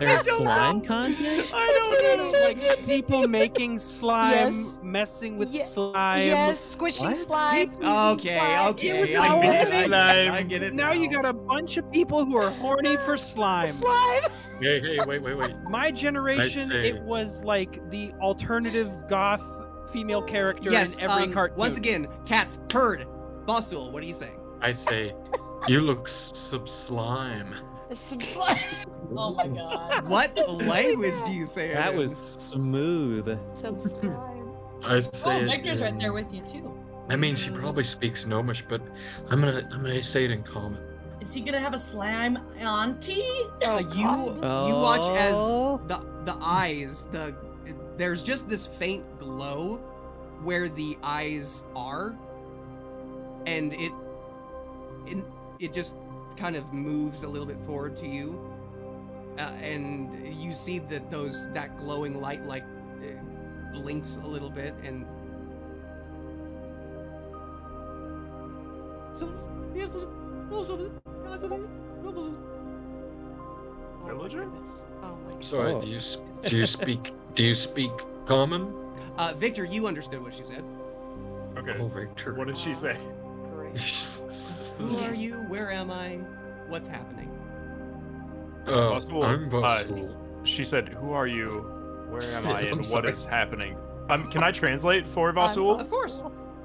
There's slime content? I don't know. Like people making slime, Yes. messing with slime. Yes, squishing What? slime. Okay. It was I all get it. slime. I get it. Now you got a bunch of people who are horny for slime. Slime. Hey, wait. My generation, say- it was like the alternative goth female character Yes. in every cartoon. Once again, cats heard. Bossul, what are you saying? I say, you look sublime. Some slime. Oh my god. What language do you say? it That in? was smooth. Some slime. I say Oh, it Victor's right in- there with you too. I mean, she probably speaks Gnomish, but I'm gonna say it in common. Is he gonna have a slime auntie? You watch as Oh. the eyes, there's just this faint glow where the eyes are, and it just kind of moves a little bit forward to you, and you see that that glowing light blinks a little bit, and Villager? Oh my god. Sorry, Oh. do you speak common? Victor, you understood what she said. Okay. Oh, Victor. What did she say? Great. Who are you? Where am I? What's happening? Oh, Possible, I'm Vasul. She said, "Who are you? Where am I? I'm And what sorry. is happening?" Can I translate for Vasul? Of course.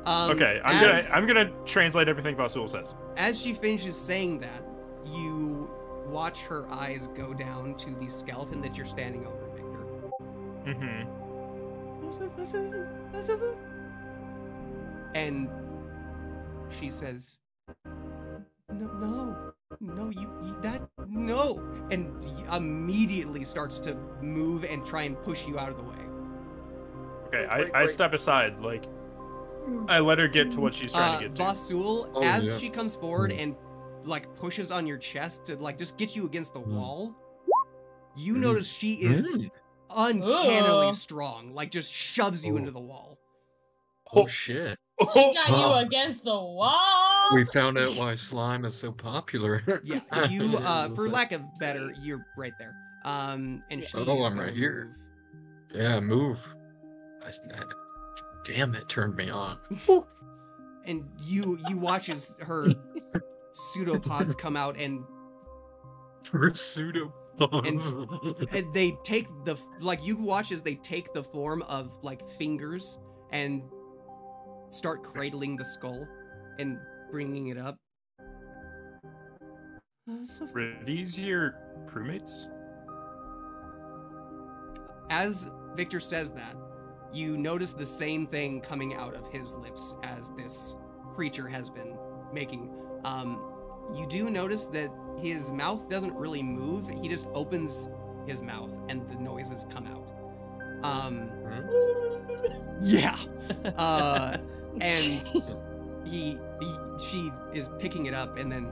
Okay, as- I'm gonna translate everything Vasul says. As she finishes saying that, you watch her eyes go down to the skeleton that you're standing over, Victor. Mm-hmm. And she says, no, and immediately starts to move and try and push you out of the way. Okay, I step aside, like I let her get to what she's trying to get to. Vasul, Oh, as yeah. she comes forward and pushes on your chest to just get you against the wall, you notice she is uncannily Ugh. strong, just shoves you Oh. into the wall. Oh shit. She got you against the wall. We found out why slime is so popular. Yeah, you for lack of better, you're right there. And she Oh, is I'm gonna right here. move. Yeah, move. Damn, that turned me on. And you watch as her pseudopods come out, and Her pseudo. and they take you watch as they take the form of fingers and start cradling the skull and bringing it up. Were these your crewmates? As Victor says that, you notice the same thing coming out of his lips as this creature has been making. You do notice that his mouth doesn't really move. He just opens his mouth and the noises come out. Yeah. And she is picking it up, and then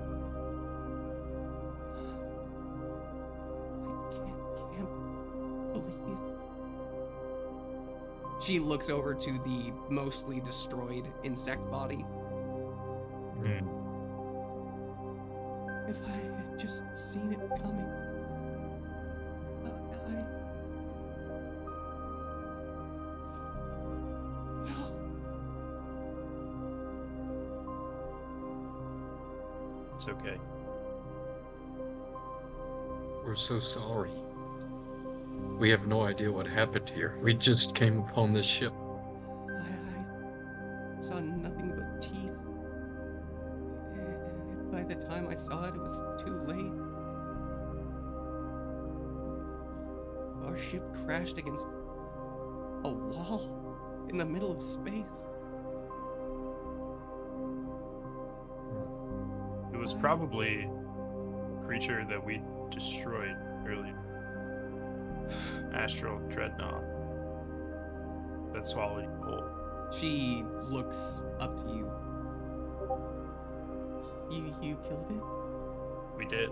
I can't believe. She looks over to the mostly destroyed insect body. If I had just just seen it coming. No. It's okay. We're so sorry. We have no idea what happened here. We just came upon this ship. I saw nothing but teeth. By the time I saw it, it was too late. Our ship crashed against a wall in the middle of space. It was probably a creature that we destroyed earlier. Astral Dreadnought. That swallowed you whole. She looks up to you. You killed it? We did.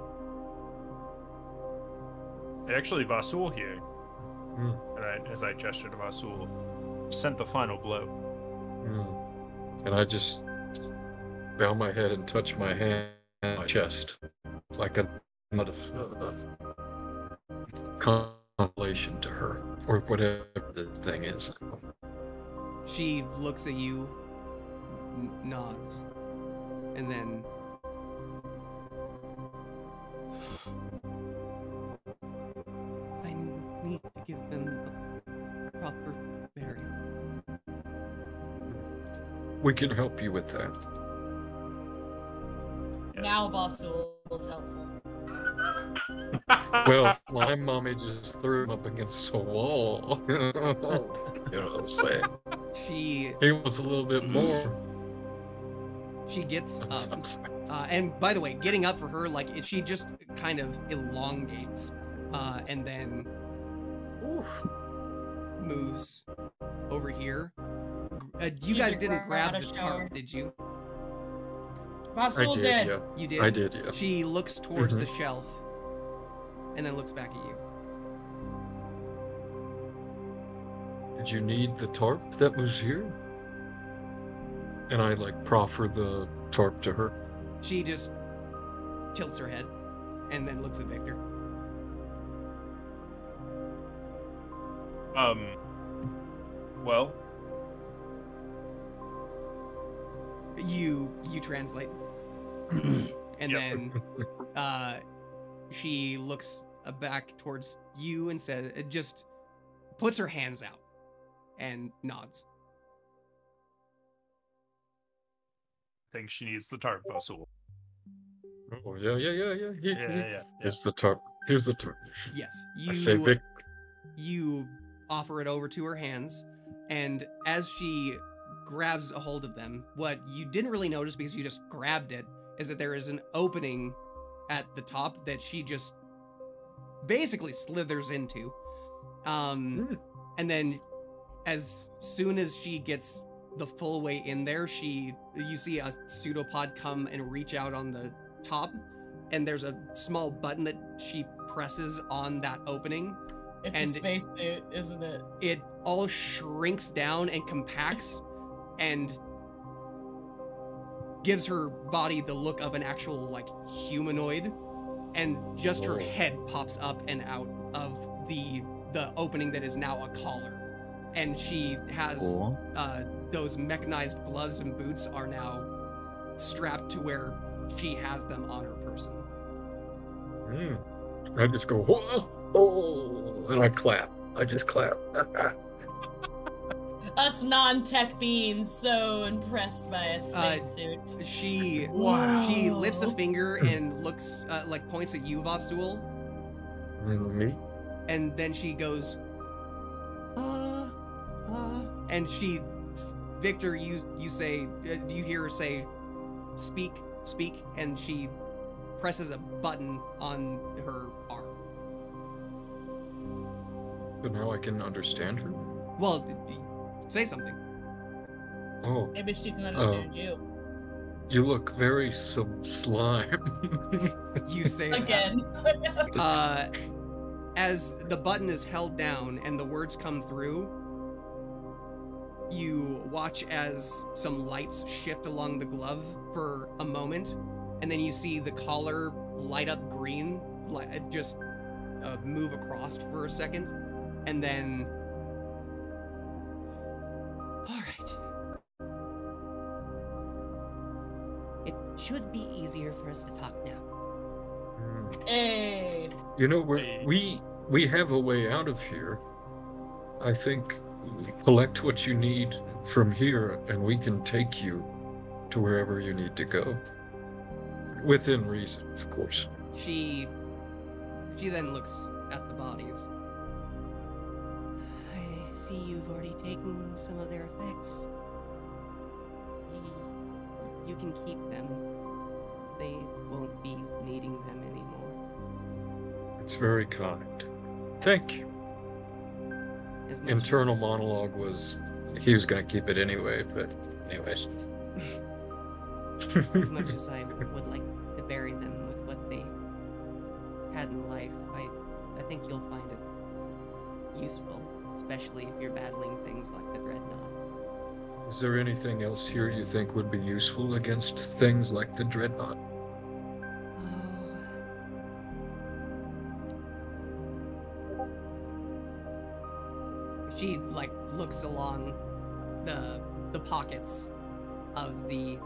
Actually, Vasul here, and as I gesture to Vasul, sent the final blow. And I just bow my head and touch my hand on my chest, like a consolation to her, or whatever this thing is. She looks at you, nods, and then I need to give them a proper burial. We can help you with that. Now Vasul is helpful. Well, Slime Mommy just threw him up against a wall. You know what I'm saying? He wants a little bit more. She gets up. I'm sorry. And by the way, getting up for her, like, she just kind of elongates and then moves over here. You guys didn't grab the tarp, did you? Vasul did. Yeah. You did? I did, yeah. She looks towards the shelf and then looks back at you. Did you need the tarp that was here? And I like proffer the tarp to her. She just tilts her head and then looks at Victor. Well, you translate. And then she looks back towards you and says, just puts her hands out and nods. I think she needs the tarp, Vasul. Oh, yeah. Yeah. Here's the tarp. Here's the tarp. Yes. I say, Vic. You offer it over to her hands, and as she grabs a hold of them, what you didn't really notice because you just grabbed it is that there is an opening at the top that she just basically slithers into. And then as soon as she gets the full way in there, you see a pseudopod come and reach out on the top, and there's a small button that she presses on that opening. It's a spacesuit, isn't it? It all shrinks down and compacts and gives her body the look of an actual, like, humanoid, and just her head pops up and out of the opening that is now a collar. And she has those mechanized gloves and boots are now strapped to where she has them on her person. I just go, oh, and I clap. I just clap. Us non-tech beings so impressed by a spacesuit. She lifts a finger and looks, like, points at you, Vasul. Me? And then she goes, and Victor, you say, you hear her say, speak, and she presses a button on her arm. So now I can understand her? Well, say something. Oh. Maybe she can understand you. You look very slime. You say again. As the button is held down and the words come through, you watch as some lights shift along the glove for a moment, and then you see the collar light up green, just move across for a second, and then... Alright. It should be easier for us to talk now. Hey. You know, we have a way out of here. I think collect what you need from here, and we can take you to wherever you need to go. Within reason, of course. She then looks at the bodies. I see you've already taken some of their effects. You can keep them. They won't be needing them anymore. It's very kind. Thank you. As much Internal as- monologue was he was going to keep it anyway, but anyways. As much as I would like to bury them with what they had in life, I think you'll find it useful, especially if you're battling things like the Dreadnought. Is there anything else here you think would be useful against things like the Dreadnought? She looks along the pockets of the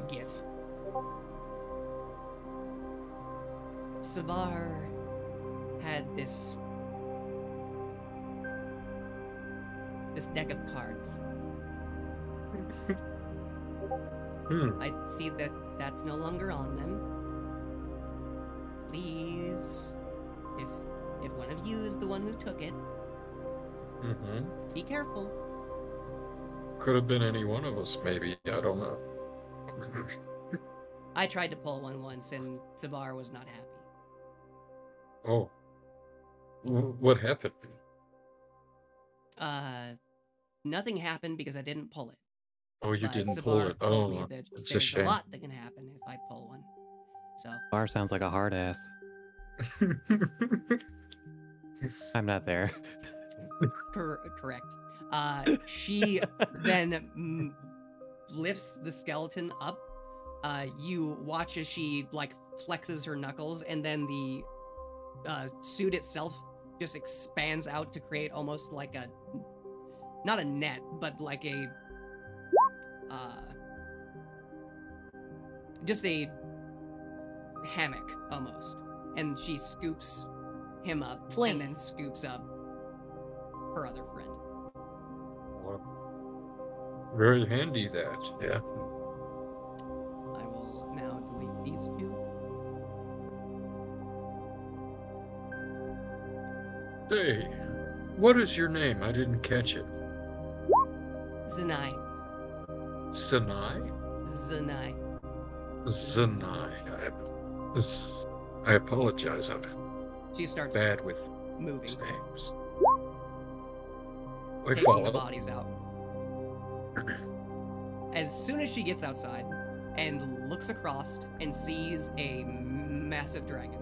gif. Sabar had this deck of cards. I see that that's no longer on them. Please, if one of you is the one who took it, be careful. Could have been any one of us, maybe. I don't know. I tried to pull one once, and Sabar was not happy. Oh. What happened? Nothing happened because I didn't pull it. Oh, you But didn't Sabar pull it. told me Oh, that it's a there's shame. a lot that can happen if I pull one. So. Bar sounds like a hard ass. I'm not there. Correct. She then lifts the skeleton up. You watch as she flexes her knuckles, and then the suit itself just expands out to create almost like a, not a net, but like a just a hammock almost. And she scoops him up and then scoops up her other friend. Very handy, that. Yeah. I will now delete these two. Say, what is your name? I didn't catch it. Zanai. Sanai? Zanai. Zanai. I apologize. I'm She starts bad with moving. names. I Taking follow. the bodies out. As soon as she gets outside and looks across and sees a massive dragon,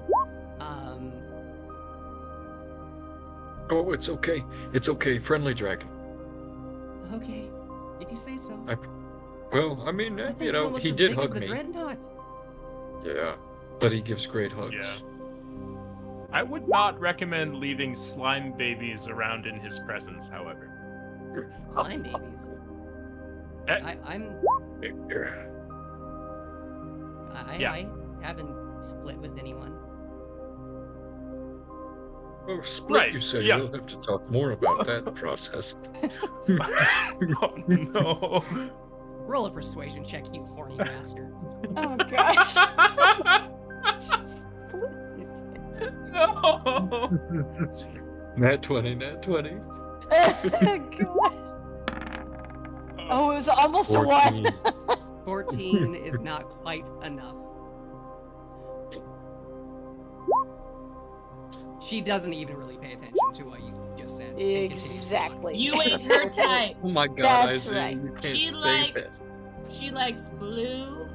Oh, it's okay. It's okay. Friendly dragon. okay, if you say so. Well, I mean, I think you it's know, almost he as did big as hug the me. Dreadnought. Yeah, but he gives great hugs. Yeah. I would not recommend leaving slime babies around in his presence, however. Slime babies. I haven't split with anyone. Oh, split, Right, you say. yeah. We'll have to talk more about that process. Oh, no. Roll a persuasion check, you horny bastard. Oh gosh. No. Nat 20, Nat 20. Oh, it was almost a 1. 14 is not quite enough. She doesn't even really pay attention to what you just said. and continues to Exactly. You ain't her type. Oh my god, That's Isaiah, right. you can't She save it. She likes blue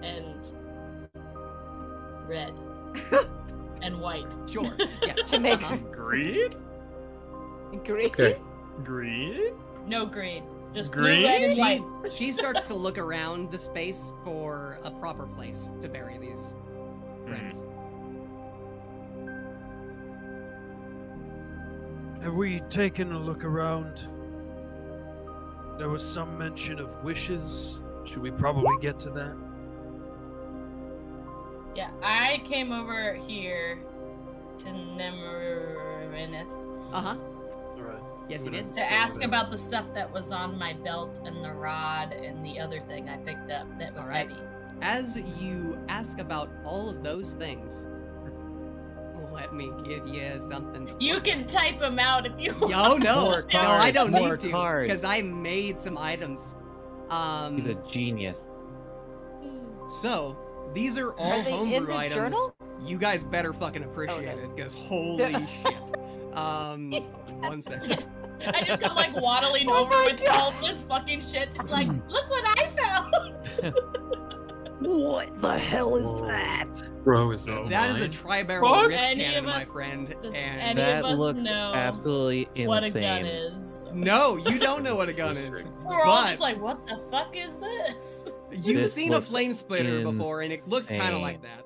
and red and white. Sure. Yes. To make her Green? green. Okay. Green? No green. Just blue, red, and white. She starts to look around the space for a proper place to bury these friends. Have we taken a look around? There was some mention of wishes. Should we probably get to that? Yeah, I came over here to Nemerenith. Uh-huh. Alright. Yes, you did. To ask about the stuff that was on my belt and the rod and the other thing I picked up that was All right. heavy. As you ask about all of those things, let me give you something. You can type them out if you want. No, no, I don't more need to, cards. because I made some items. He's a genius. So these are all Are they in homebrew the items. journal? You guys better fucking appreciate it, because holy shit. 1 second. I just go like waddling Oh over my with all this fucking shit, just like, look what I found. What the hell is that? Bro, is that That is a mine? tri-barrel Fuck. rift Any cannon, of my us- friend. does And any That of us looks know absolutely insane. what a gun is? no, you don't know what a gun is. So we're all But just like, what the fuck is this? you've This seen a looks flame splitter before, and it looks kind of insane. like that.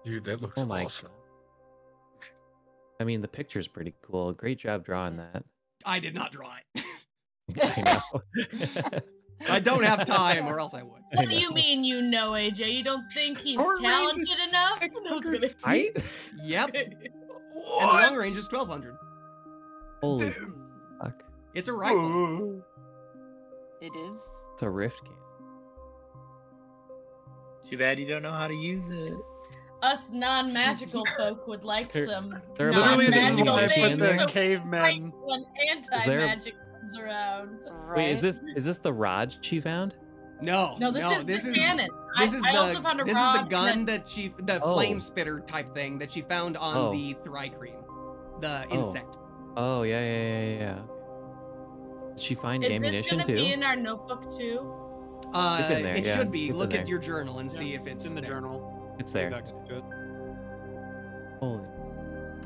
Dude, that looks Oh my awesome. god. I mean, the picture's pretty cool. Great job drawing that. I did not draw it. I know. I don't have time, or else I would. What do you mean you know, AJ? You don't think he's Our range talented is enough? 600 I Yep. And the long range is 1200. holy fuck. It's a rifle. It is. It's a rift cannon. Too bad you don't know how to use it. Us non-magical folk would like They're- some they're about Literally, to this is do non-magical what I put things. the So cavemen. when anti-magic comes around. Right? Wait, is this the rod she found? No. No, this is this the is cannon. This I is also found a this rod is the and gun then- that the Oh. flame spitter type thing that she found on Oh. the Thrycreen, the Oh. insect. Oh yeah. Did she find Is this ammunition gonna too? be in our notebook too? It's in there, It yeah, should be. it's in Look there. at your journal and see Yeah, if it's in the there. journal. It's there. Back to it. Holy.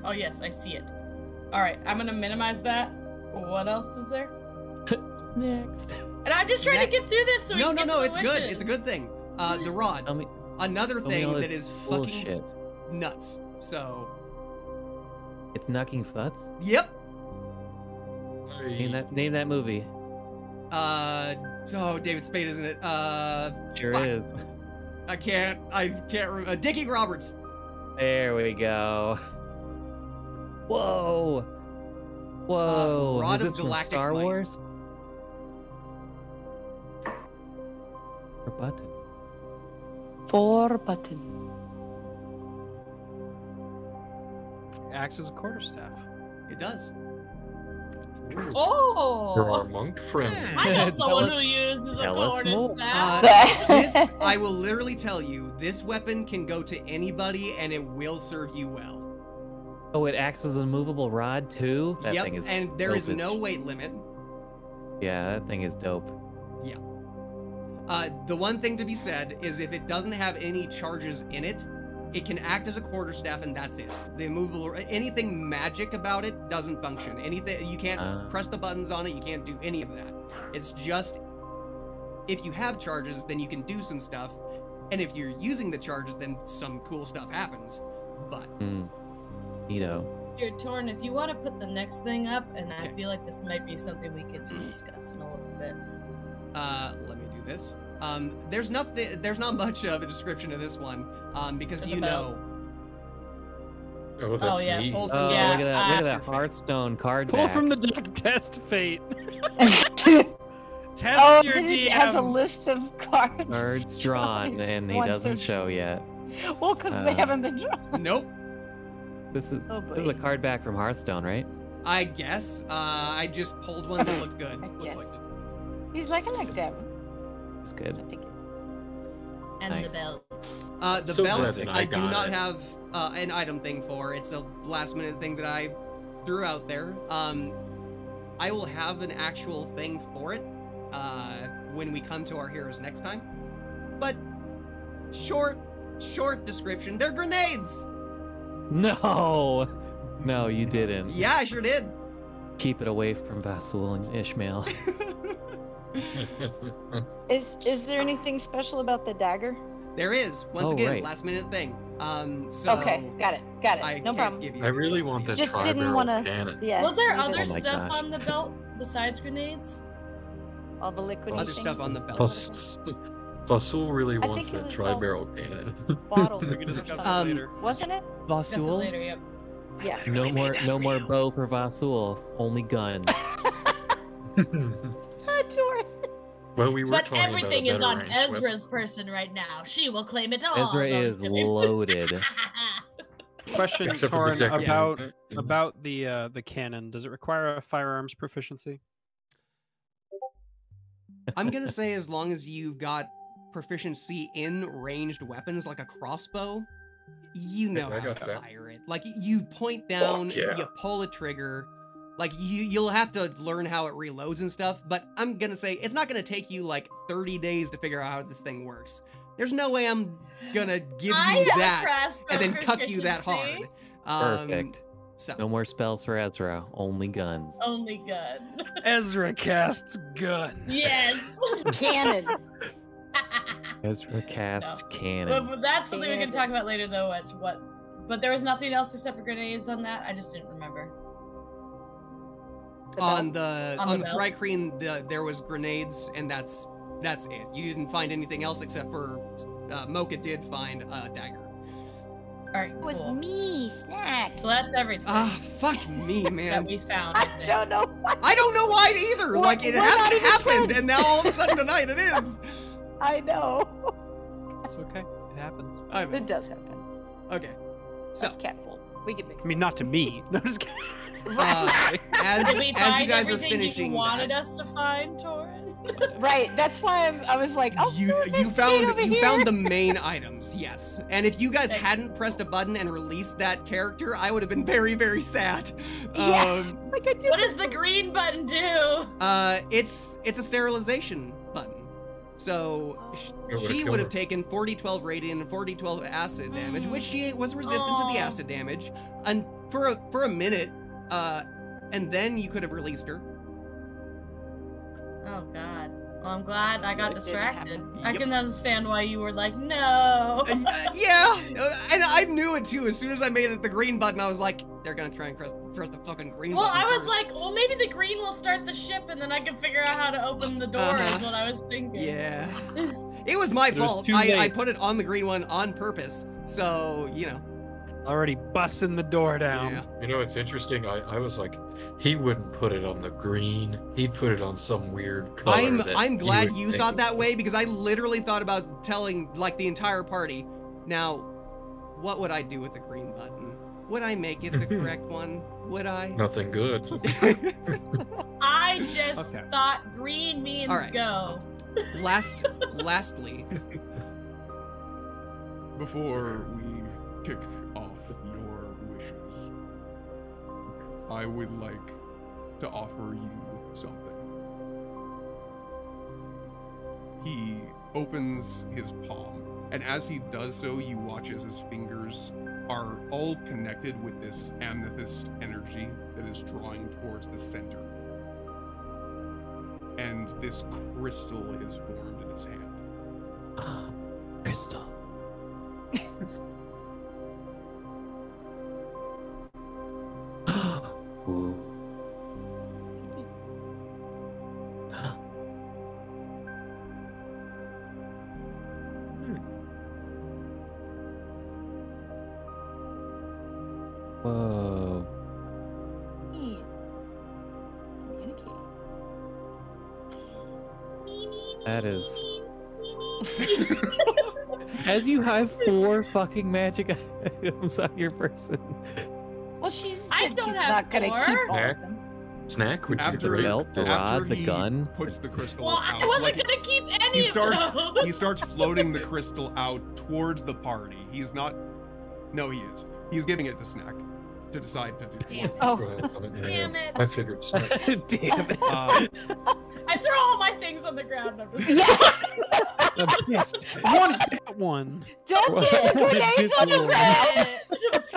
Oh yes, I see it. All right, I'm gonna minimize that. What else is there? Next. And I'm just trying to get Next. through this so we No, can no, get no. to the It's good. wishes. It's a good thing. The rod. Tell me. Another Tell me thing all that this is fucking bullshit. nuts. So, It's Knucking Futs. yep. Name that movie. Oh, David Spade, isn't it? Sure fuck. is. I can't remember. Dickie Roberts. There we go. Whoa. Whoa. Rod is of this from Galactic Star Might. Wars? Or button? 4 button. Acts as a quarterstaff. It does. For our Oh, monk friend. I know Tell someone us- who uses a tell us more. quarterstaff. This, I will literally tell you, this weapon can go to anybody and it will serve you well. Oh, it acts as a movable rod too? That Yep, thing is and there is dope as no sh- weight limit. Yeah, that thing is dope. The one thing to be said is if it doesn't have any charges in it, it can act as a quarterstaff and that's it. The immovable, anything magic about it doesn't function. Anything, you can't press the buttons on it, you can't do any of that. It's just, if you have charges, then you can do some stuff. And if you're using the charges, then some cool stuff happens. But, Neato. Here, Torn, if you want to put the next thing up, and I feel like this might be something we could just discuss in a little bit. let me do this. There's not much of a description of this one, because The you belt. know. Oh, that's yeah. neat. Pull Oh, from look at that! Look at Master that Fate. Hearthstone card Pull back. from the deck. Test fate. Test Oh, your but DM. it has a list of cards. Cards drawn, and he Once doesn't they're- show yet. Well, because they Uh, haven't been drawn. Nope. This is Oh, this is a boy. card back from Hearthstone, right? I guess. I just pulled one that looked good. Yes. Looked like it. He's like, I like them. It's good. I think it- And Nice. the belt. The So belt, glad that I I do got not it. have an item thing for. It's a last minute thing that I threw out there. I will have an actual thing for it when we come to our heroes next time. But short description. They're grenades. No, no, you didn't. Yeah, I sure did. Keep it away from Vasul and Ishmael. Is there anything special about the dagger? There is. Once Oh, again, right. last minute thing. So Okay, got it. I No can't problem. give you I really want that Just didn't tri-barrel wanna- cannon. Yeah. Was there leave other it- Oh my stuff gosh. on the belt besides grenades? all the liquid other things? stuff on the belt. Vasul really I wants think it that was all- tri-barrel cannon. bottles We or can discuss something. that later. Wasn't it? Discuss it Vasul. later, yep. Yeah. No more bow for Vasul. Only gun. Tor. Well, we were But talking everything about a is better on range weapon. Ezra's person right now. She will claim it all. Ezra No, I'm is just kidding. loaded. Question, Except for the Torin, deck about the cannon. Does it require a firearms proficiency? I'm gonna say as long as you've got proficiency in ranged weapons like a crossbow, you know Yeah, I how got to that. fire it. Like you point down, yeah. you pull a trigger. Like you'll have to learn how it reloads and stuff. But I'm gonna say it's not gonna take you like 30 days to figure out how this thing works. There's no way I'm gonna give I you have that crossbow and then cuck you that proficiency. hard. Perfect. So No more spells for Ezra. Only guns. Only gun. Ezra casts gun. Yes. Cannon. Ezra casts cannon. But that's something we can talk about later, though. But there was nothing else except for grenades on that. I just didn't remember. on the On the belt. Thrycreen, there was grenades, and that's it. You didn't find anything else except for Mocha did find a dagger. All right, It was cool. me, Snack. So that's everything Ah, fuck me, that man. we found. I think. don't know what. I don't know why either. We're- Like it we're not hasn't even happened, friends. and now all of a sudden tonight it is. I know. It's okay. It happens. I know. It does happen. Okay, so That's catful. We can mix I mean, not to me. No, just kidding. as Did we you find guys are everything finishing you wanted that, us to find, Torin? Right. That's why I was like, oh, you found the main items, yes. And if you guys hadn't pressed a button and released that character, I would have been very, very sad. Yeah. Like I did. What does the green button do? It's a sterilization button. So It would've she killed would have her. taken 4d12 radiant and 4d12 acid damage, which she was resistant to the Aw. acid damage, and for a minute, and then you could have released her. Oh God. Well, I'm glad I got It didn't distracted. happen. I Yep. can understand why you were like, no. Yeah, and I knew it too. As soon as I made it the green button, I was like, they're gonna try and press the fucking green Well, button. I was first. like, well, maybe the green will start the ship, and then I can figure out how to open the door. Is Uh-huh. what I was thinking. yeah, it was my It was fault. too I late. put it on the green one on purpose. So you know, Already busting the door down. yeah. You know, it's interesting. I was like, he wouldn't put it on the green. He'd put it on some weird color. I'm glad would you think thought was that way because I literally thought about telling like the entire party. Now, what would I do with the green button? Would I make it the correct one? Would I? nothing good. I just Okay. thought green means All right. go. Lastly, Before we kick off your wishes, I would like to offer you something. He opens his palm, and as he does so, you watch as his fingers are all connected with this amethyst energy that is drawing towards the center. And this crystal is formed in his hand. Crystal. Ooh. Whoa. Neat. Communicate. That is. As you have 4 fucking magic items on your person. Well, she's I said don't she's have not gonna 4. keep all Snack? of them. Snack would be After- The great. belt, the After rod, the he gun. puts the crystal Well, out. I wasn't like, gonna keep any he of starts those. he starts floating the crystal out towards the party. He's not. No, he is. He's giving it to Snack to decide to do. Damn. Oh. Damn it. I figured Snack. Damn it. I throw all my things on the ground. I'm just Yeah. Yes. One that one. Don't get grenades on the ground.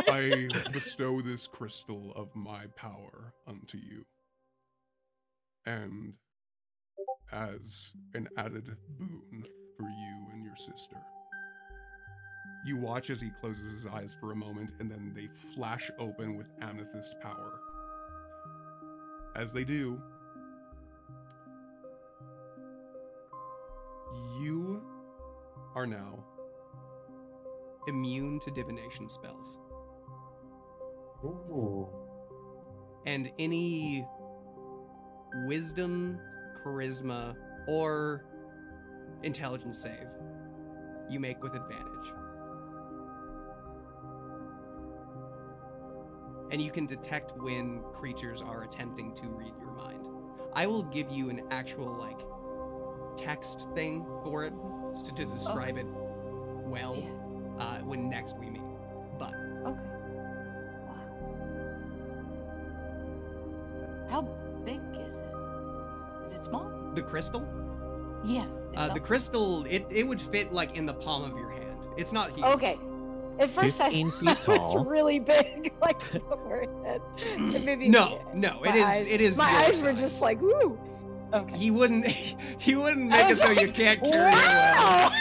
I bestow this crystal of my power unto you. And as an added boon for you and your sister, you watch as he closes his eyes for a moment, and then they flash open with amethyst power. As they do, you are now immune to divination spells. Ooh. And any wisdom, charisma, or intelligence save you make with advantage. And you can detect when creatures are attempting to read your mind. I will give you an actual, like, text thing for it to describe it well when next we meet. But Okay. Wow. How big is it? Is it small? the crystal, Yeah. the crystal, it would fit like in the palm of your hand. It's not huge. Okay. At first 15 feet it was tall. really big, like forehead. And maybe No, my it eyes- is. My your eyes were size. just like, woo. Okay. He wouldn't make I it was so like, you can't carry it well. wow!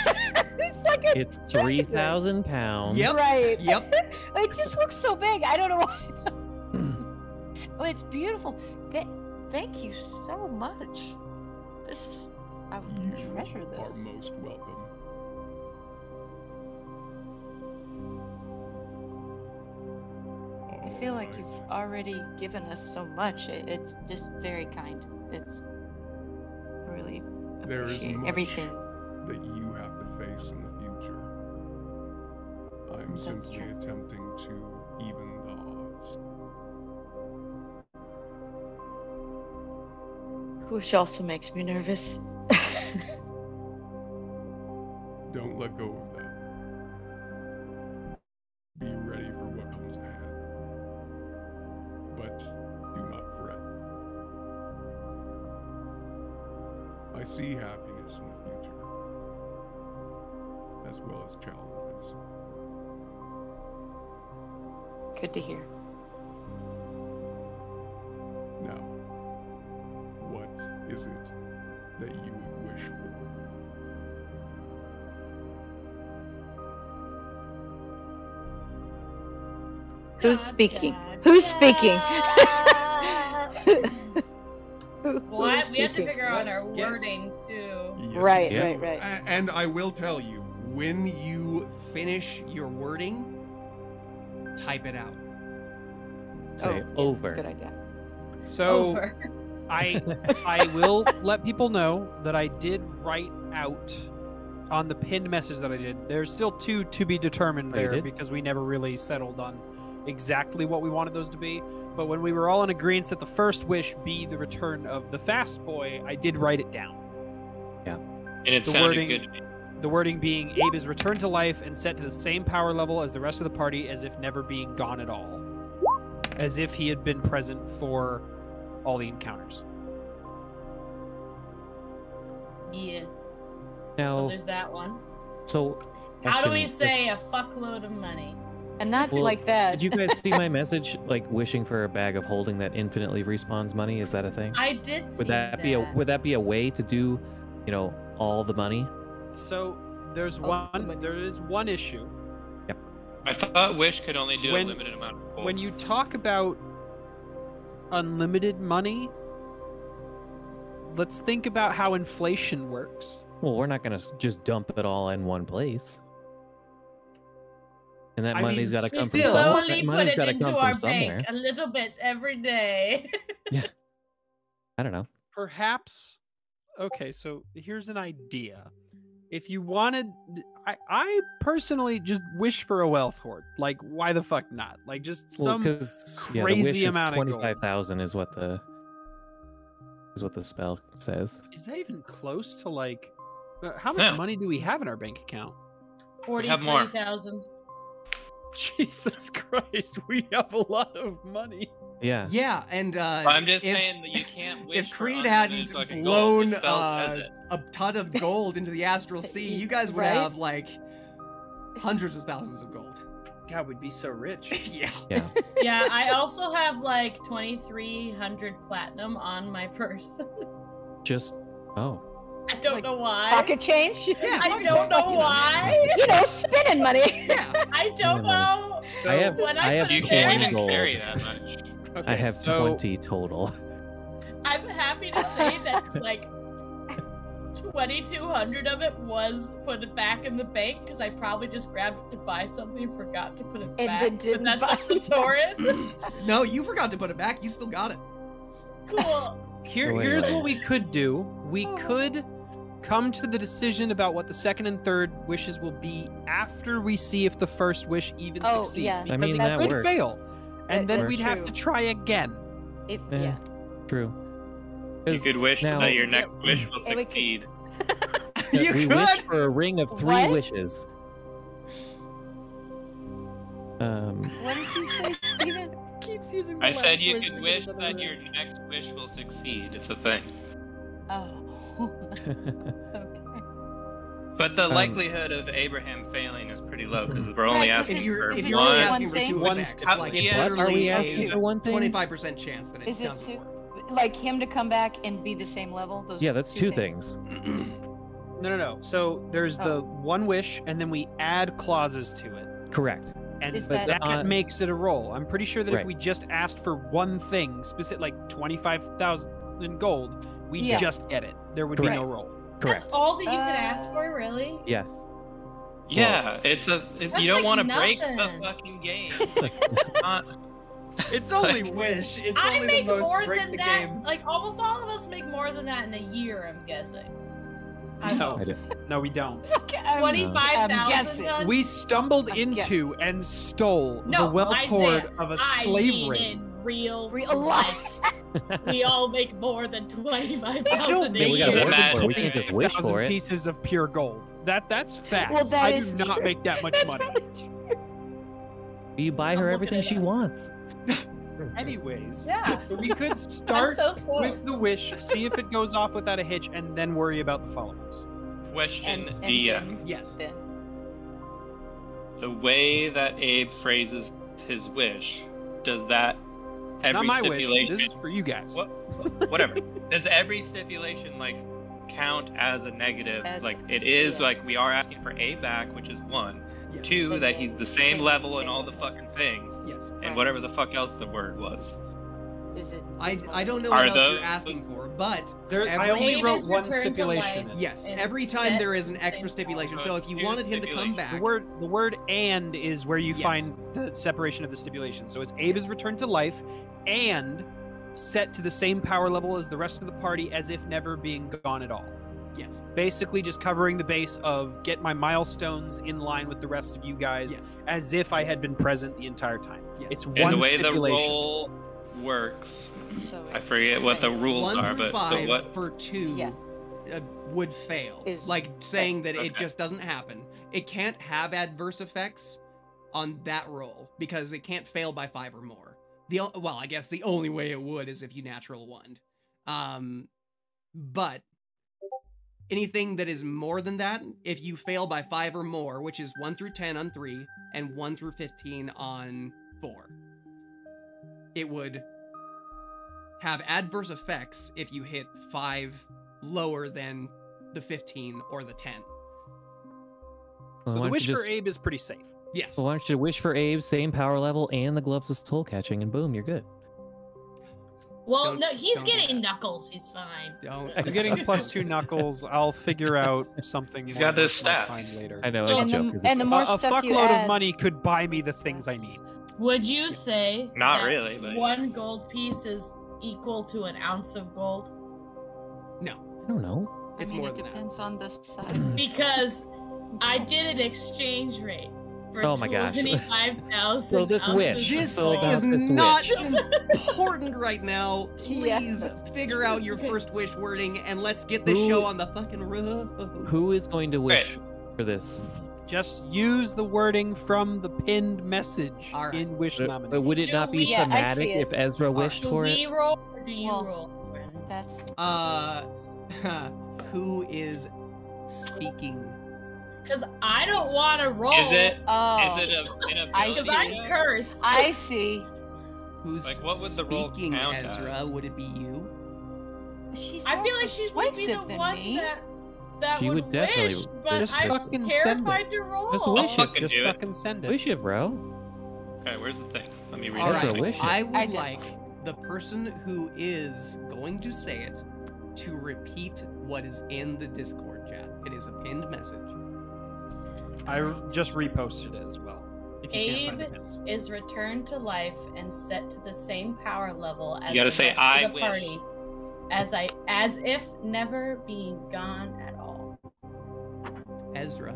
It's like a It's dragon. 3,000 pounds. Yep. Right. Yep. It just looks so big. I don't know why. Oh, it's beautiful. Thank you so much. This is. I would treasure this. are most welcome. I feel like you've already given us so much. It's just very kind. It's I really There is appreciate much everything. that you have to face in the future. I'm That's simply true. attempting to even the odds. Which also makes me nervous. Don't let go of that. Be ready for what comes ahead. But do not fret. I see happiness in the future, as well as challenges. Good to hear. Now, what is it that you would wish for? Who's speaking? Who's speaking? Well, Who's we have to speaking? figure out our Let's get- wording too. Yes, Right, you do. right. And I will tell you, When you finish your wording, type it out. Say Oh, over. That's a good idea. So Over. I will let people know that I did write out on the pinned message that I did. There's still 2 to be determined Oh, you there did? because we never really settled on exactly what we wanted those to be. But when we were all in agreement that the first wish be the return of the fast boy, I did write it down. And it The sounded wording- good to me. The wording being Abe is returned to life and set to the same power level as the rest of the party as if never being gone at all. As if he had been present for all the encounters. Yeah. So Now, there's that one. so How do we question, say a fuckload of money? And not Well, like that. Did you guys see my message? Like wishing for a bag of holding that infinitely respawns money? Is that a thing? I did see Would that be a way to do, all the money? So there's Oh, there is one issue. I thought Wish could only do When- a limited amount of gold. When you talk about unlimited money, let's think about how inflation works. Well, we're not gonna just dump it all in one place. And that I money's mean, got to come from Slowly somewhere. put Money's it gotta into come our from somewhere. bank a little bit every day. I don't know. Perhaps. Okay, so here's an idea. If you wanted, I personally just wish for a wealth hoard. Like, why the fuck not? Like, just some because crazy the wish amount is of gold. 25,000 is what the spell says. Is that even close to like? How much Yeah. money do we have in our bank account? have more. 43,000. Jesus Christ, we have a lot of money. Yeah. Yeah, and I'm just if, saying that you can't wish if for Creed unlimited hadn't fucking blown gold. The spell says it. a ton of gold into the astral sea, you guys would Right? have like hundreds of thousands of gold. God, we'd be so rich. Yeah. Yeah. Yeah, I also have like 2,300 platinum on my purse. Just oh. I don't know why. Pocket change? I don't know why. You know, spinning money. I don't know. I have When I have put it 20 in- Even gold. carry that much. I have so- 20 total. I'm happy to say that like 2,200 of it was put it back in the bank because I probably just grabbed it to buy something and forgot to put it And back. then didn't but that's buy up to Torrin. No, you forgot to put it back. You still got it. Cool. Here's anyway. what we could do. We could come to the decision about what the second and third wishes will be after we see if the first wish even Oh, succeeds. yeah. Because mean, it that could works. fail. And then That's we'd have to true. try again. Yeah. True. You could wish now- that your next wish will Yeah, we could- succeed. You we could. wish for a ring of 3 What? wishes. What did you say, Steven? Keeps using I said you could wish that your next wish will succeed. It's a thing. Oh. But the likelihood of Abraham failing is pretty low because we're only Right, 'cause asking If you're for if you're one. only asking for thing? 2 One effects, step. like it's Yeah. Are we literally asking a for one thing? 25% chance that it Is it doesn't two? work. Like him to come back and be the same level? Those Yeah, are that's 2 things. No. So there's the Oh. one wish, and then we add clauses to it. Correct. And Is that, that- makes it a roll. I'm pretty sure that Right. if we just asked for one thing, specific like 25,000 in gold, we'd Yeah. just get it. There would Correct. be no roll. Correct. That's all that you could ask for, really? Yes. Yeah, it's a. That's You don't like want to break the nothing. fucking game. It's like, it's not. It's only wish. It's I only make the most more break than the that. game. Like almost all of us make more than that in a year. I'm guessing. No. I do. No, we don't. 25,000 guns. We stumbled I'm into and stole No, the wealth I hoard said, of a I slave mean ring. in real life. we all make more than I don't 25,000 make we gotta more work than for it. We can't just wish 20,000 for it. pieces of pure gold. That's fact. Well, that I is do not true. make that much That's money. really true. You buy I'm her looking everything it she up. wants. Anyways, Yeah. so we could start so spoiled. with the wish, see if it goes off without a hitch, and then worry about the follow-ups. Question And DM. Yes. Then- The way that Abe phrases his wish, does that It's every not my wish. stipulation? This is for you guys. Whatever. Does every stipulation like count as a negative? As- Like it is yeah. like we are asking for Abe back, which is 1. Yes. 2, But that then he's the same same- level same and all the level. fucking things, Yes. and Right. whatever the fuck else the word was. Is it? I don't know Are what else those- you're asking for, but There, I every- only Abe wrote is one returned to stipulation. life. yes, and every time set there is an the extra same stipulation. power. So if you Two wanted him to come stipulations. back, The word "and" is where you Yes. find the separation of the stipulation. So it's Abe is returned to life and set to the same power level as the rest of the party, as if never being gone at all. yes, Basically, just covering the base of get my milestones in line with the rest of you guys, yes, as if I had been present the entire time. yes. It's And one the way the stipulation. roll works, So I forget what the rules 1 are, through but 5 so what? for 2 Yeah. would fail. Is- Like saying that it Okay. just doesn't happen. It can't have adverse effects on that roll because it can't fail by 5 or more. Well, I guess the only way it would is if you natural one. But anything that is more than that, if you fail by 5 or more, which is 1 through 10 on 3 and 1 through 15 on 4, it would have adverse effects if you hit 5 lower than the 15 or the 10. So Why the don't wish you for just- Abe is pretty safe. Yes. Well, why don't you wish for Abe, same power level, and the gloves of soul catching, and boom, you're good. Well, Don't- no, he's don't do getting that. knuckles. He's fine. Don't. I'm getting +2 knuckles. I'll figure out something. He's more got this worthwhile staff. time later. I know. So- it's a And joke. the, It's a and the joke. more A stuff you fuckload add, of money could buy me the things I need. Would you say Not that really, but- 1 gold piece is equal to an ounce of gold? No. I don't know. I It's mean, more it than that. depends on the size. Because I did an exchange rate for Oh my gosh. 25,000 So this ounces wish. of This So gold. about is this not wish. important right now. Yeah, Please that's figure out your first wish wording and let's get this Who- show on the fucking road. Who is going to wish for this? Just use the wording from the pinned message All right. in wish But nomination. would it Do not be we- Yeah, I thematic see it. if Ezra wished Do for we it? roll or do you Well- roll? That's Who is speaking? Because I don't want to roll. Is it? oh. Is it an I Because ability? I'm cursed. I see. Who's Like, what would the role speaking, count Ezra? as? Would it be you? She's I more feel like she would be the persuasive than one me. that She would definitely wish, but just I'm fucking send terrified it. to roll. Just I'll wish it. fucking Just do it. fucking send it. Wish it, bro. Okay, where's the thing? Let me read All it. right. wish it. I would I did. like the person who is going to say it to repeat what is in the Discord chat. It is a pinned message. I just reposted it as well. If you can't find Abe the pins. is returned to life and set to the same power level as You gotta the say, rest "I of the wish." party, as if never being gone at all. Ezra,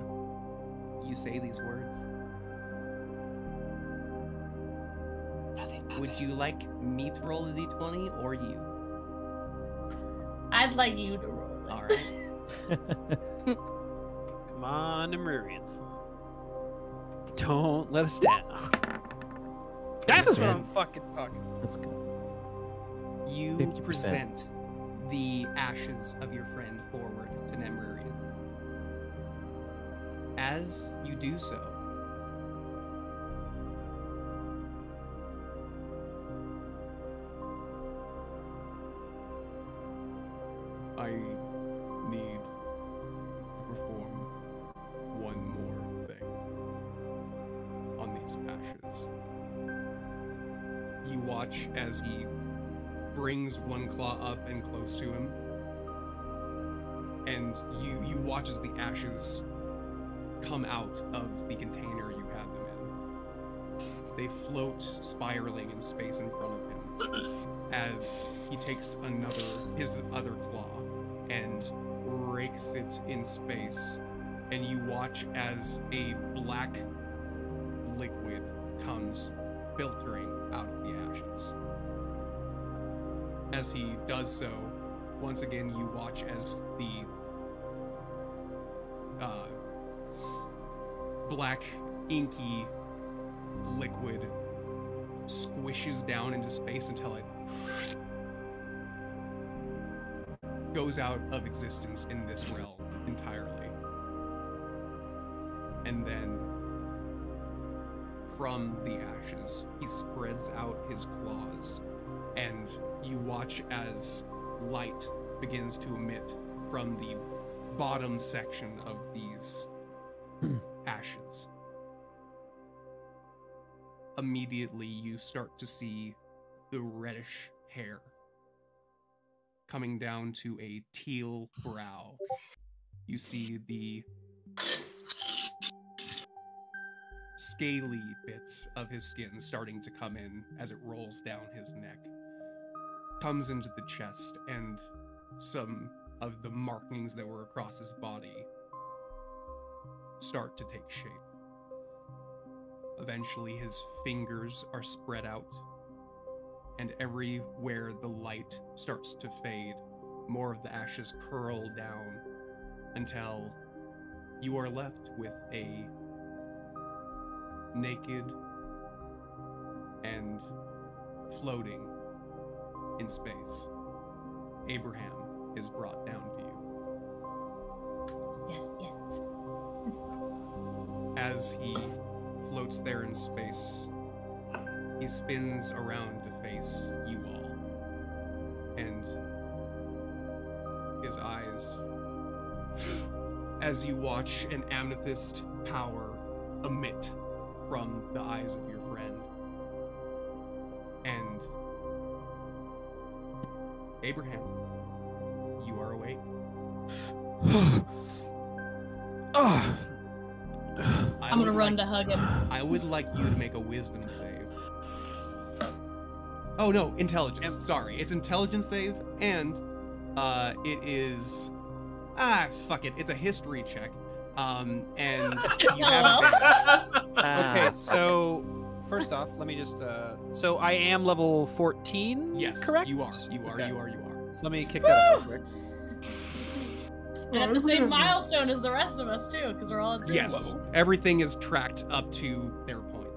you say these words. Would you like me to roll the d20 or you? I'd like you to roll it. All right. Come on, Nemurian. Don't let us down. That's what I'm fucking talking about. Let's go. You 50%. present the ashes of your friend forward to Nemurian. As you do so, I need to perform one more thing on these ashes. you watch as he brings one claw up and close to him. And you watch as the ashes come out of the container you had them in. They float spiraling in space in front of him as he takes his other claw and rakes it in space. And you watch as a black liquid comes filtering out of the ashes. As he does so, once again you watch as the black inky liquid squishes down into space until it goes out of existence in this realm entirely. And then from the ashes, he spreads out his claws, and you watch as light begins to emit from the bottom section of these ashes. Immediately, you start to see the reddish hair coming down to a teal brow. You see the scaly bits of his skin starting to come in as it rolls down his neck. Comes into the chest, and some of the markings that were across his body start to take shape. Eventually, his fingers are spread out, and everywhere the light starts to fade, more of the ashes curl down until you are left with a naked and floating in space Abraham is brought down to you. Yes, yes. As he floats there in space, he spins around to face you all, and his eyes, as you watch an amethyst power emit from the eyes of your friend. And Abraham, you are awake. I'm gonna run to hug him. I would like you to make a wisdom save. Oh no, intelligence. Sorry, it's intelligence save, and it is fuck it. It's a history check. And you have advantage. Okay, so first off, let me just so I am level 14. Yes, correct? You are. Okay. You are. So let me kick that up real quick. And at the same milestone as the rest of us too, because we're all at zero Yes, level. everything is tracked up to their point.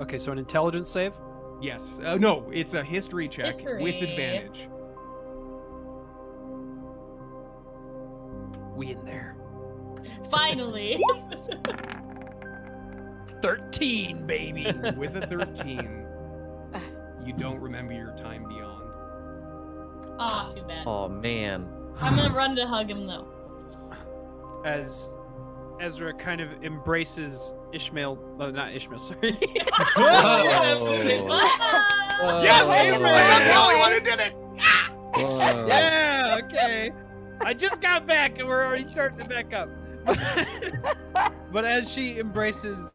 Okay, so an intelligence save. Yes. No, it's a history check with History. advantage. We in there. Finally. 13, baby. With a 13, you don't remember your time beyond. Oh, too bad. Oh man. I'm gonna run to hug him though. As Ezra kind of embraces Ishmael, not Ishmael, sorry. Yes! I'm not the only one who did it! Yeah, okay. I just got back and we're already starting to back up. But as she embraces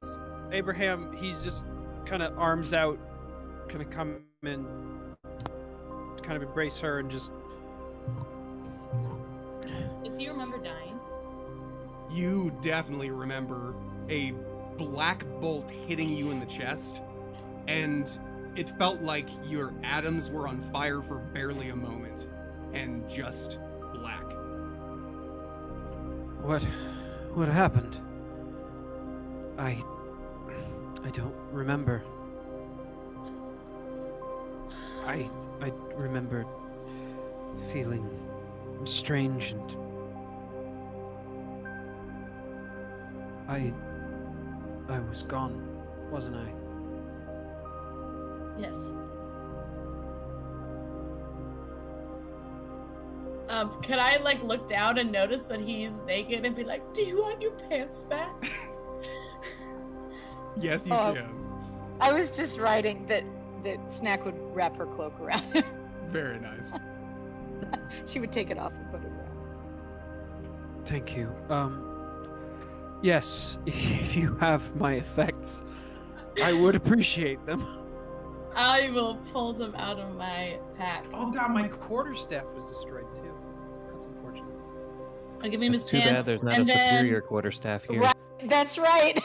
Abraham, he's just kind of arms out, kind of come in, kind of embrace her and just... Does he remember dying? You definitely remember a black bolt hitting you in the chest, and it felt like your atoms were on fire for barely a moment, and just black. What happened? I don't remember. I remember feeling strange and I was gone, wasn't I? Yes. Could I like look down and notice that he's naked and be like, "Do you want your pants back?" Yes, you can. I was just writing that Snack would wrap her cloak around him. Very nice. She would take it off and put it around. Thank you. Yes, if you have my effects, I would appreciate them. I will pull them out of my pack. Oh god, my quarterstaff was destroyed too. That's unfortunate. I'll give him his Too pants. bad there's not a and then- superior quarterstaff here. Right, that's right.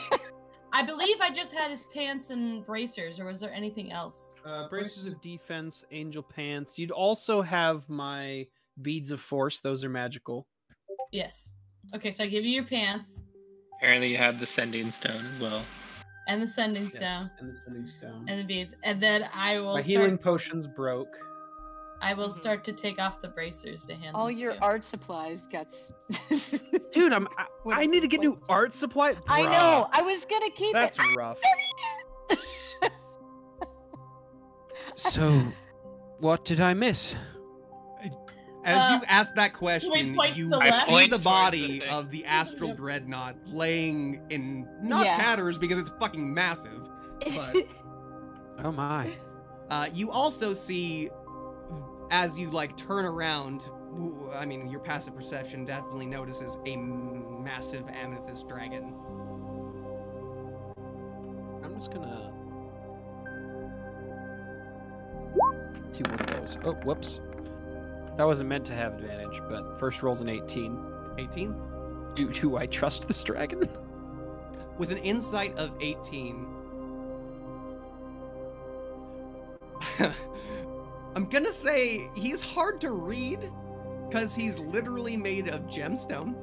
I believe I just had his pants and bracers, or was there anything else? Bracers of defense, angel pants. You'd also have my beads of force. Those are magical. Yes. Okay, so I give you your pants Apparently, you have the sending stone as well. and the sending Yes, stone and the sending stone. and the beads, and then I will My start. healing potions broke. I will start to take off the bracers to hand. All them to your you. art supplies got. Dude, I need to get new art supply. I Bruh, know. I was gonna keep That's it. rough. So, what did I miss? As you ask that question, point you to the left? see Point the towards body the thing. of the astral dreadnought laying in not Yeah. tatters because it's fucking massive, but Oh my. you also see as you like turn around. I mean, your passive perception definitely notices a massive amethyst dragon. I'm just gonna do one of those. Oh, whoops. That wasn't meant to have advantage, but first roll's an 18. 18? Do I trust this dragon? With an insight of 18. I'm gonna say he's hard to read because he's literally made of gemstone.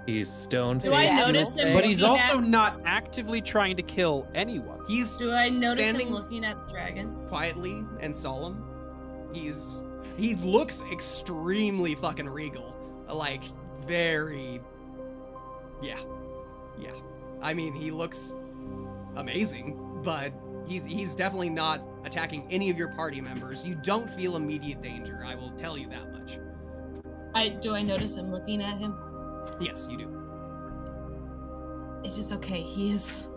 He's stone Do I faced, you notice say? him? But he's looking also at- not actively trying to kill anyone. He's Do I notice standing him looking at the dragon? quietly and solemn. He looks extremely fucking regal. Like very yeah. I mean, he looks amazing, but he's definitely not attacking any of your party members. You don't feel immediate danger, I will tell you that much. Do I notice him looking at him? Yes, you do. It's just okay. He is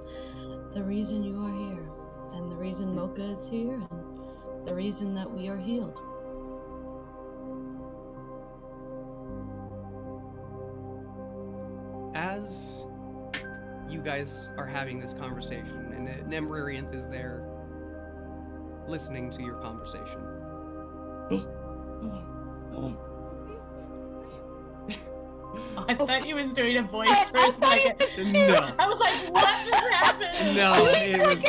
the reason you are here, and the reason Mocha is here, and the reason that we are healed. As you guys are having this conversation, and Nemrarianth is there listening to your conversation. Hello. I thought he was doing a voice for a second. No. I was like, what just happened? No, it was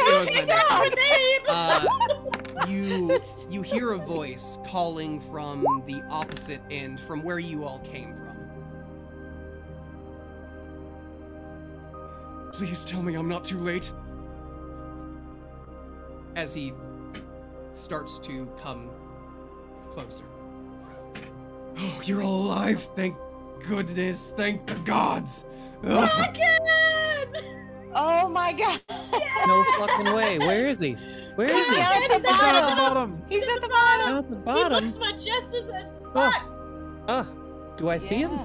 my you hear a voice calling from the opposite end, from where you all came from. Please tell me I'm not too late. As he starts to come closer. Oh, you're all alive! Thank goodness! Thank the gods! Dragon! Oh my god! No fucking way. Where is he? Where He's is he? down at the He's at bottom. the bottom. He's at the Down bottom. at the He bottom. looks majestic as fuck. Do I see him?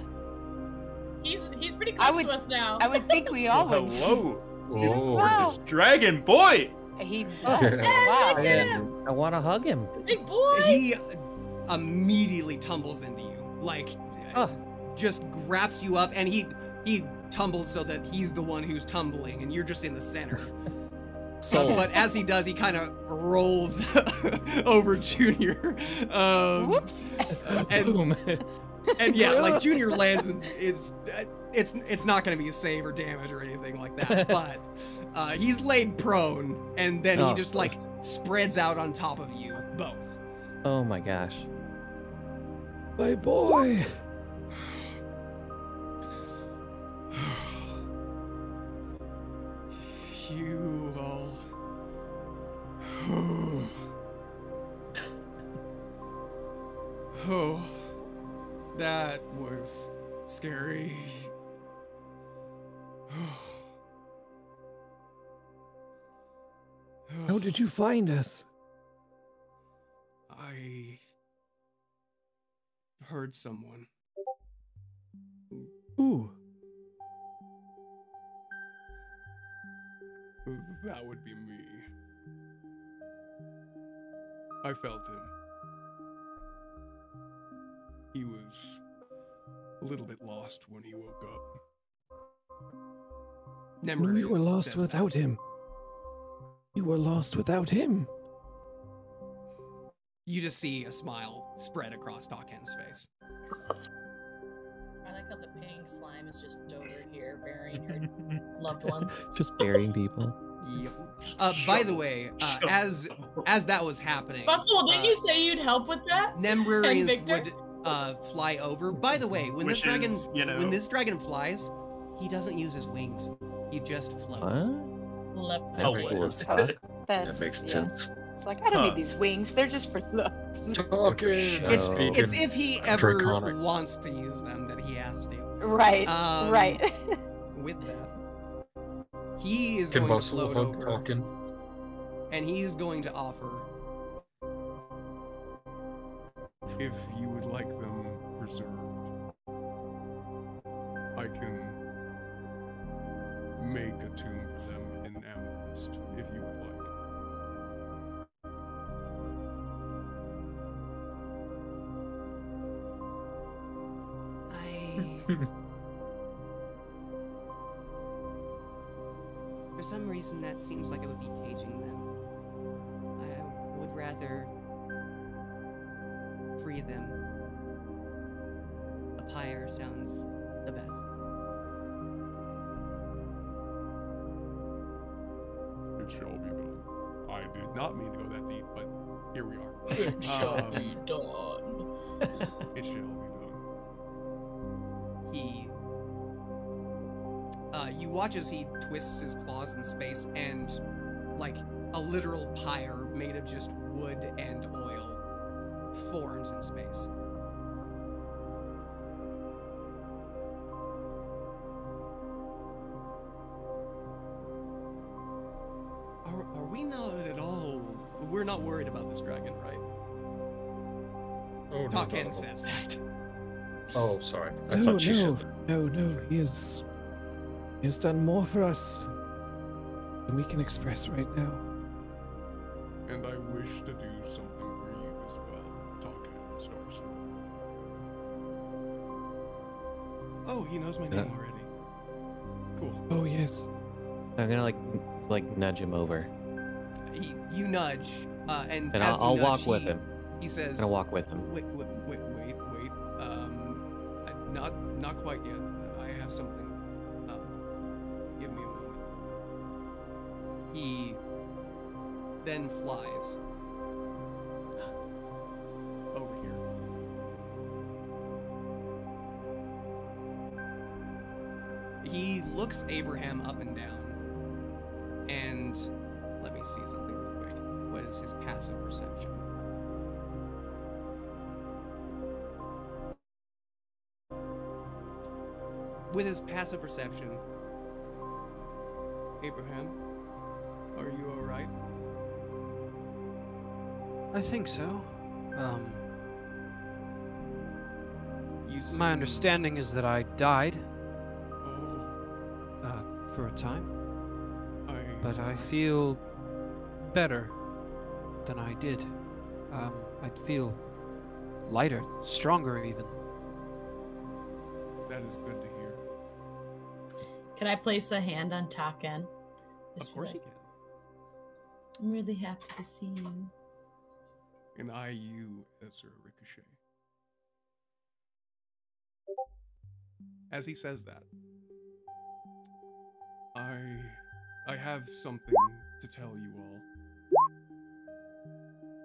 He's pretty close to us now. I would think we all would. Hello, Oh, Wow. this dragon boy. He does. Yeah. Wow. Look at him, I want to hug him. big boy. He immediately tumbles into you, like just grabs you up, and he tumbles so that he's the one who's tumbling, and you're just in the center. But as he does, he kind of rolls over Junior. Whoops. And yeah, like Junior lands, and it's not going to be a save or damage or anything like that. But he's laid prone, and then he just like spreads out on top of you both. Oh my gosh. My boy. You all. Oh, that was scary. How did you find us? I heard someone. Ooh. That would be me. I felt him. He was a little bit lost when he woke up. We were lost without him. You were lost without him. You just see a smile spread across Doc Hen's face. I like how the pink slime is just over here burying your loved ones. Just burying people. Yep. By the way, as that was happening, Bustle, didn't you say you'd help with that? Nemrurians Victor? would fly over. By the way, when Which is, you know- when this dragon flies, he doesn't use his wings. He just floats. That's cool as fuck. that makes sense. It's like I don't need these wings. They're just for looks. Talking. It's if he ever Draconic. wants to use them that he has to. Right. Right. With that, he is Can going to Bustle float hug over, talking? and he's going to offer. If you would like them preserved, I can make a tomb for them in amethyst, if you would like. For some reason, that seems like it would be caging them. I would rather free them. A pyre sounds the best. It shall be done. I did not mean to go that deep, but here we are. It shall be done. It shall be done. He you watch as he twists his claws in space, and like a literal pyre made of just wood and oil forms in space. Are we not at all? We're not worried about this dragon, right? Oh, Taken no. says that. Oh, sorry. I No, thought she said. no. He has done more for us than we can express right now. And I wish to do something for you as well, Taken and Starstorm. Oh, he knows my name already. Cool. Oh yes. I'm gonna like nudge him over. You nudge, and And as I'll you nudge, walk with him. He says, I'm gonna walk with him. Wait. Not quite yet. I have something. Give me a moment. He then flies over here. He looks Abraham up and down, and let me see something real quick. What is his passive perception? With his passive perception, Abraham, are you alright? I think so. You My seem- understanding is that I died Oh, for a time, I. but I feel better than I did. I feel lighter, stronger even. That is good to hear. Can I place a hand on Taken? Of course you can. I'm really happy to see you. And I, you, Ezra Ricochet. As he says that, I have something to tell you all.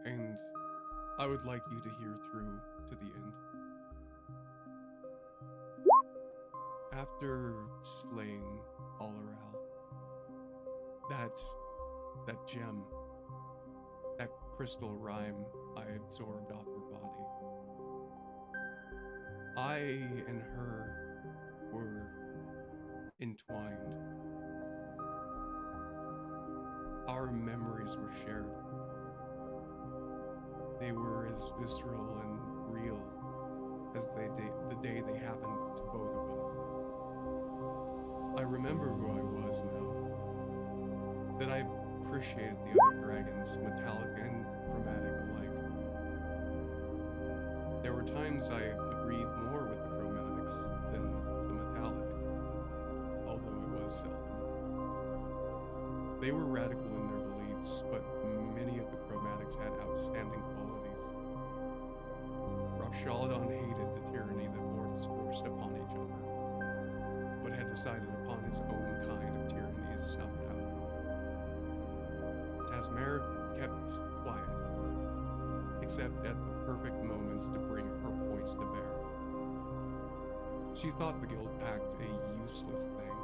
And I would like you to hear through to the end. After slaying Alaral, that gem, that crystal rhyme I absorbed off her body, I and her were entwined. Our memories were shared. They were as visceral and real as the day they happened to both of us. I remember who I was now. That I appreciated the other dragons, metallic and chromatic alike. There were times I agreed more with the chromatics than the metallic, although it was seldom. They were radical in their beliefs, but many of the chromatics had outstanding qualities. Rak'Shaladon hated the tyranny that mortals forced upon each other, but had decided upon his own kind of tyranny to snuff it out. Tasmere kept quiet, except at the perfect moments to bring her points to bear. She thought the Guild Pact a useless thing,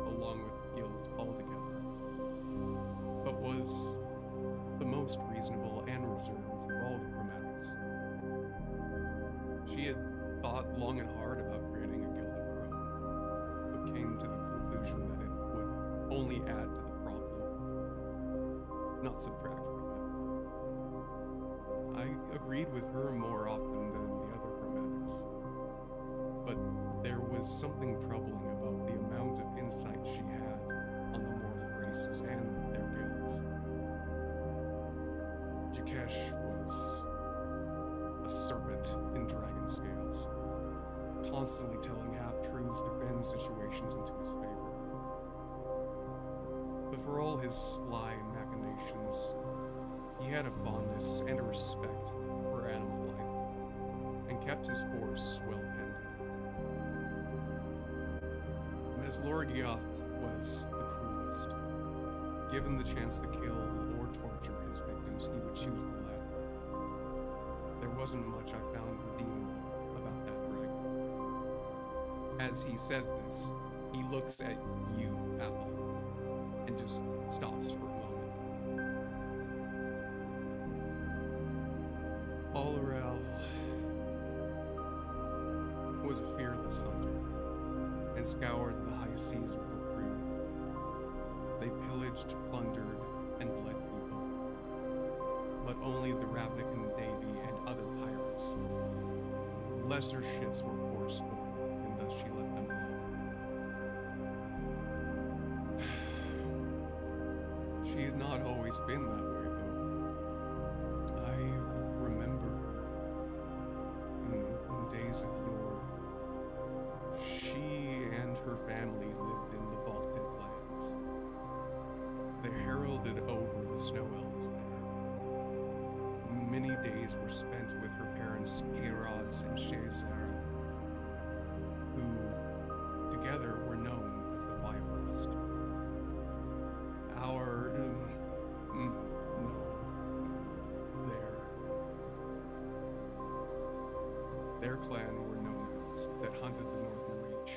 along with guilds altogether, but was the most reasonable and reserved of all the chromatics. She had thought long and hard about creating a guild of her own, but came to the conclusion that it would only add to the problem, not subtract from it. I agreed with her more often than the other chromatics, but there was something troubling about the amount of insight she had on the mortal races and their guilds. Jakesh was a serpent in dragon scales, constantly telling half-truths to bend situations into his favor. But for all his sly machinations, he had a fondness and a respect for animal life, and kept his force well tended. Meslorgioth was the cruelest. Given the chance to kill or torture his victims, he would choose the latter. There wasn't much I found redeemable about that dragon. As he says this, he looks at you, Apple, and just stops for a moment. Alaral was a fearless hunter, and scoured the high seas with her crew. They pillaged, plundered, and bled people, but only the Ravnican navy and other pirates. Lesser ships were poor sport, and thus she let them alone. She had not always been that way, though. I remember her in days of yore. She and her family lived in the vaulted lands. They heralded over the snow elves there. Many days were spent with her parents, Kairaz and Shazara, who together were known as the Bifrost. Their clan were nomads that hunted the Northern Reach,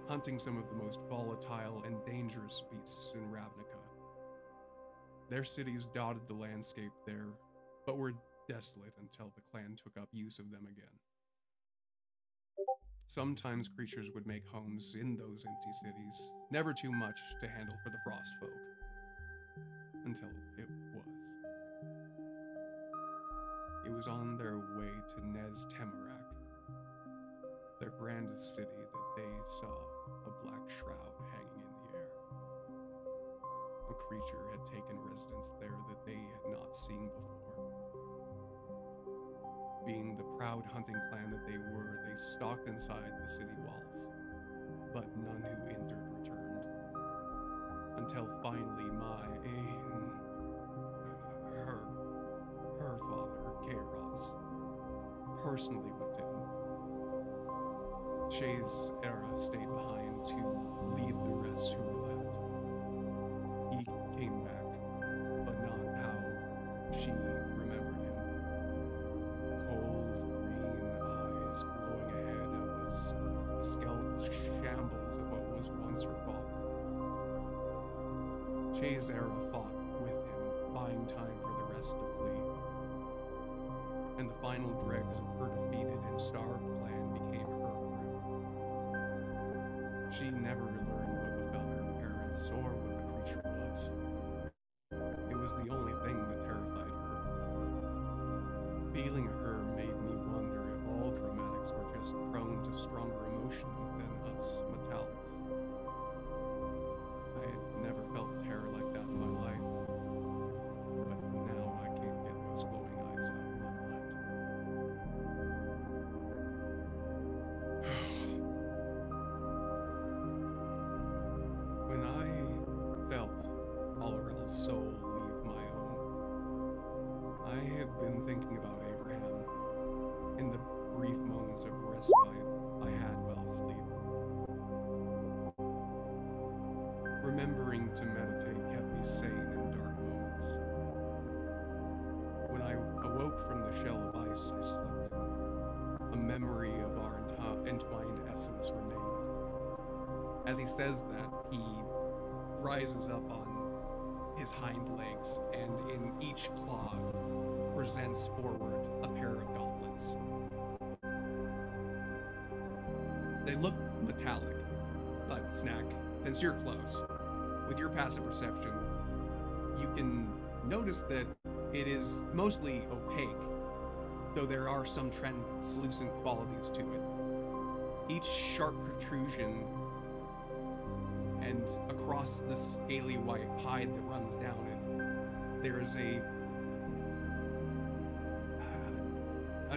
hunting some of the most volatile and dangerous beasts in Ravnica. Their cities dotted the landscape there, but were desolate until the clan took up use of them again. Sometimes creatures would make homes in those empty cities, never too much to handle for the frost folk. Until it was. was on their way to Nez Tamarak, their grandest city, that they saw a black shroud hanging in the air. A creature had taken residence there that they had not seen before. Being the proud hunting clan that they were, they stalked inside the city walls, but none who entered returned. Until finally her father, Kairos, personally went in. Shay's era stayed behind to lead the rest who were left. He came back, but not how she remembered him. Cold green eyes glowing ahead of the skeletal shambles of what was once her father. Shay's era fought with him, buying time for the rest to flee. And the final dregs of her defeated and starved clan became her crew. She never learned what befell her parents or what the creature was. It was the only thing that terrified her. Feeling her made me wonder if all chromatics were just prone to stronger emotion than us metallics. I had never felt terror like that in my life, but now I can't get those glowing eyes out of my mind. When I felt Alarel's soul leave my own, I had been thinking about Abraham in the brief moments of respite I had while asleep. Remembering to meditate kept me sane in dark moments. When I awoke from the shell of ice I slept in, a memory of our entwined essence remained. As he says that, he rises up on his hind legs and in each claw presents forward a pair of gauntlets. They look metallic, but Snack, since you're close, with your passive perception, you can notice that it is mostly opaque, though there are some translucent qualities to it. Each sharp protrusion and across the scaly white hide that runs down it, there is a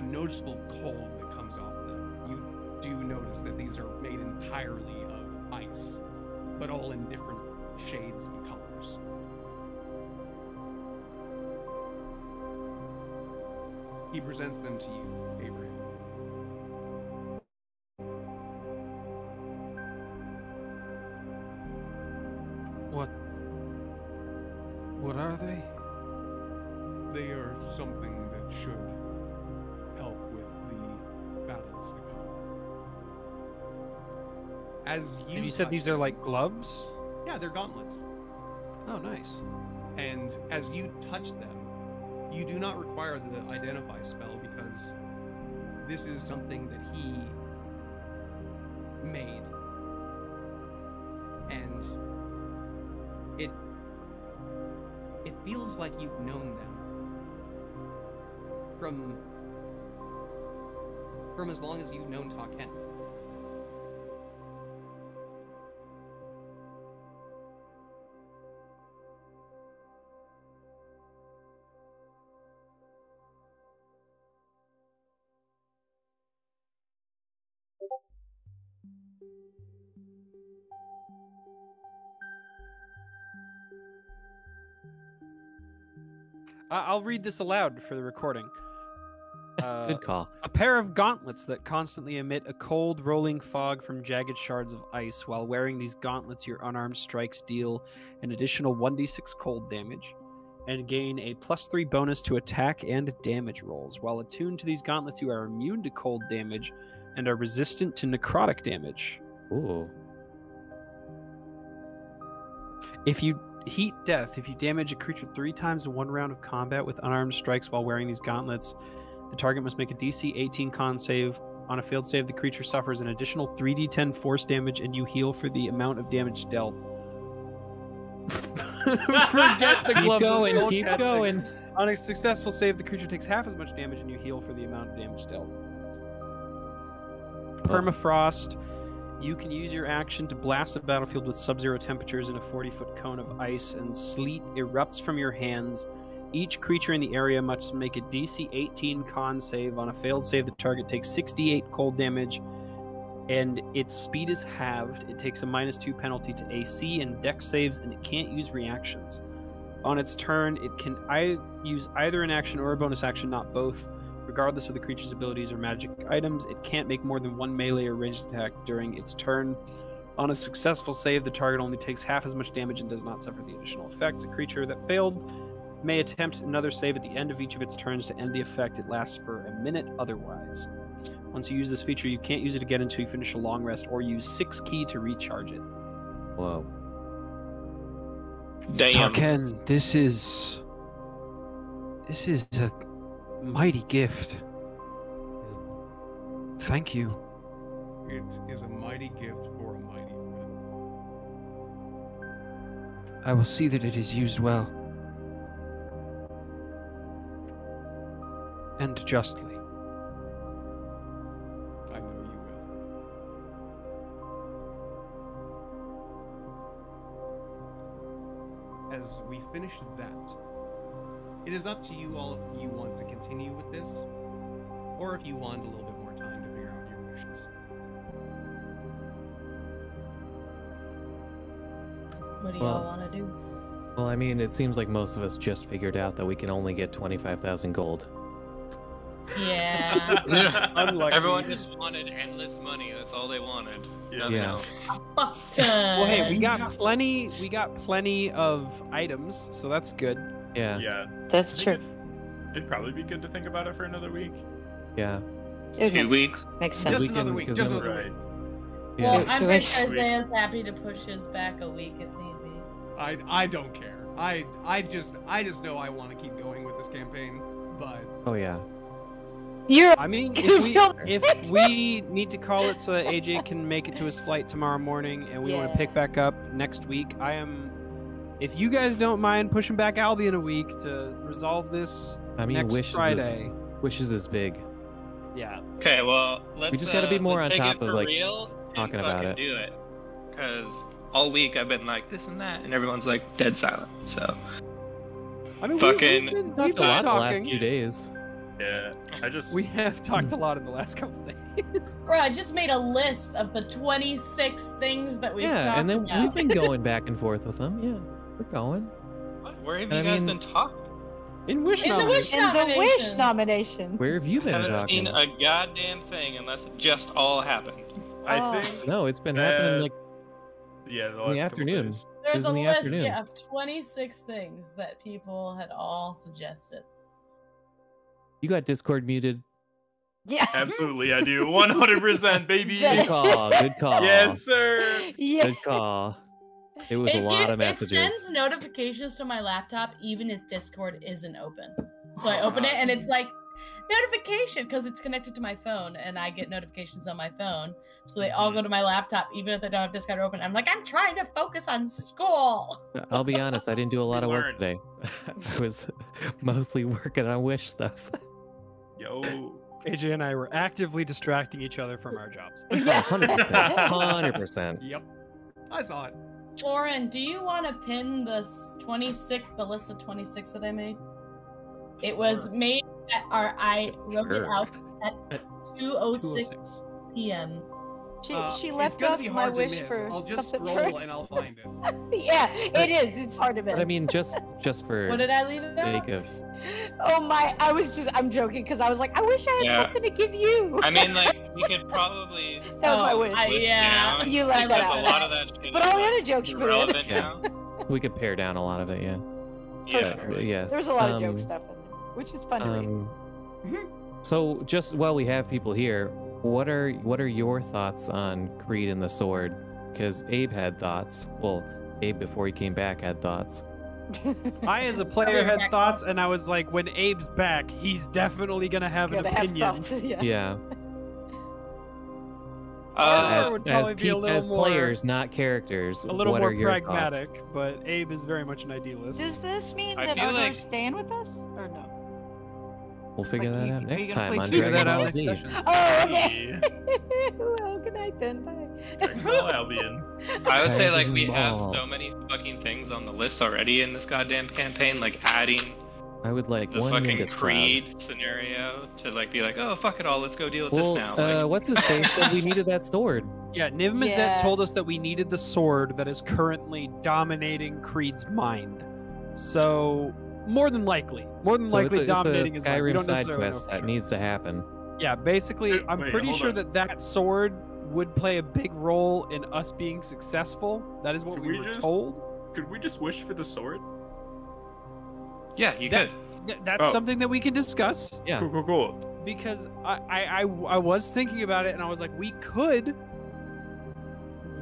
noticeable cold that comes off them. You do notice that these are made entirely of ice, but all in different shades and colors. He presents them to you, Abraham. What are they? They are something that should help with the battles to come. As you And you said these are like gloves? Yeah, they're gauntlets. Oh, nice. And as you touch them, you do not require the identify spell because this is something that he made. And it feels like you've known them from as long as you've known Taken. I'll read this aloud for the recording. Good call. A pair of gauntlets that constantly emit a cold, rolling fog from jagged shards of ice. While wearing these gauntlets, your unarmed strikes deal an additional 1d6 cold damage and gain a +3 bonus to attack and damage rolls. While attuned to these gauntlets, you are immune to cold damage and are resistant to necrotic damage. Ooh. If you heat death, if you damage a creature 3 times in 1 round of combat with unarmed strikes while wearing these gauntlets, the target must make a DC 18 con save. On a failed save, the creature suffers an additional 3d10 force damage, and you heal for the amount of damage dealt. Forget the gloves. Keep going. On a successful save, the creature takes half as much damage and you heal for the amount of damage dealt. Permafrost. You can use your action to blast a battlefield with sub-zero temperatures in a 40-foot cone of ice, and sleet erupts from your hands. Each creature in the area must make a DC 18 con save. On a failed save, the target takes 68 cold damage, and its speed is halved. It takes a -2 penalty to AC and dex saves, and it can't use reactions. On its turn, it can use either an action or a bonus action, not both. Regardless of the creature's abilities or magic items, it can't make more than one melee or ranged attack during its turn. On a successful save, the target only takes half as much damage and does not suffer the additional effects. A creature that failed may attempt another save at the end of each of its turns to end the effect. It lasts for a minute otherwise. Once you use this feature, you can't use it again until you finish a long rest or use 6 ki to recharge it. Whoa. Damn. Tarken, this is a mighty gift. Thank you. It is a mighty gift for a mighty friend. I will see that it is used well. And justly. I know you will. As we finish that, it is up to you all if you want to continue with this, or if you want a little bit more time to figure out your wishes. What do y'all want to do? Well, I mean, it seems like most of us just figured out that we can only get 25,000 gold. Yeah. Unlucky. Everyone just wanted endless money. That's all they wanted. Nothing Yeah. else. Fuck ton. Well, hey, we got plenty of items, so that's good. Yeah. Yeah. That's I think true. It'd probably be good to think about it for another week. Yeah. 2 weeks. Makes sense. Just another week. Just another Right. week. Yeah. Well, I'm Two pretty weeks. sure Isaiah's happy to push his back a week if need be. I don't care. I just know I want to keep going with this campaign, but Oh yeah. You're. I mean, Feel- if we need to call it so that AJ can make it to his flight tomorrow morning, and we want Yeah. to pick back up next week, I am. If you guys don't mind pushing back Albion a week to resolve this I mean, next Friday. Wishes is big. Yeah. Okay, well, let's. We just gotta be more let's on take top it of, for like, real and talking about fucking it. Do it, because all week I've been like this and that, and everyone's like dead silent. So I mean, Fucking- we've been That's a lot the last talking. few days. Yeah. I just. We have talked a lot in the last couple days. Bro, I just made a list of the 26 things that we've Yeah, talked and then about. we've been going back and forth with them. Yeah, we're going. what? Where have I you guys mean- been talking? In Wish In the Wish nomination. And the Wish nomination. nomination. Where have you I been haven't talking? seen a goddamn thing unless it just all happened. I Oh. think. No, it's been happening like Yeah, the in last the couple afternoon. days. There's was a in the list afternoon. yeah, of 26 things that people had all suggested. You got Discord muted. Yeah. Absolutely, I do. 100%, baby. Good call. Good call. Yes, sir. Yeah. Good call. It was a lot of It messages. sends notifications to my laptop even if Discord isn't open. So I open it and it's like notification because it's connected to my phone and I get notifications on my phone. So they all go to my laptop even if they don't have Discord open. I'm like, I'm trying to focus on school. I'll be honest, I didn't do a lot of work Learn. today. I was mostly working on Wish stuff. Yo. AJ and I were actively distracting each other from our jobs. Yeah. 100%. 100%. Yep. I saw it. Oren, do you want to pin the list of 26 that I made? It was Sure. made I wrote it Sure. out at At 2:06 p.m. She It's left gonna off be my hard to wish miss. for I'll just something scroll for- and I'll find it. Yeah, it is. It's hard to miss. But I mean, just for What did I leave it sake out? of Oh my! I'm joking because I was like, I wish I had Yeah. something to give you. I mean, like, we could probably. That was my Oh, wish. list yeah. down, You left that because out. a lot of that shit But is, all the like, other jokes you put in. irrelevant Yeah. now. we could pare down a lot of it, yeah. Yeah. But, yes. There's a lot of joke stuff in there, which is fun to read. So just while we have people here, what are your thoughts on Creed and the Sword? Because Abe had thoughts. Well, Abe before he came back had thoughts. I, as a player, had thoughts, and I was like, when Abe's back, he's definitely gonna have an Gotta have opinion. thoughts, yeah. Yeah. Uh, would probably be a little as more players, not characters. a little what more are your pragmatic, thoughts? but Abe is very much an idealist. Does this mean I that feel Ardor's like- staying with us or no? We'll figure Like, that you- out are next you gonna time play on Super Figure that Dragon out Ball next Z. session. Oh, okay. Well, good night then. Bye. Dragon Ball Albion. I would say like we Dragon have Ball. so many fucking things on the list already in this goddamn campaign, like adding I would like the one fucking Mingus Cloud. Creed scenario to like be like, oh fuck it all, let's go deal with Well, this now. Like, what's his face said we needed that sword. Yeah, Niv Mizzet Yeah. told us that we needed the sword that is currently dominating Creed's mind. So, more than likely It's dominating a his mind. We Skyrim don't side necessarily know quest for that sure. needs to happen. Yeah, basically, I'm Wait, pretty hold sure on. that sword would play a big role in us being successful. That is what Could we we were just- told. Could we just wish for the sword? yeah, you that- could. That's Oh. something that we can discuss. Yeah. Cool. Because I was thinking about it and I was like, we could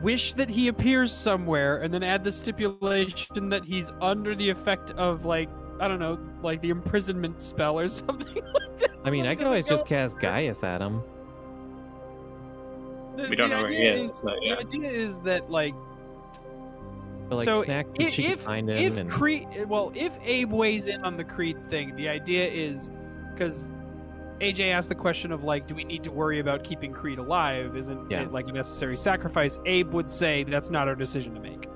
wish that he appears somewhere and then add the stipulation that he's under the effect of, like, I don't know, like the imprisonment spell or something like that. I mean, So I he could always doesn't just cast Gaius at him. The- We don't the know where he idea is, but yeah. The idea is that, like, But like so Snack said she could find him and if Abe weighs in on the Creed thing, the idea is because AJ asked the question of, like, do we need to worry about keeping Creed alive? Isn't Yeah. it like a necessary sacrifice? Abe would say that's not our decision to make.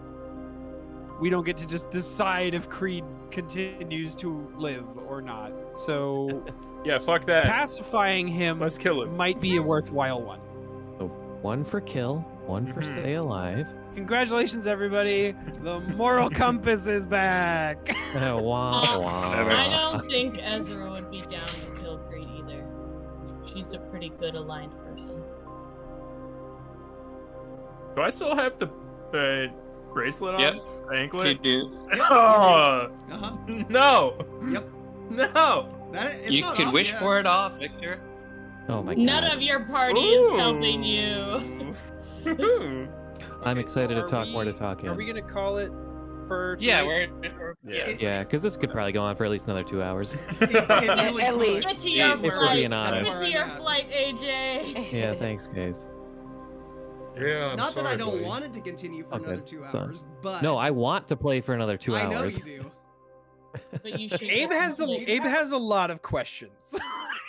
We don't get to just decide if Creed continues to live or not. So Yeah, fuck that. pacifying him Let's kill him. might be a worthwhile one. so one for kill, one for Mhm. stay alive. Congratulations, everybody! The moral compass is back. Wah, wah. I don't think Ezra would be down to kill Creed either. She's a pretty good aligned person. Do I still have the bracelet on? Yep. The You anklet? do. Oh, Uh-huh. no. Yep. No. That, it's You not could off wish yet. for it off, Victor. Oh my god. None of your party is helping you. Ooh. I'm excited to Are talk more to we- talk Are we in. gonna call it for Yeah, tonight? we're Yeah. Yeah, because this could probably go on for at least another 2 hours. It really At could. least. Get to Yeah, your if we're flight. being honest. Get to your flight, AJ. Yeah, thanks, guys. Yeah, I'm Not that I sorry, don't buddy. want it to continue for Okay, another 2 done. hours, but No, I want to play for another 2 I know hours. you do. But you should. Abe has a lot of questions.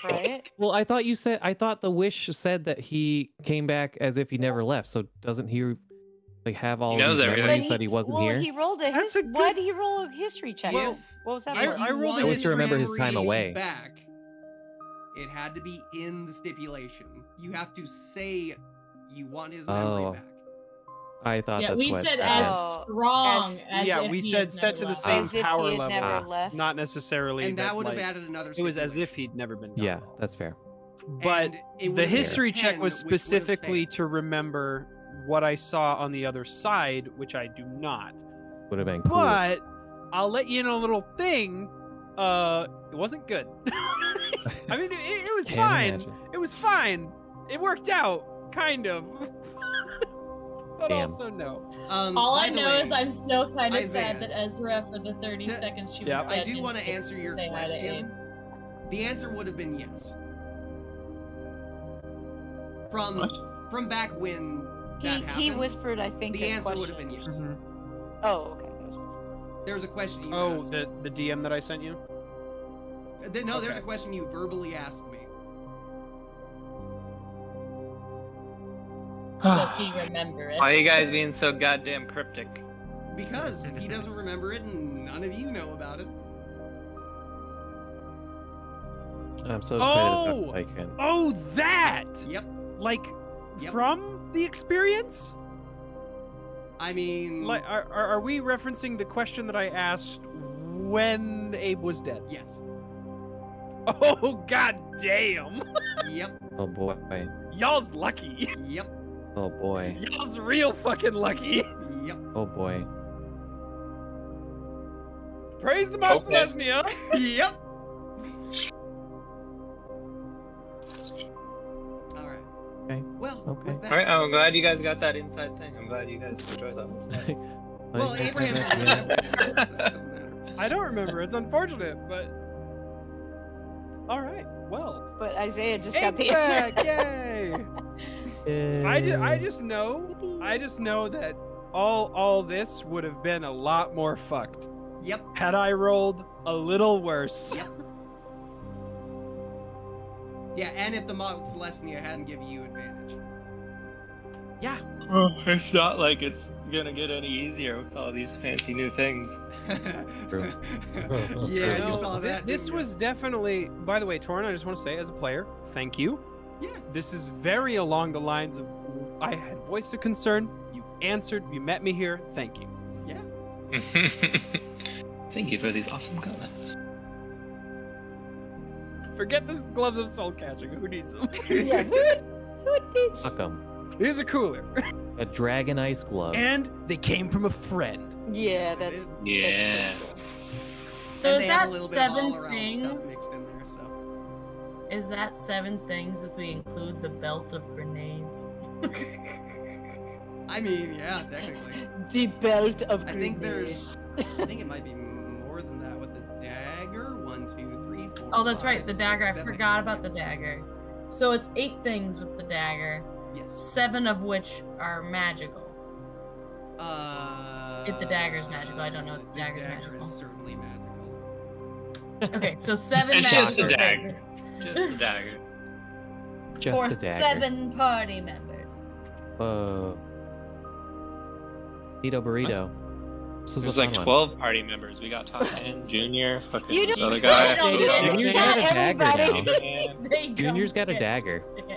Right? Well, I thought the wish said that he came back as if he never left. So doesn't he like have all He of knows these everything. memories that he wasn't well, here? he rolled a. That's His, a why good- did he roll a history check? Well, What was that If for? I you rolled a wanted history his remember his time memory away. Back, it had to be in the stipulation. You have to say you want his memory Oh. back. I thought Yeah, that's we what. said that as meant. strong as yeah, if we he said had set never to the left. same As if power he had level, never left. not necessarily. And that would have like, added another It was as stipulation. if he'd never been. Gone. Yeah, that's fair. But And it the would've been history 10, check was which would've specifically failed. to remember what I saw on the other side, which I do not. Would have been cool. But I'll let you know a little thing. It wasn't good. I mean, it was Can't fine. imagine. It was fine. It worked out, kind of. But Damn. also no. All by I the know way, is I'm still kind of Isaiah, sad that Ezra, for the 30 to- seconds she was Yeah. dead, I do didn't want to get answer your say hi to Abe. question. The answer would have been yes. From back when that happened, He whispered, I think. the a answer would have question. been yes. Mhm. Oh, okay. There was a question you Oh, asked. the DM that I sent you. No, there's a okay. question you verbally asked me. Does he remember it? Why are you guys being so goddamn cryptic? Because he doesn't remember it and none of you know about it. I'm so excited Oh! about Tycoon. Oh, that! Yep. Like, Yep. from the experience? I mean, Like, are we referencing the question that I asked when Abe was dead? yes. Oh, god damn! Yep. Oh boy. Y'all's lucky. Yep. Oh boy. Y'all's real fucking lucky. Yep. Oh boy. Praise the Mouse Okay. Lesnia. Yep. All right. Okay. Well, Okay. with that, Alright, I'm glad you guys got that inside thing. I'm glad you guys enjoyed that. well, Abraham doesn't remember it, so it doesn't matter. I don't remember. It's unfortunate, but all right. Well, But Isaiah just got Abe's the answer. back. Yay! I just know that all this would have been a lot more fucked. Yep. Had I rolled a little worse. Yep. Yeah, and if the model Celestia hadn't given you advantage. Yeah. Oh, it's not like it's gonna get any easier with all these fancy new things. Yeah, you saw that. This was definitely. By the way, Torn, I just want to say, as a player, thank you. Yeah. This is very along the lines of I had voiced a concern. You answered. You met me here. Thank you. Yeah. Thank you for these awesome comments. Forget this gloves of soul catching. Who needs them? Yeah, who needs? Fuck 'em. These are cooler. A dragon ice glove. And they came from a friend. Yeah, that's. Yeah. So And is they have a that little bit of 7 all-around stuff things? mixed in there, so. Is that 7 things if we include the belt of grenades? I mean, yeah, technically. The belt of. I think it might be more than that with the dagger. 1, 2, 3, 4. Oh, that's right, 5, the 6, dagger. I 7. forgot about the dagger. So it's 8 things with the dagger. Yes. 7 of which are magical. If the dagger's magical, I don't know if the dagger's dagger magical. is certainly magical. Okay, so 7 It's magical just the things dagger. Just the dagger. Just for a dagger. 7 party members. Burrito burrito. This was There's a like fun 12 party members. We got Takan, Junior, fucking You this just other guy. don't you get just it. shot Junior's got a dagger everybody. now. They Junior's don't got a get dagger. shit.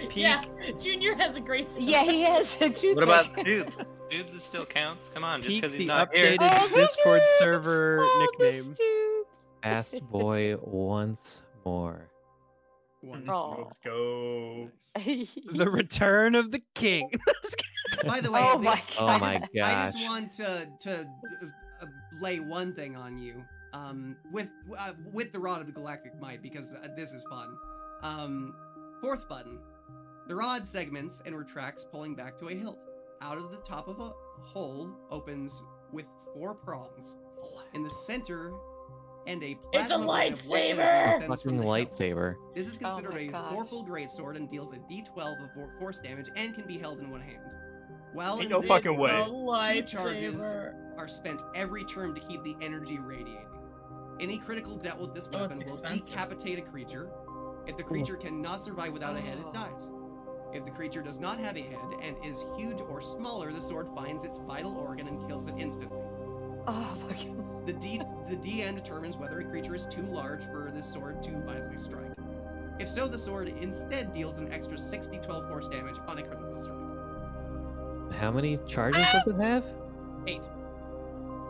Peak. Yeah, Junior has a great sword. Yeah, he has a toothpick. What about Dubes? Dubes it still counts? Come on, just Peak because he's the not updated here. Oh, Discord Dubes! server Oh, nickname. Dubes. Fast boy once more. Let's go. The return of the king. By the way, Oh my Oh my I gosh. just want to lay one thing on you. With the Rod of the Galactic Might, because this is fun. 4th button. The rod segments and retracts, pulling back to a hilt. Out of the top of a hole opens with 4 prongs. In the center, and a It's a plasma blade of white energy lightsaber! extends from Fucking the hilt. lightsaber. This is Oh considered my a gosh. Vorpal greatsword and deals a d12 of force damage and can be held in one hand. While Ain't in no this fucking mode, way. 2 charges Lightsaber. are spent every turn to keep the energy radiating. Any critical dealt with this Oh, weapon it's will expensive. decapitate a creature. If the creature cannot survive without a head, it Oh. dies. If the creature does not have a head and is huge or smaller, the sword finds its vital organ and kills it instantly. Oh my god. The DM determines whether a creature is too large for this sword to vitally strike. If so, the sword instead deals an extra 6d12 force damage on a critical strike. How many charges does it have? 8.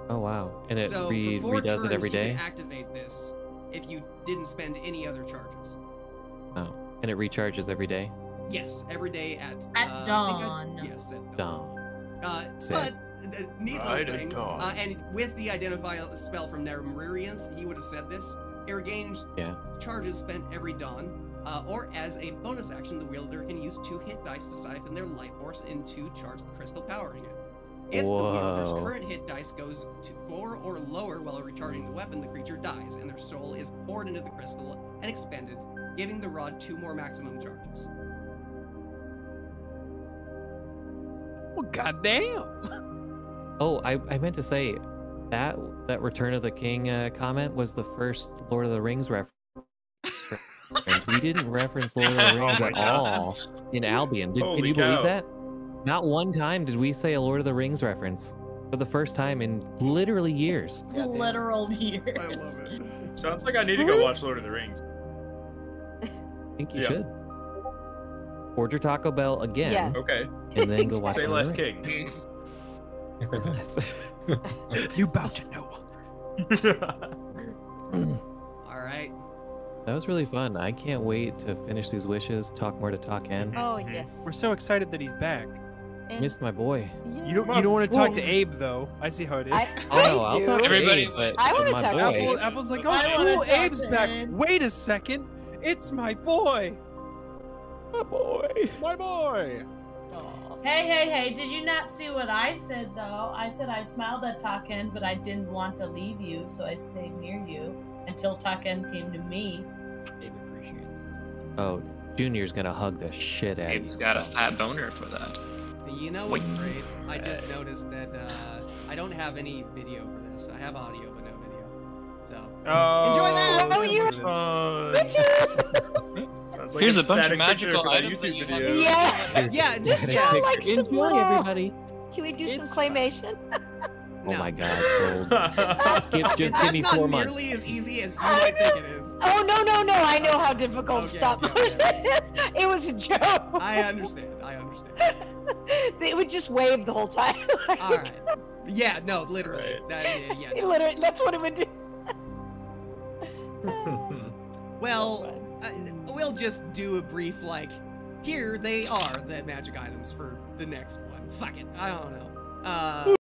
Oh wow. And it So for 4 redoes turns, it every you day? can activate this if you didn't spend any other charges. Oh. And it recharges every day? Yes, every day at At dawn. Yes, at Dawn. But Sick. neat Right little at thing. dawn. And with the identify spell from Nerimurians, he would have said this. It regains Yeah. charges spent every dawn, or as a bonus action, the wielder can use 2 hit dice to siphon their life force into charge the crystal powering it. If the wielder's Whoa. current hit dice goes to 4 or lower while recharging the weapon, the creature dies, and their soul is poured into the crystal and expended, giving the rod 2 more maximum charges. Well, goddamn. Oh, I meant to say that Return of the King comment was the first Lord of the Rings reference. We didn't reference Lord of the Oh Rings my at God. all in Albion. Can Holy you believe cow. that? Not one time did we say a Lord of the Rings reference for the first time in literally years. Literal years. I love it. Sounds like I need to go watch Lord of the Rings. I think you Yeah. should. Order Taco Bell again, Yeah. Okay. and then go watch Say Lord less of the Rings. king. You about to know. All right. That was really fun. I can't wait to finish these wishes, talk more to Taken. Oh yes. We're so excited that he's back. And- Missed my boy. You don't want to talk to Abe though. I see how it is. I, Oh no, I I'll do. talk to Everybody- Abe, but I wanna my talk to boy. Abe. Apple's like, I oh wanna cool, talk Abe's to back. him. Wait a second, it's my boy. My boy. My boy. Aw. Hey, did you not see what I said though? I said I smiled at Taken, but I didn't want to leave you, so I stayed near you until Taken came to me. Abe appreciates this. Oh, Junior's gonna hug the shit out of Abe's you. got a fat boner for that. You know what's great? I just noticed that I don't have any video for this. I have audio, but no video. So enjoy that. Oh, you. Sounds like Here's a bunch of static picture magical for that items that YouTube you video. Yeah. Yeah, Just yeah. draw like some Enjoy, little- everybody. Can we do It's some claymation? Oh No. my God, sold. Just give That's me not 4 months. nearly as easy as you might think it is. Oh no! I know how difficult Okay, stop okay, motion is. It was a joke. I understand. They would just wave the whole time. All right. Yeah, no, literally. Right. That, yeah, It no. literally, that's what it would do. Well, we'll just do a brief, like, here they are, the magic items for the next one. Fuck it. I don't know.